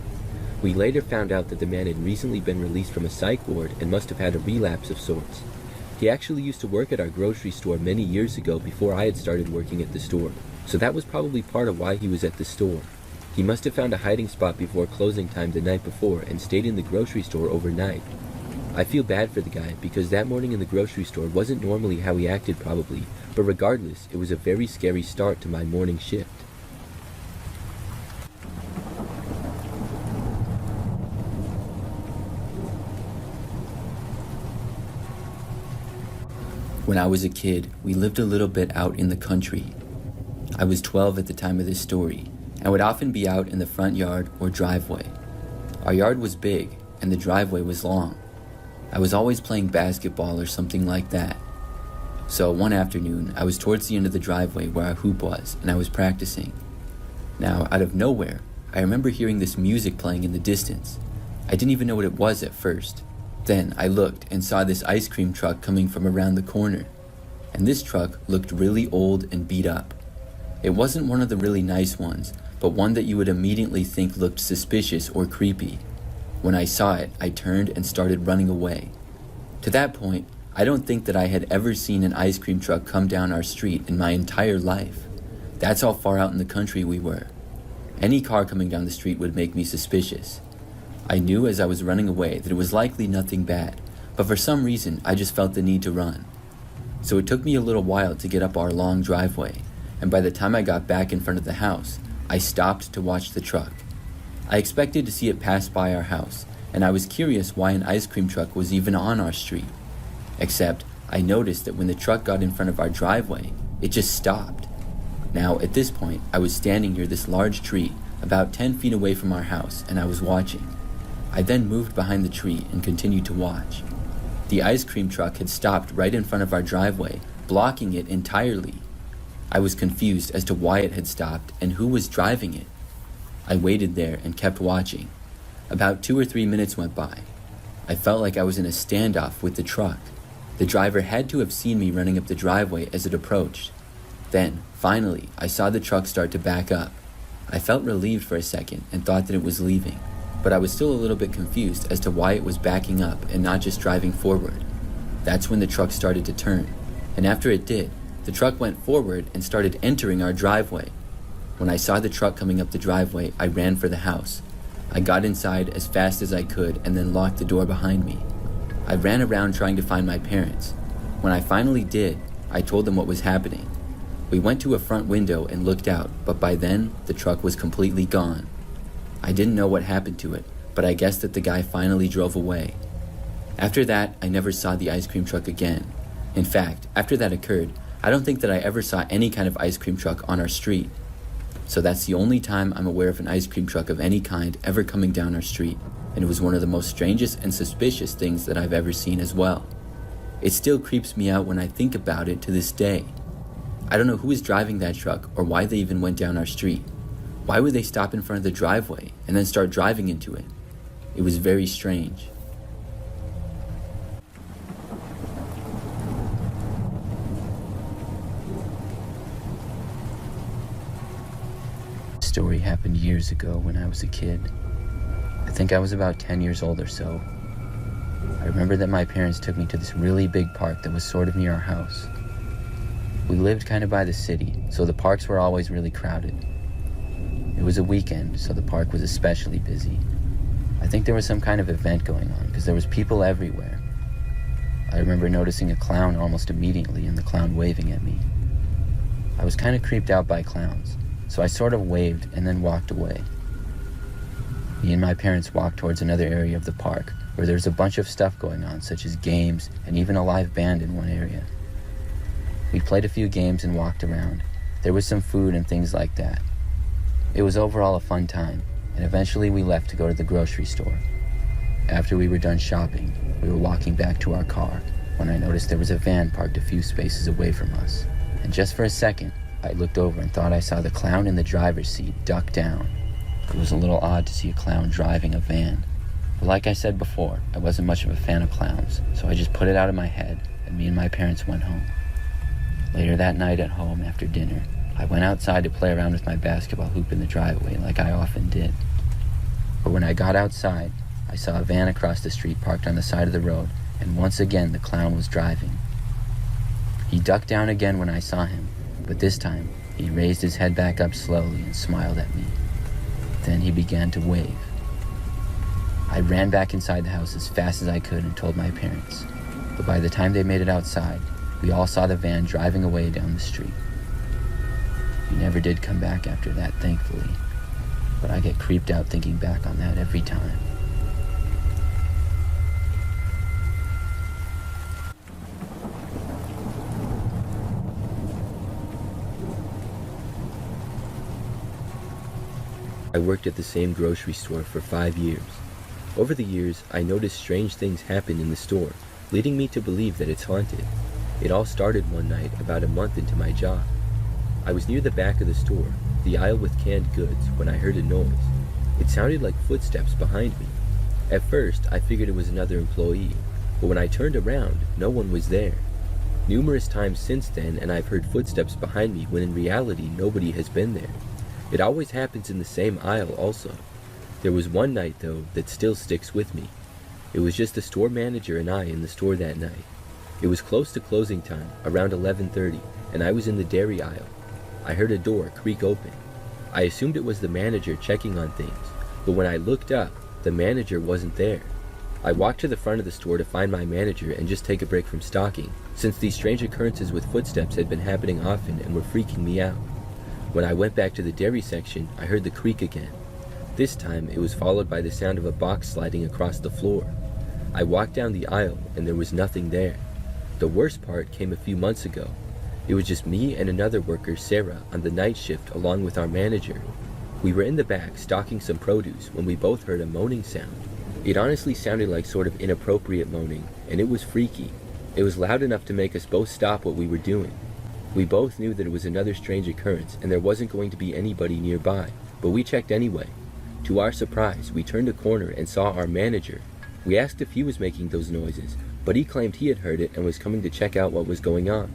We later found out that the man had recently been released from a psych ward and must have had a relapse of sorts. He actually used to work at our grocery store many years ago before I had started working at the store, so that was probably part of why he was at the store. He must have found a hiding spot before closing time the night before and stayed in the grocery store overnight. I feel bad for the guy because that morning in the grocery store wasn't normally how he acted probably, but regardless, it was a very scary start to my morning shift. When I was a kid, we lived a little bit out in the country. I was 12 at the time of this story, and would often be out in the front yard or driveway. Our yard was big, and the driveway was long. I was always playing basketball or something like that. So one afternoon, I was towards the end of the driveway where our hoop was, and I was practicing. Now, out of nowhere, I remember hearing this music playing in the distance. I didn't even know what it was at first. Then I looked and saw this ice cream truck coming from around the corner. And this truck looked really old and beat up. It wasn't one of the really nice ones, but one that you would immediately think looked suspicious or creepy. When I saw it, I turned and started running away. To that point, I don't think that I had ever seen an ice cream truck come down our street in my entire life. That's how far out in the country we were. Any car coming down the street would make me suspicious. I knew as I was running away that it was likely nothing bad, but for some reason I just felt the need to run. So it took me a little while to get up our long driveway, and by the time I got back in front of the house, I stopped to watch the truck. I expected to see it pass by our house, and I was curious why an ice cream truck was even on our street. Except, I noticed that when the truck got in front of our driveway, it just stopped. Now, at this point, I was standing near this large tree, about 10 feet away from our house, and I was watching. I then moved behind the tree and continued to watch. The ice cream truck had stopped right in front of our driveway, blocking it entirely. I was confused as to why it had stopped and who was driving it. I waited there and kept watching. About 2 or 3 minutes went by. I felt like I was in a standoff with the truck. The driver had to have seen me running up the driveway as it approached. Then, finally, I saw the truck start to back up. I felt relieved for a second and thought that it was leaving, but I was still a little bit confused as to why it was backing up and not just driving forward. That's when the truck started to turn, and after it did, the truck went forward and started entering our driveway. When I saw the truck coming up the driveway, I ran for the house. I got inside as fast as I could and then locked the door behind me. I ran around trying to find my parents. When I finally did, I told them what was happening. We went to a front window and looked out, but by then, the truck was completely gone. I didn't know what happened to it, but I guessed that the guy finally drove away. After that, I never saw the ice cream truck again. In fact, after that occurred, I don't think that I ever saw any kind of ice cream truck on our street. So that's the only time I'm aware of an ice cream truck of any kind ever coming down our street, and it was one of the most strangest and suspicious things that I've ever seen as well. It still creeps me out when I think about it to this day. I don't know who was driving that truck or why they even went down our street. Why would they stop in front of the driveway and then start driving into it? It was very strange. This story happened years ago when I was a kid. I think I was about 10 years old or so. I remember that my parents took me to this really big park that was sort of near our house. We lived kind of by the city, so the parks were always really crowded. It was a weekend, so the park was especially busy. I think there was some kind of event going on because there was people everywhere. I remember noticing a clown almost immediately and the clown waving at me. I was kind of creeped out by clowns, so I sort of waved and then walked away. Me and my parents walked towards another area of the park where there was a bunch of stuff going on, such as games and even a live band in one area. We played a few games and walked around. There was some food and things like that. It was overall a fun time, and eventually we left to go to the grocery store. After we were done shopping, we were walking back to our car when I noticed there was a van parked a few spaces away from us. And just for a second, I looked over and thought I saw the clown in the driver's seat duck down. It was a little odd to see a clown driving a van. But like I said before, I wasn't much of a fan of clowns, so I just put it out of my head, and me and my parents went home. Later that night at home after dinner, I went outside to play around with my basketball hoop in the driveway like I often did. But when I got outside, I saw a van across the street parked on the side of the road, and once again the clown was driving. He ducked down again when I saw him, but this time he raised his head back up slowly and smiled at me. Then he began to wave. I ran back inside the house as fast as I could and told my parents, but by the time they made it outside, we all saw the van driving away down the street. He never did come back after that, thankfully, but I get creeped out thinking back on that every time. I worked at the same grocery store for 5 years. Over the years, I noticed strange things happen in the store, leading me to believe that it's haunted. It all started one night about a month into my job. I was near the back of the store, the aisle with canned goods, when I heard a noise. It sounded like footsteps behind me. At first, I figured it was another employee, but when I turned around, no one was there. Numerous times since then, and I've heard footsteps behind me when in reality nobody has been there. It always happens in the same aisle also. There was one night though that still sticks with me. It was just the store manager and I in the store that night. It was close to closing time, around 11:30, and I was in the dairy aisle. I heard a door creak open. I assumed it was the manager checking on things, but when I looked up, the manager wasn't there. I walked to the front of the store to find my manager and just take a break from stocking, since these strange occurrences with footsteps had been happening often and were freaking me out. When I went back to the dairy section, I heard the creak again. This time, it was followed by the sound of a box sliding across the floor. I walked down the aisle, and there was nothing there. The worst part came a few months ago. It was just me and another worker, Sarah, on the night shift along with our manager. We were in the back stocking some produce when we both heard a moaning sound. It honestly sounded like sort of inappropriate moaning, and it was freaky. It was loud enough to make us both stop what we were doing. We both knew that it was another strange occurrence and there wasn't going to be anybody nearby, but we checked anyway. To our surprise, we turned a corner and saw our manager. We asked if he was making those noises, but he claimed he had heard it and was coming to check out what was going on.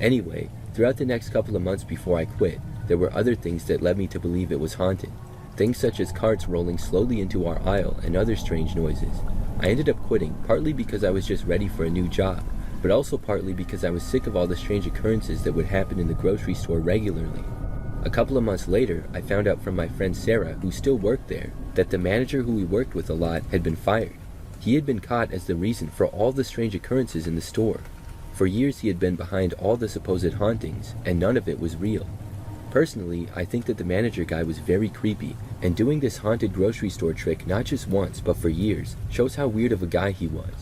Anyway, throughout the next couple of months before I quit, there were other things that led me to believe it was haunted. Things such as carts rolling slowly into our aisle and other strange noises. I ended up quitting, partly because I was just ready for a new job, but also partly because I was sick of all the strange occurrences that would happen in the grocery store regularly. A couple of months later, I found out from my friend Sarah, who still worked there, that the manager who we worked with a lot had been fired. He had been caught as the reason for all the strange occurrences in the store. For years he had been behind all the supposed hauntings, and none of it was real. Personally, I think that the manager guy was very creepy, and doing this haunted grocery store trick not just once, but for years, shows how weird of a guy he was.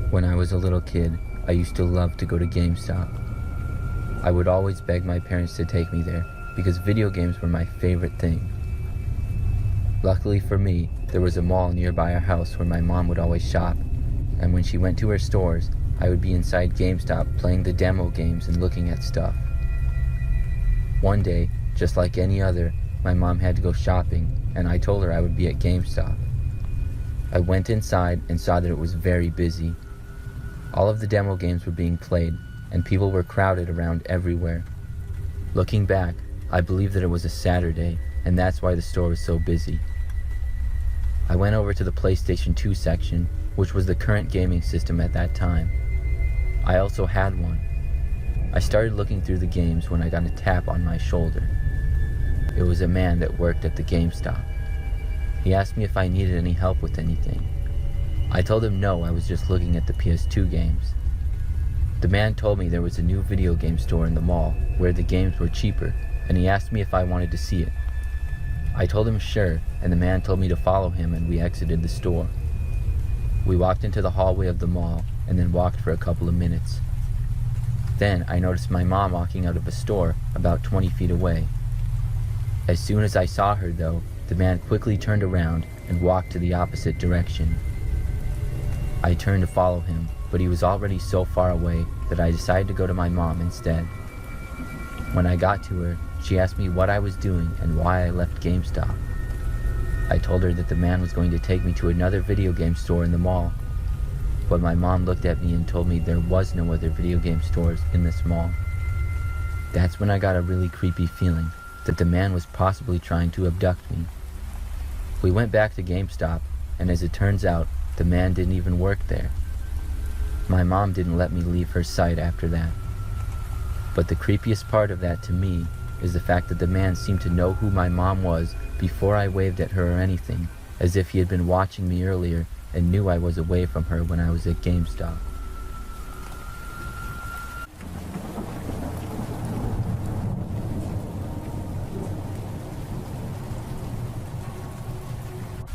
When I was a little kid, I used to love to go to GameStop. I would always beg my parents to take me there because video games were my favorite thing. Luckily for me, there was a mall nearby our house where my mom would always shop, and when she went to her stores, I would be inside GameStop playing the demo games and looking at stuff. One day, just like any other, my mom had to go shopping, and I told her I would be at GameStop. I went inside and saw that it was very busy. All of the demo games were being played, and people were crowded around everywhere. Looking back, I believe that it was a Saturday, and that's why the store was so busy. I went over to the PlayStation 2 section, which was the current gaming system at that time. I also had one. I started looking through the games when I got a tap on my shoulder. It was a man that worked at the GameStop. He asked me if I needed any help with anything. I told him no, I was just looking at the PS2 games. The man told me there was a new video game store in the mall where the games were cheaper, and he asked me if I wanted to see it. I told him sure, and the man told me to follow him, and we exited the store. We walked into the hallway of the mall and then walked for a couple of minutes. Then I noticed my mom walking out of a store about 20 feet away. As soon as I saw her though, the man quickly turned around and walked to the opposite direction. I turned to follow him, but he was already so far away that I decided to go to my mom instead. When I got to her, she asked me what I was doing and why I left GameStop. I told her that the man was going to take me to another video game store in the mall, but my mom looked at me and told me there was no other video game stores in this mall. That's when I got a really creepy feeling that the man was possibly trying to abduct me. We went back to GameStop, and as it turns out, the man didn't even work there. My mom didn't let me leave her sight after that. But the creepiest part of that to me is the fact that the man seemed to know who my mom was before I waved at her or anything, as if he had been watching me earlier and knew I was away from her when I was at GameStop.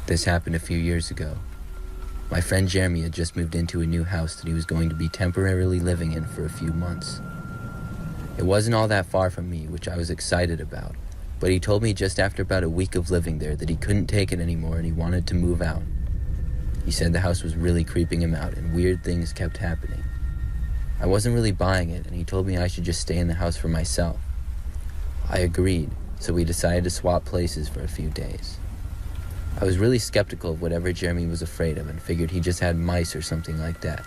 This happened a few years ago. My friend Jeremy had just moved into a new house that he was going to be temporarily living in for a few months. It wasn't all that far from me, which I was excited about, but he told me just after about a week of living there that he couldn't take it anymore and he wanted to move out. He said the house was really creeping him out and weird things kept happening. I wasn't really buying it, and he told me I should just stay in the house for myself. I agreed, so we decided to swap places for a few days. I was really skeptical of whatever Jeremy was afraid of and figured he just had mice or something like that.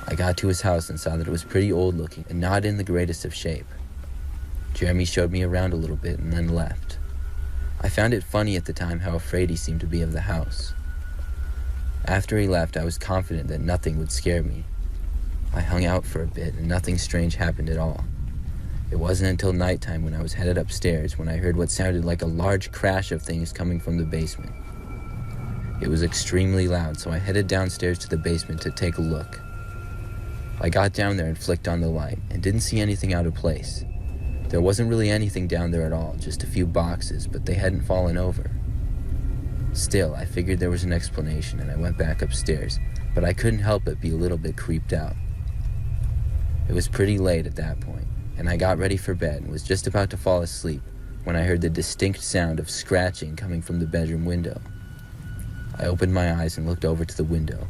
I got to his house and saw that it was pretty old looking and not in the greatest of shape. Jeremy showed me around a little bit and then left. I found it funny at the time how afraid he seemed to be of the house. After he left, I was confident that nothing would scare me. I hung out for a bit and nothing strange happened at all. It wasn't until nighttime when I was headed upstairs when I heard what sounded like a large crash of things coming from the basement. It was extremely loud, so I headed downstairs to the basement to take a look. I got down there and flicked on the light and didn't see anything out of place. There wasn't really anything down there at all, just a few boxes, but they hadn't fallen over. Still, I figured there was an explanation and I went back upstairs, but I couldn't help but be a little bit creeped out. It was pretty late at that point, and I got ready for bed and was just about to fall asleep when I heard the distinct sound of scratching coming from the bedroom window. I opened my eyes and looked over to the window.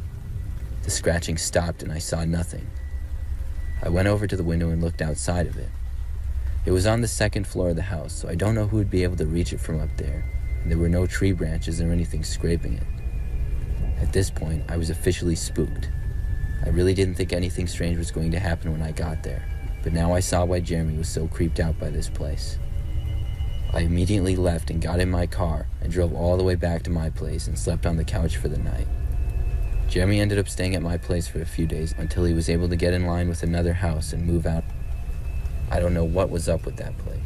The scratching stopped and I saw nothing. I went over to the window and looked outside of it. It was on the second floor of the house, so I don't know who would be able to reach it from up there, and there were no tree branches or anything scraping it. At this point, I was officially spooked. I really didn't think anything strange was going to happen when I got there, but now I saw why Jeremy was so creeped out by this place. I immediately left and got in my car and drove all the way back to my place and slept on the couch for the night. Jeremy ended up staying at my place for a few days until he was able to get in line with another house and move out. I don't know what was up with that place.